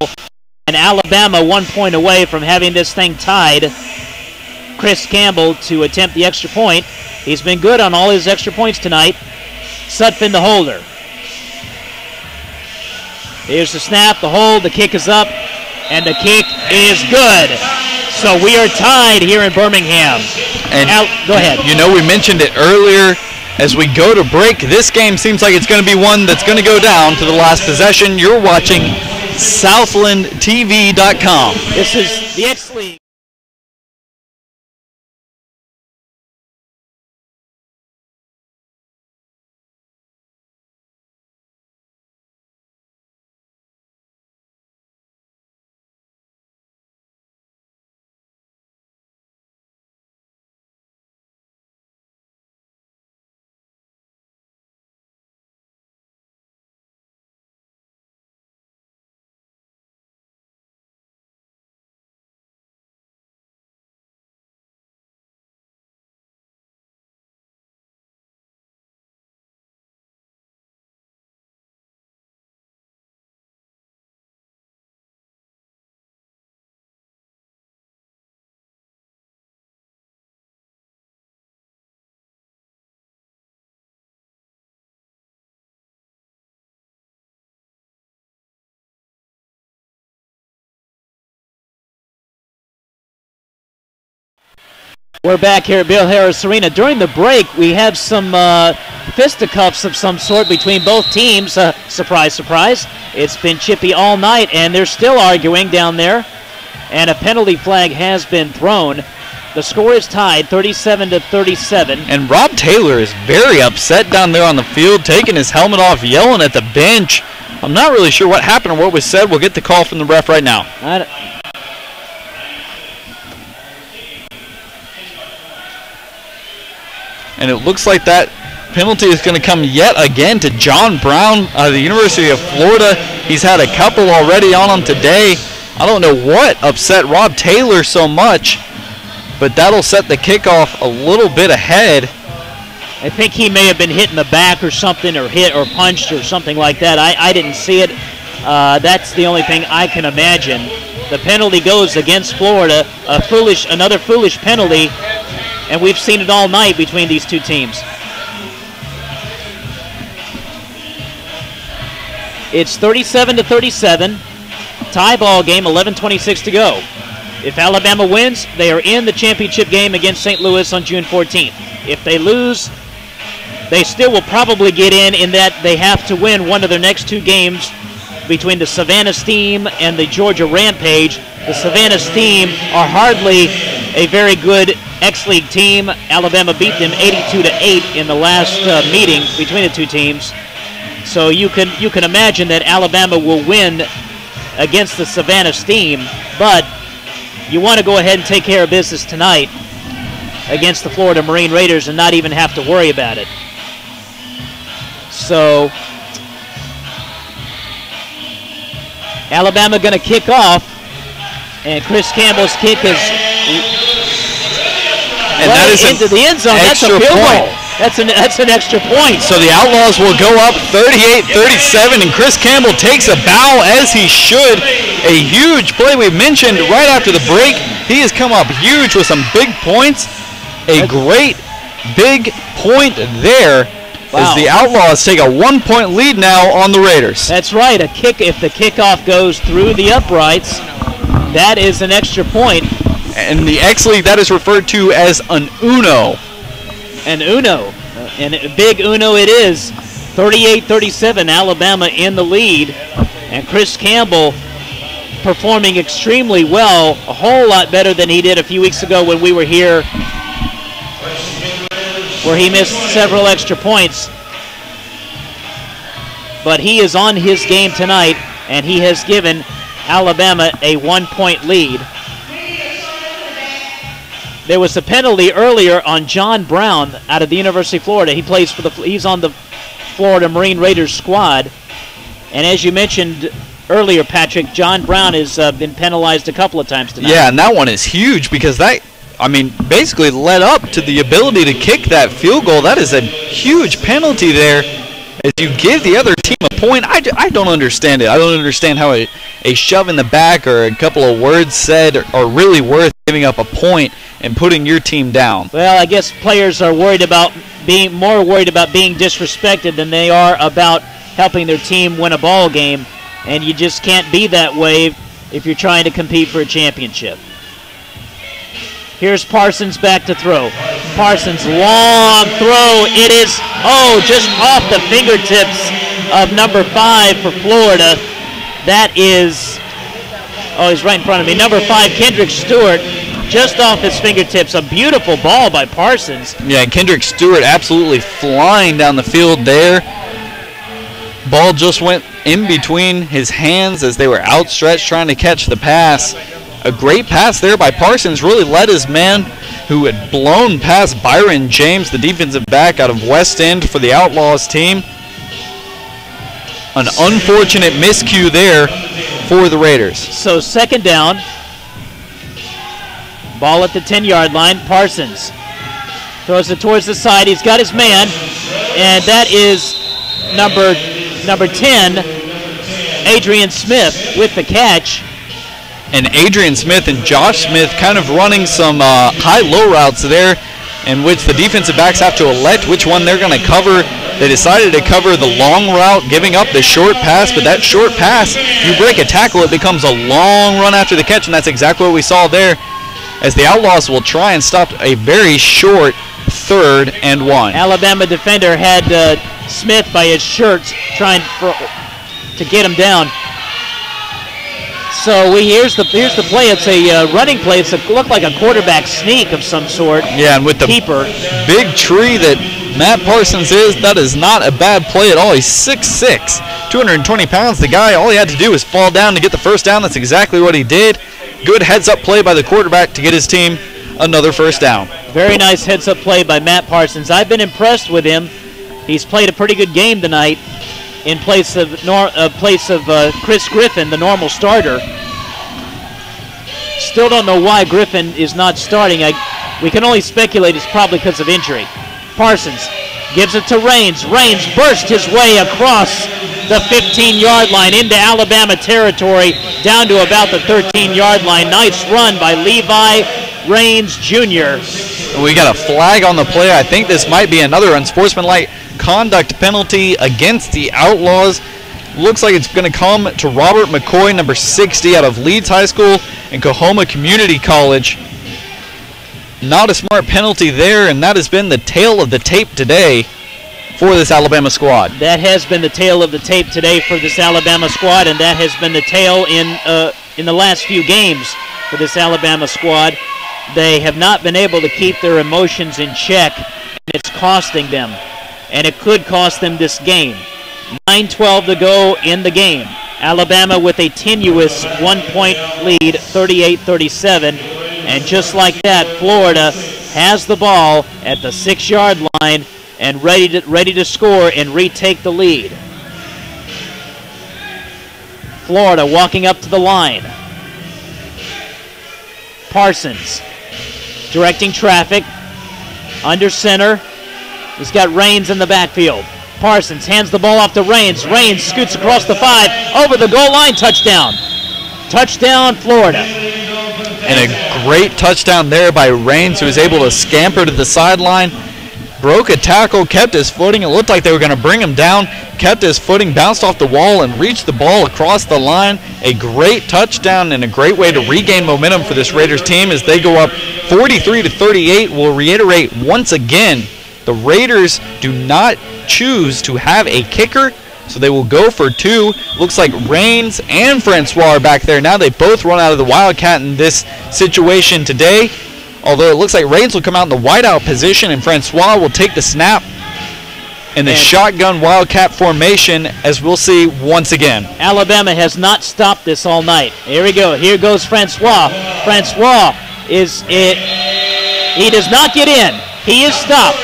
And Alabama 1 point away from having this thing tied. Chris Campbell to attempt the extra point. He's been good on all his extra points tonight. Sutphin the holder. Here's the snap, the hold, the kick is up, and the kick is good. So we are tied here in Birmingham. And go ahead. You know, we mentioned it earlier. As we go to break, this game seems like it's going to be one that's going to go down to the last possession. You're watching SouthlandTV.com. This is the X-League. We're back here at Bill Harris Arena. During the break, we have some fisticuffs of some sort between both teams. Surprise, surprise. It's been chippy all night, and they're still arguing down there. And a penalty flag has been thrown. The score is tied, 37-37. And Rob Taylor is very upset down there on the field, taking his helmet off, yelling at the bench. I'm not really sure what happened or what was said. We'll get the call from the ref right now. And it looks like that penalty is going to come yet again to John Brown out of the University of Florida. He's had a couple already on him today. I don't know what upset Rob Taylor so much, but that'll set the kickoff a little bit ahead. I think he may have been hit in the back or something, or hit or punched or something like that. I didn't see it. That's the only thing I can imagine. The penalty goes against Florida, another foolish penalty, and we've seen it all night between these two teams. It's 37-37, tie ball game, 11:26 to go. If Alabama wins, they are in the championship game against St. Louis on June 14th. If they lose, they still will probably get in that they have to win one of their next two games between the Savannah Steam and the Georgia Rampage. The Savannah Steam are hardly a very good X-League team. Alabama beat them 82-8 in the last meeting between the two teams. So you can imagine that Alabama will win against the Savannah Steam, but you want to go ahead and take care of business tonight against the Florida Marine Raiders and not even have to worry about it. So Alabama going to kick off, and Chris Campbell's kick is into the end zone. That's a field goal. That's an extra point. So the Outlaws will go up 38-37, and Chris Campbell takes a bow as he should. A huge play we mentioned right after the break. He has come up huge with some big points. A great big point there. Wow. As the Outlaws take a 1-point lead now on the Raiders. That's right. If the kickoff goes through the uprights, that is an extra point. And the X-League, that is referred to as an Uno. An Uno. And a big Uno it is. 38-37, Alabama in the lead. And Chris Campbell performing extremely well, a whole lot better than he did a few weeks ago when we were here, where he missed several extra points. But he is on his game tonight, and he has given Alabama a 1-point lead. There was a penalty earlier on John Brown out of the University of Florida. He's on the Florida Marine Raiders squad. And as you mentioned earlier, Patrick, John Brown has been penalized a couple of times tonight. Yeah, and that one is huge because that, basically led up to the ability to kick that field goal. That is a huge penalty there. As you give the other team a point, I don't understand it. I don't understand how a shove in the back or a couple of words said are really worth giving up a point and putting your team down. Well, I guess players are more worried about being disrespected than they are about helping their team win a ball game, and you just can't be that way if you're trying to compete for a championship. Here's Parsons back to throw. Parsons, long throw. It is, just off the fingertips of number 5 for Florida. That is, he's right in front of me. Number 5, Kendrick Stewart, just off his fingertips. A beautiful ball by Parsons. Yeah, Kendrick Stewart absolutely flying down the field there. Ball just went in between his hands as they were outstretched trying to catch the pass. A great pass there by Parsons, really led his man who had blown past Byron James, the defensive back out of West End for the Outlaws team. An unfortunate miscue there for the Raiders. So second down. Ball at the 10-yard line. Parsons throws it towards the side. He's got his man, and that is number 10, Adrian Smith with the catch. And Adrian Smith and Josh Smith kind of running some high-low routes there in which the defensive backs have to elect which one they're going to cover. They decided to cover the long route, giving up the short pass, but that short pass, you break a tackle, it becomes a long run after the catch, and that's exactly what we saw there. as the Outlaws will try and stop a very short 3rd and 1. Alabama defender had Smith by his shirt trying to get him down. So here's the play. It's a running play. It's looked like a quarterback sneak of some sort. Yeah, and with the keeper. Big tree that Matt Parsons is, that is not a bad play at all. He's 6'6", 220 pounds. The guy, all he had to do was fall down to get the first down. That's exactly what he did. Good heads-up play by the quarterback to get his team another first down. Very nice heads-up play by Matt Parsons. I've been impressed with him. He's played a pretty good game tonight in place of Chris Griffin, the normal starter. Still don't know why Griffin is not starting. We can only speculate it's probably because of injury. Parsons gives it to Raines. Raines burst his way across the 15-yard line into Alabama territory down to about the 13-yard line. Nice run by Levi Raines Jr. We got a flag on the play. I think this might be another unsportsmanlike conduct penalty against the Outlaws. Looks like it's going to come to Robert McCoy, number 60, out of Leeds High School and Coahoma Community College. Not a smart penalty there, and that has been the tail of the tape today for this Alabama squad. That has been the tail of the tape today for this Alabama squad, and that has been the tail in the last few games for this Alabama squad. They have not been able to keep their emotions in check, and it's costing them. And it could cost them this game. 9:12 to go in the game. Alabama with a tenuous 1-point lead, 38-37. And just like that, Florida has the ball at the 6-yard line and ready to score and retake the lead. Florida walking up to the line. Parsons directing traffic under center. He's got Raines in the backfield. Parsons hands the ball off to Raines. Raines scoots across the 5, over the goal line, touchdown. Touchdown, Florida. And a great touchdown there by Raines, who was able to scamper to the sideline. Broke a tackle, kept his footing. It looked like they were going to bring him down. Kept his footing, bounced off the wall, and reached the ball across the line. A great touchdown and a great way to regain momentum for this Raiders team as they go up 43-38. We'll reiterate once again, the Raiders do not choose to have a kicker, so they will go for 2. Looks like Raines and Francois are back there now. They both run out of the Wildcat in this situation today. Although it looks like Raines will come out in the wideout position and Francois will take the snap in the shotgun Wildcat formation, as we'll see once again. Alabama has not stopped this all night. Here we go. Here goes Francois. Francois he does not get in. He is stopped.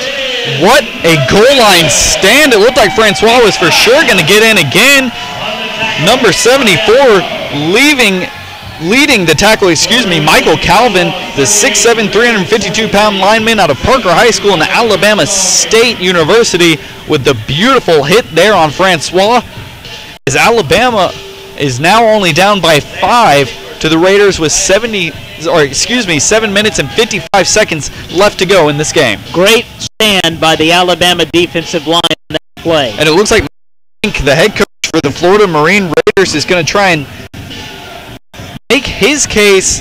What a goal line stand. It looked like Francois was for sure going to get in again. Number 74 leading the tackle, Michael Calvin, the 6'7", 352-pound lineman out of Parker High School and Alabama State University, with the beautiful hit there on Francois. As Alabama is now only down by 5 to the Raiders with 7 minutes and 55 seconds left to go in this game. Great stand by the Alabama defensive line in that play. And it looks like Mike, the head coach for the Florida Marine Raiders, is going to try and make his case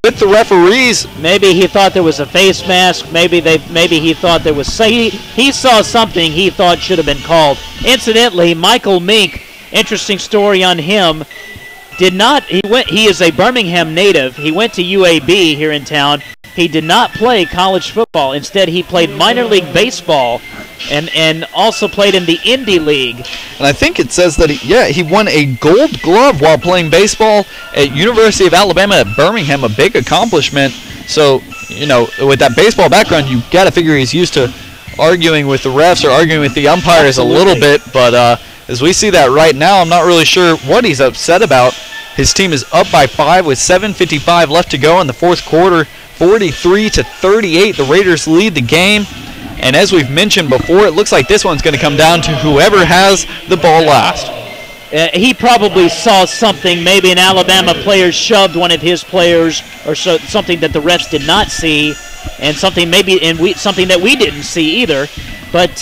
with the referees. Maybe he thought there was a face mask. Maybe he thought there was. He saw something he thought should have been called. Incidentally, Michael Mink, interesting story on him. He is a Birmingham native. He went to UAB here in town. He did not play college football. Instead, he played minor league baseball and also played in the Indy League. And I think it says that he won a gold glove while playing baseball at University of Alabama at Birmingham, a big accomplishment. So, with that baseball background, you got to figure he's used to arguing with the refs or arguing with the umpires a little bit, but as we see that right now, I'm not really sure what he's upset about. His team is up by 5 with 7:55 left to go in the fourth quarter. 43-38, the Raiders lead the game. And as we've mentioned before, it looks like this one's going to come down to whoever has the ball last. He probably saw something. Maybe an Alabama player shoved one of his players, or something that the refs did not see, and something that we didn't see either. But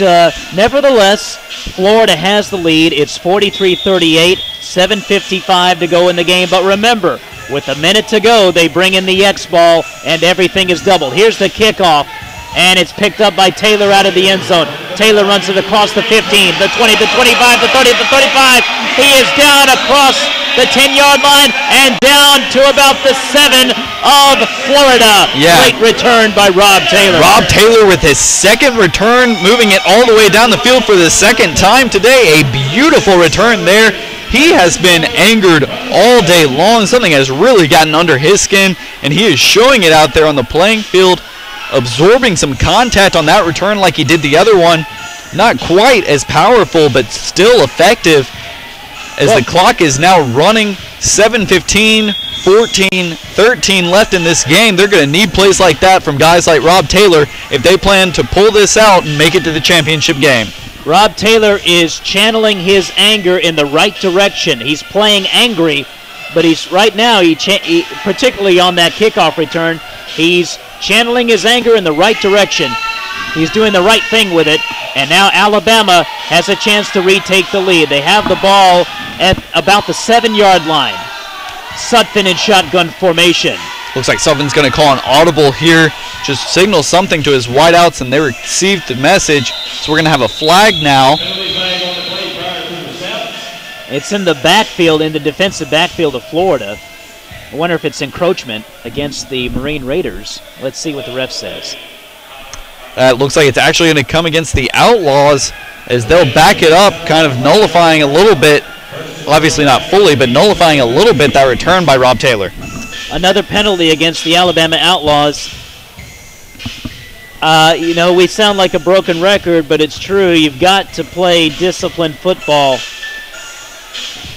nevertheless, Florida has the lead. It's 43-38, 7:55 to go in the game. But remember, With a minute to go, they bring in the X ball, and everything is doubled. Here's the kickoff, and it's picked up by Taylor out of the end zone. Taylor runs it across the 15, the 20, the 25, the 30, the 35. He is down across the 10-yard line and down to about the 7 of Florida. Yeah. Great return by Rob Taylor. Rob Taylor with his second return, moving it all the way down the field for the second time today. A beautiful return there. He has been angered all day long. Something has really gotten under his skin, and he is showing it out there on the playing field, absorbing some contact on that return like he did the other one. Not quite as powerful, but still effective. As the clock is now running, 7:15, 14, 13 left in this game. They're going to need plays like that from guys like Rob Taylor if they plan to pull this out and make it to the championship game. Rob Taylor is channeling his anger in the right direction. He's playing angry, but he's right now, particularly on that kickoff return, he's channeling his anger in the right direction. He's doing the right thing with it, and now Alabama has a chance to retake the lead. They have the ball at about the 7-yard line. Sutphin in shotgun formation. Looks like Sutphin's going to call an audible here, just signal something to his wideouts, and they received the message. So we're going to have a flag now. It's in the backfield, in the defensive backfield of Florida. I wonder if it's encroachment against the Marine Raiders. Let's see what the ref says. It looks like it's actually going to come against the Outlaws as they'll back it up, kind of nullifying a little bit, obviously not fully, but nullifying a little bit that return by Rob Taylor. Another penalty against the Alabama Outlaws. You know, we sound like a broken record, but it's true. You've got to play disciplined football.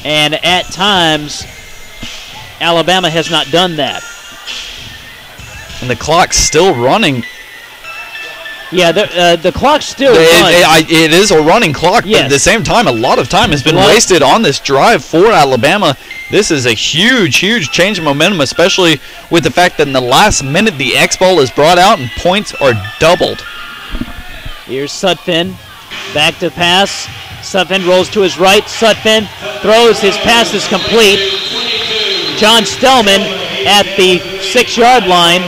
And at times, Alabama has not done that. And the clock's still running. Yeah, the clock's still running. It is a running clock, yes. But at the same time, a lot of time has been wasted on this drive for Alabama. This is a huge, huge change in momentum, especially with the fact that in the last minute the X ball is brought out and points are doubled. Here's Sutphin, back to pass. Sutphin rolls to his right. Sutphin throws, his pass is complete. John Stellman at the 6-yard line.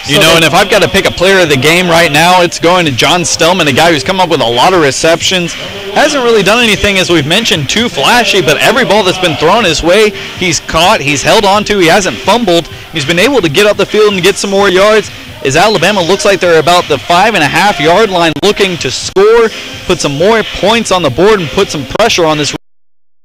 You know, and if I've got to pick a player of the game right now, it's going to John Stellman, a guy who's come up with a lot of receptions. Hasn't really done anything, as we've mentioned, too flashy, but every ball that's been thrown his way, he's caught, he's held on to, he hasn't fumbled. He's been able to get up the field and get some more yards. As Alabama looks like they're about the 5.5-yard line looking to score, put some more points on the board, and put some pressure on this.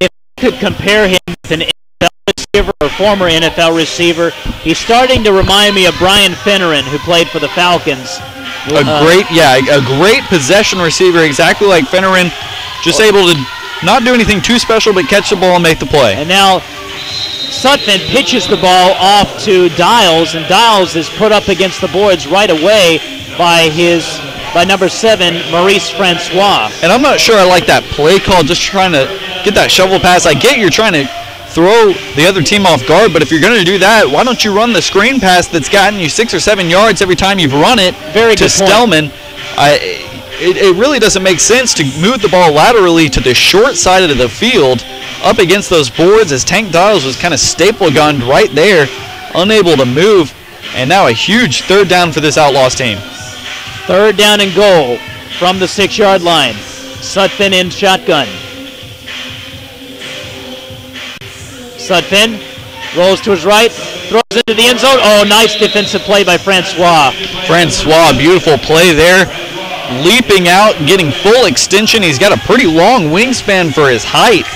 If you could compare him with an NFL receiver or former NFL receiver, he's starting to remind me of Brian Finneran, who played for the Falcons. A great possession receiver, exactly like Finneran, just able to not do anything too special but catch the ball and make the play. And now Sutphin pitches the ball off to Dials, and Dials is put up against the boards right away by number 7, Maurice Francois. And I'm not sure I like that play call, just trying to get that shovel pass. I get you're trying to throw the other team off guard, but if you're going to do that, why don't you run the screen pass that's gotten you 6 or 7 yards every time you've run it to Stellman? It really doesn't make sense to move the ball laterally to the short side of the field up against those boards, as Tank Dials was kind of staple gunned right there, unable to move. And now a huge 3rd down for this Outlaws team. 3rd down and goal from the 6-yard line. Sutphin in shotgun. Sutphin rolls to his right, throws into the end zone. Oh, nice defensive play by Francois. Francois, beautiful play there. Leaping out and getting full extension. He's got a pretty long wingspan for his height.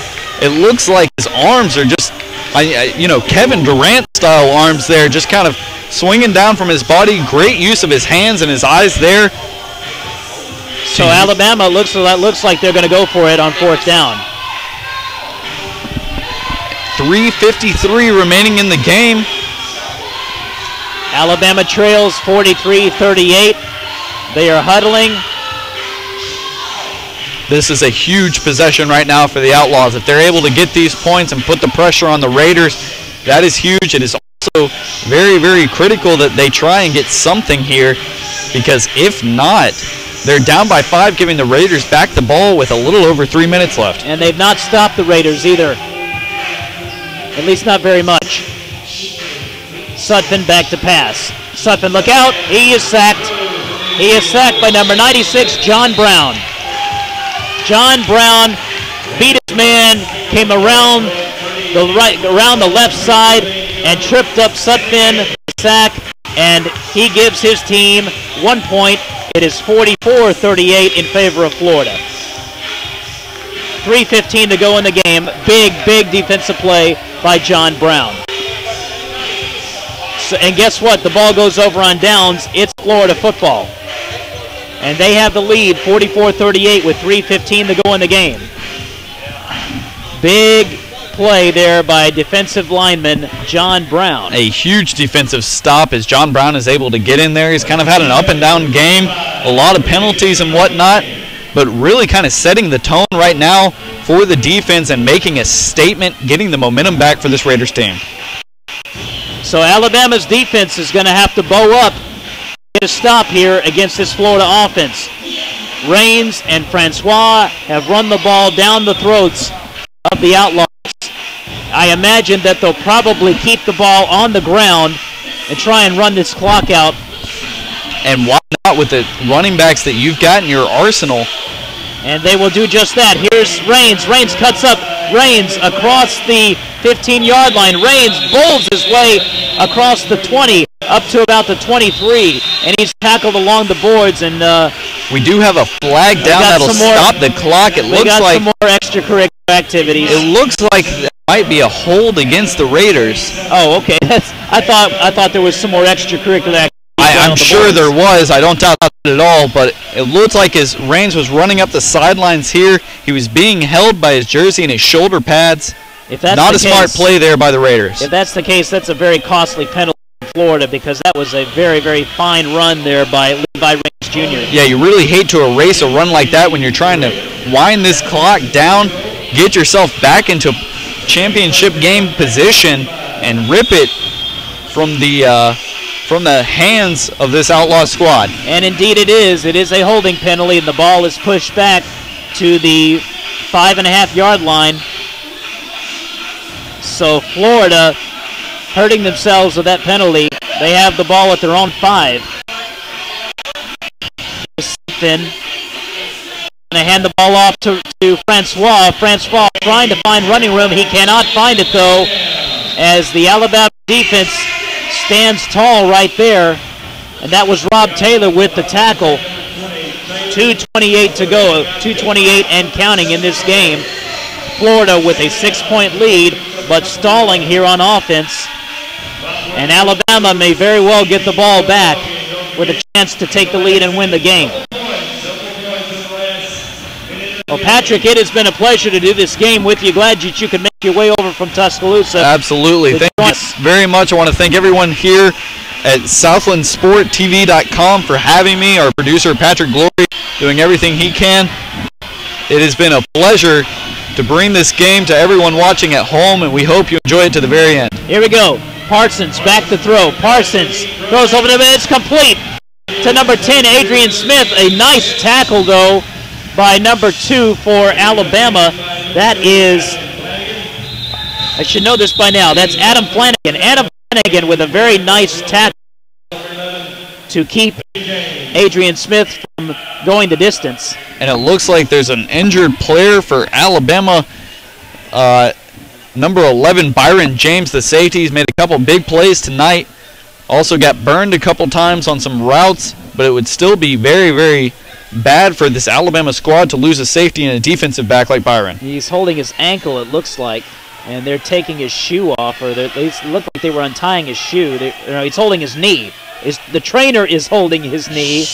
It looks like his arms are just, Kevin Durant-style arms there, just kind of swinging down from his body. Great use of his hands and his eyes there. So Alabama looks like they're going to go for it on 4th down. 3:53 remaining in the game. Alabama trails 43-38. They are huddling. This is a huge possession right now for the Outlaws. If they're able to get these points and put the pressure on the Raiders, that is huge. It is also very, very critical that they try and get something here, because if not, they're down by 5, giving the Raiders back the ball with a little over 3 minutes left. And they've not stopped the Raiders either. At least not very much. Sutphin back to pass. Sutphin, look out. He is sacked. He is sacked by number 96, John Brown. John Brown beat his man, came around the left side, and tripped up Sutphin, sack, and he gives his team 1 point. It is 44-38 in favor of Florida. 3:15 to go in the game. Big defensive play by John Brown. So, and guess what? The ball goes over on downs. It's Florida football. And they have the lead, 44-38 with 3:15 to go in the game. Big play there by defensive lineman John Brown. A huge defensive stop as John Brown is able to get in there. He's kind of had an up and down game, a lot of penalties and whatnot, but really kind of setting the tone right now for the defense and making a statement, getting the momentum back for this Raiders team. So Alabama's defense is going to have to bow up, get a stop here against this Florida offense. Raines and Francois have run the ball down the throats of the Outlaws. I imagine that they'll probably keep the ball on the ground and try and run this clock out. And why not with the running backs that you've got in your arsenal? And they will do just that. Here's Raines. Raines cuts up. Raines across the 15-yard line. Raines bowls his way across the 20 up to about the 23. And he's tackled along the boards. And we do have a flag down that'll stop the clock. It looks like some more extracurricular activities. It looks like there might be a hold against the Raiders. Oh, okay. I thought there was some more extracurricular activities. I'm sure there was. I don't doubt that at all, but it looked like as Raines was running up the sidelines here, he was being held by his jersey and his shoulder pads. If that's not a smart play there by the Raiders. If that's the case, that's a very costly penalty for Florida because that was a very, very fine run there by Levi Raines Jr. Yeah, you really hate to erase a run like that when you're trying to wind this clock down, get yourself back into championship game position, and rip it from the hands of this Outlaw squad. And indeed it is. It is a holding penalty, and the ball is pushed back to the 5.5-yard line. So Florida hurting themselves with that penalty. They have the ball at their own 5. Then going to hand the ball off to Francois. Francois trying to find running room. He cannot find it, though, as the Alabama defense stands tall right there. And that was Rob Taylor with the tackle. 2:28 to go. 2:28 and counting in this game. Florida with a 6-point lead, but stalling here on offense. And Alabama may very well get the ball back with a chance to take the lead and win the game. Well, Patrick, it has been a pleasure to do this game with you. Glad that you could make your way over from Tuscaloosa. Absolutely. Thank you very much. I want to thank everyone here at SouthlandSportTV.com for having me. Our producer, Patrick Glory, doing everything he can. It has been a pleasure to bring this game to everyone watching at home, and we hope you enjoy it to the very end. Here we go. Parsons back to throw. Parsons throws over the middle. It's complete to number 10, Adrian Smith. A nice tackle, though, by number 2 for Alabama. That is, I should know this by now, that's Adam Flanagan. Adam Flanagan with a very nice tackle to keep Adrian Smith from going the distance. And it looks like there's an injured player for Alabama. Number 11, Byron James, the safety. He's made a couple big plays tonight. Also got burned a couple times on some routes, but it would still be very, very bad for this Alabama squad to lose a safety and a defensive back like Byron. He's holding his ankle, it looks like, and they're taking his shoe off, or it looked like they were untying his shoe. He's holding his knee. The trainer is holding his knee.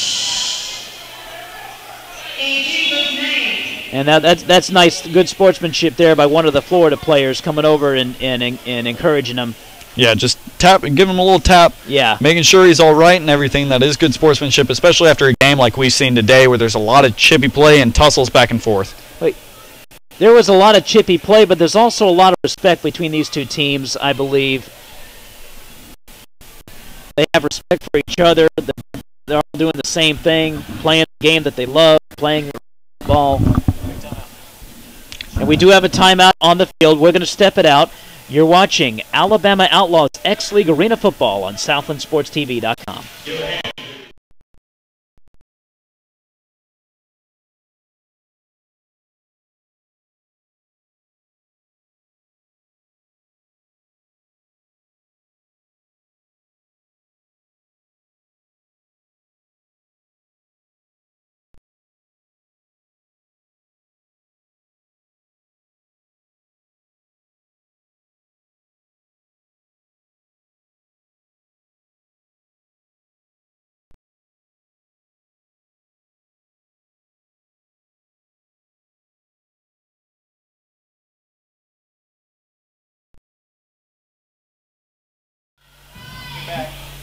And that's nice, good sportsmanship there by one of the Florida players coming over and encouraging him. Yeah, just give him a little tap. Yeah. Making sure he's all right and everything. That is good sportsmanship, especially after a game like we've seen today where there's a lot of chippy play and tussles back and forth. Wait, there was a lot of chippy play, but there's also a lot of respect between these two teams, I believe. They have respect for each other. They're all doing the same thing, playing the game that they love, playing ball. And we do have a timeout on the field. We're going to step it out. You're watching Alabama Outlaws X-League Arena Football on SouthlandSportsTV.com.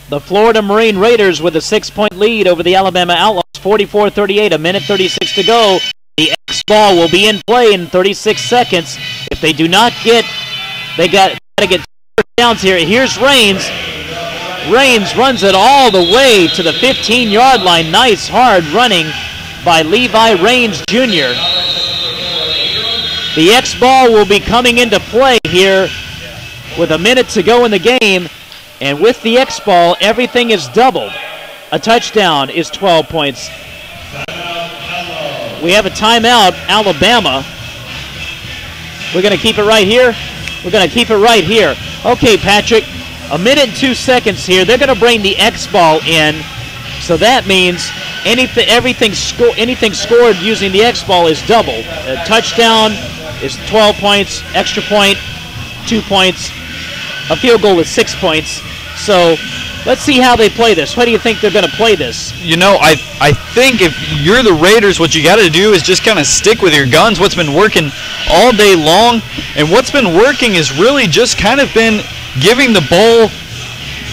The Florida Marine Raiders with a 6-point lead over the Alabama Outlaws, 44-38, a minute 36 to go. The X ball will be in play in 36 seconds. If they do not get, they got to get downs here. Here's Raines. Raines runs it all the way to the 15-yard line. Nice hard running by Levi Raines Jr. The X ball will be coming into play here with a minute to go in the game. And with the X ball, everything is doubled. A touchdown is 12 points. We have a timeout, Alabama. We're going to keep it right here. We're going to keep it right here. Okay, Patrick, a minute and 2 seconds here. They're going to bring the X ball in. So that means anything scored using the X ball is doubled. A touchdown is 12 points, extra point, 2 points. A field goal is 6 points. So let's see how they play this. What do you think they're going to play this? You know, I think if you're the Raiders, what you got to do is just kind of stick with your guns. What's been working all day long, and what's been working is really just kind of been giving the ball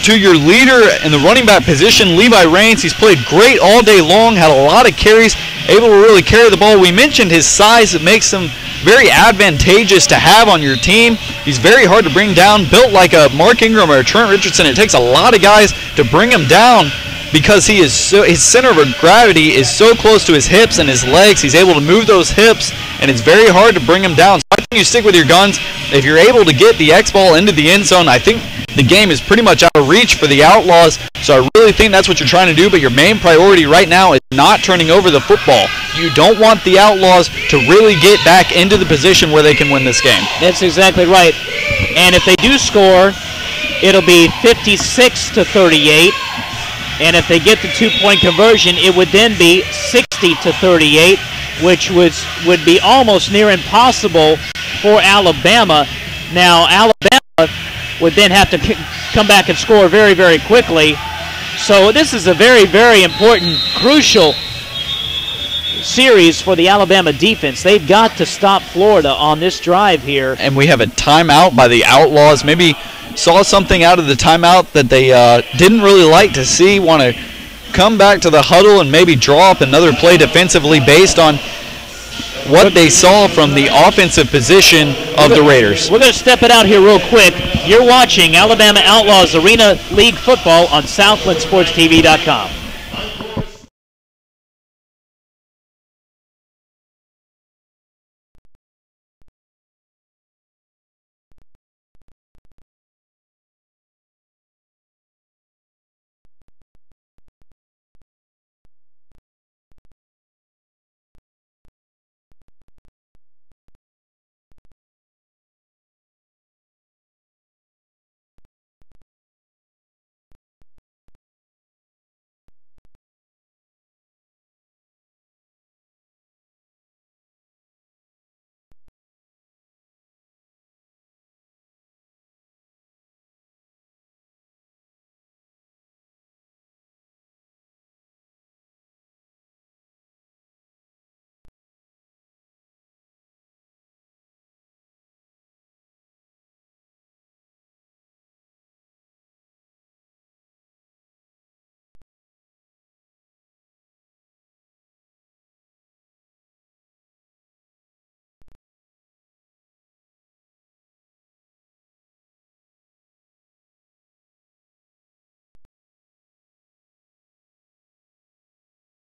to your leader in the running back position, Levi Raines. He's played great all day long, had a lot of carries, able to really carry the ball. We mentioned his size. It makes him very advantageous to have on your team. He's very hard to bring down, built like a Mark Ingram or a Trent Richardson. It takes a lot of guys to bring him down because he is his center of gravity is so close to his hips and his legs. He's able to move those hips, and it's very hard to bring him down. So I think you stick with your guns. If you're able to get the X ball into the end zone, I think the game is pretty much out of reach for the Outlaws. So I really think that's what you're trying to do, but your main priority right now is not turning over the football. You don't want the Outlaws to really get back into the position where they can win this game. That's exactly right. And if they do score, it'll be 56-38. And if they get the 2-point conversion, it would then be 60-38, which would be almost near impossible for Alabama. Now, Alabama would then have to come back and score very, very quickly. So this is a very, very important, crucial series for the Alabama defense. They've got to stop Florida on this drive here. And we have a timeout by the Outlaws. Maybe saw something out of the timeout that they didn't really like to see. Want to come back to the huddle and maybe draw up another play defensively based on what they saw from the offensive position of the Raiders. We're going to step it out here real quick. You're watching Alabama Outlaws Arena League Football on SouthlandSportsTV.com.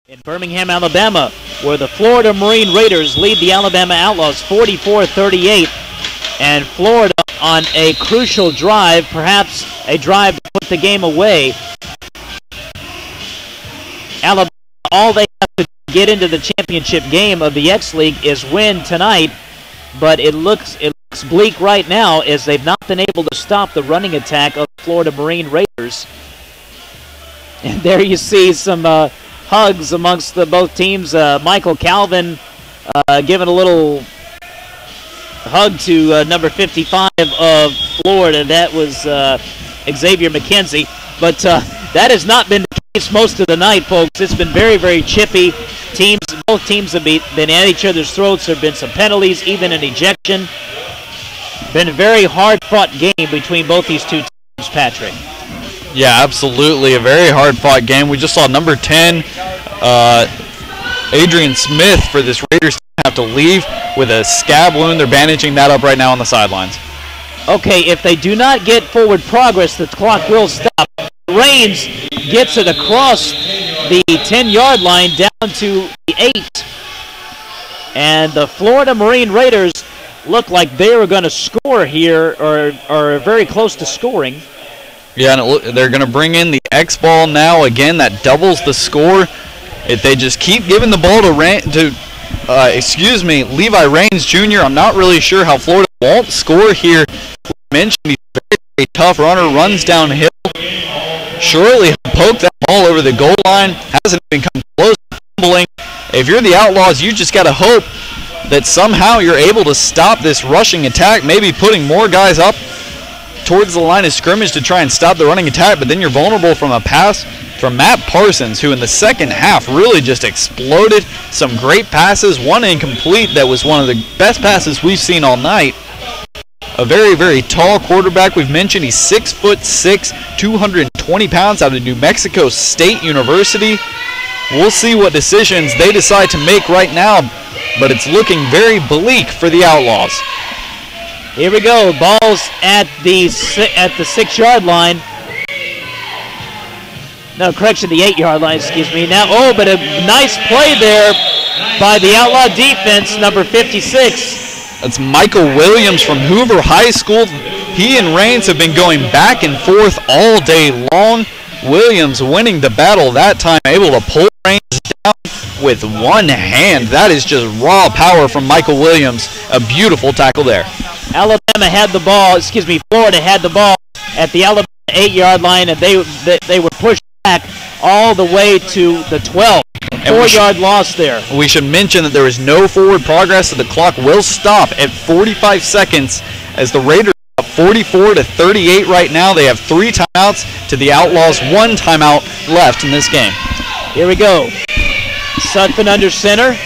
In Birmingham, Alabama, where the Florida Marine Raiders lead the Alabama Outlaws 44-38, and Florida on a crucial drive, perhaps a drive to put the game away. Alabama, all they have to get into the championship game of the X League is win tonight, but it looks bleak right now as they've not been able to stop the running attack of the Florida Marine Raiders. And there you see some hugs amongst both teams. Michael Calvin giving a little hug to number 55 of Florida. That was Xavier McKenzie. But that has not been the case most of the night, folks. It's been very, very chippy. Both teams have been at each other's throats. There have been some penalties, even an ejection. Been a very hard-fought game between both these two teams, Patrick. Yeah, absolutely. A very hard-fought game. We just saw number 10, Adrian Smith, for this Raiders team have to leave with a scab wound. They're bandaging that up right now on the sidelines. Okay, if they do not get forward progress, the clock will stop. Raines gets it across the 10-yard line down to the 8. And the Florida Marine Raiders look like they were going to score here, or are very close to scoring. Yeah, and they're going to bring in the X ball now. Again, that doubles the score. If they just keep giving the ball to Levi Raines Jr., I'm not really sure how Florida won't score here. We mentioned he's a very, very tough runner, runs downhill. Surely he'll poke that ball over the goal line. Hasn't even come close to fumbling. If you're the Outlaws, you just got to hope that somehow you're able to stop this rushing attack, maybe putting more guys up towards the line of scrimmage to try and stop the running attack, but then you're vulnerable from a pass from Matt Parsons, who in the second half really just exploded. Some great passes, one incomplete that was one of the best passes we've seen all night. A very, very tall quarterback. We've mentioned he's 6'6", 220 pounds, out of New Mexico State University. We'll see what decisions they decide to make right now, but it's looking very bleak for the Outlaws. Here we go. Ball's at the 6-yard line. No, correction, the 8-yard line, excuse me. Now, but a nice play there by the Outlaw defense, number 56. That's Michael Williams from Hoover High School. He and Raines have been going back and forth all day long. Williams winning the battle that time, able to pull Raines down with one hand. That is just raw power from Michael Williams. A beautiful tackle there. Florida had the ball at the Alabama 8-yard line, and they were pushed back all the way to the 12. 4-yard loss there. We should mention that there is no forward progress, so the clock will stop at 45 seconds as the Raiders are up 44-38 right now. They have 3 timeouts to the Outlaws, 1 timeout left in this game. Here we go. Sutphin under center.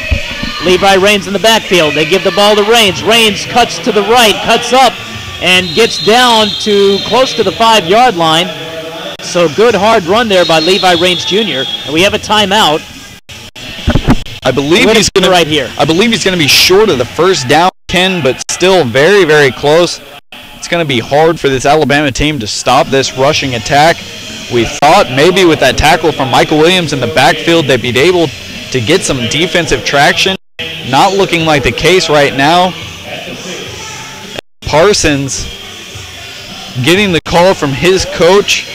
Levi Raines in the backfield. They give the ball to Raines. Raines cuts to the right, cuts up, and gets down to close to the 5-yard line. So good hard run there by Levi Raines Jr. And we have a timeout. I believe he's going to right here. I believe he's going to be short of the first down, Ken, but still very, very close. It's going to be hard for this Alabama team to stop this rushing attack. We thought maybe with that tackle from Michael Williams in the backfield they'd be able to get some defensive traction. Not looking like the case right now. Parsons getting the call from his coach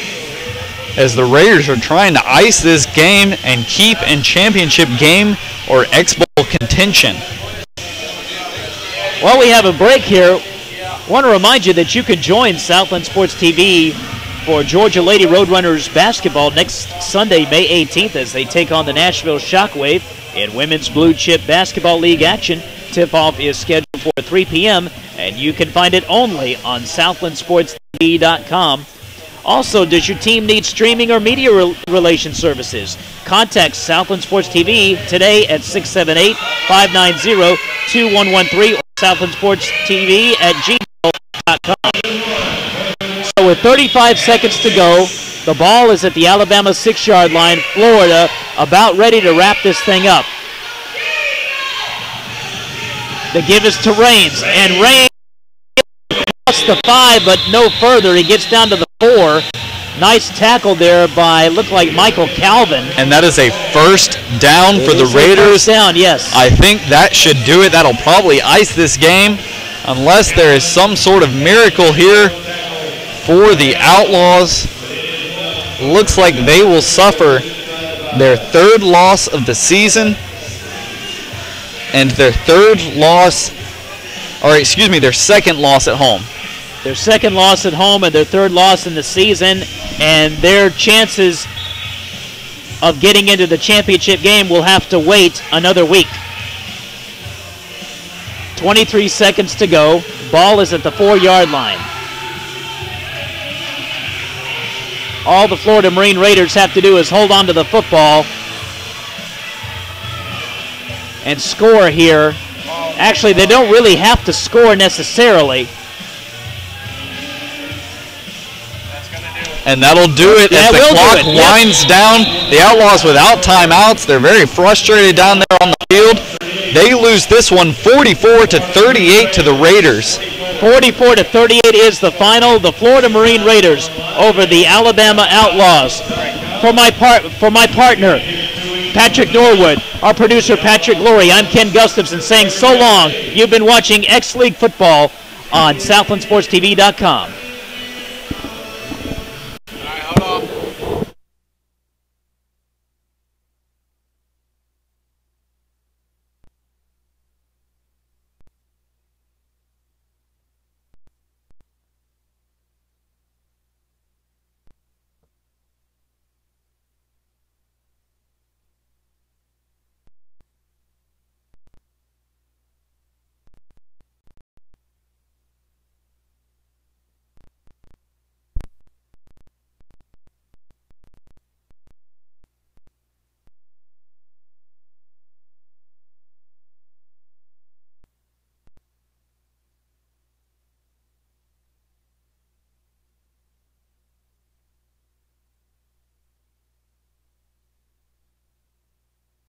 as the Raiders are trying to ice this game and keep in championship game or X-Bowl contention. While we have a break here, I want to remind you that you can join Southland Sports TV for Georgia Lady Roadrunners basketball next Sunday, May 18th, as they take on the Nashville Shockwave in Women's Blue Chip Basketball League action. Tip-off is scheduled for 3 p.m., and you can find it only on SouthlandSportsTV.com. Also, does your team need streaming or media relations services? Contact Southland Sports TV today at 678-590-2113 or SouthlandSportsTV@gmail.com. So with 35 seconds to go, the ball is at the Alabama 6-yard line. Florida about ready to wrap this thing up. The give is to Raines, and Raines across the 5, but no further. He gets down to the 4. Nice tackle there by, looked like Michael Calvin. And that is a first down for the Raiders. First down, yes. I think that should do it. That'll probably ice this game. unless there is some sort of miracle here for the Outlaws. Looks like they will suffer their third loss of the season and their second loss at home. Their second loss at home and their third loss in the season, and their chances of getting into the championship game will have to wait another week. 23 seconds to go. Ball is at the 4-yard line. All the Florida Marine Raiders have to do is hold on to the football and score here. Actually, they don't really have to score necessarily. And that'll do it as the clock winds down. The Outlaws without timeouts. They're very frustrated down there on the field. They lose this one 44-38 to the Raiders. 44-38 is the final. The Florida Marine Raiders over the Alabama Outlaws. For my partner, Patrick Norwood, our producer Patrick Glory, I'm Ken Gustafson saying so long. You've been watching X League football on SouthlandSportsTV.com.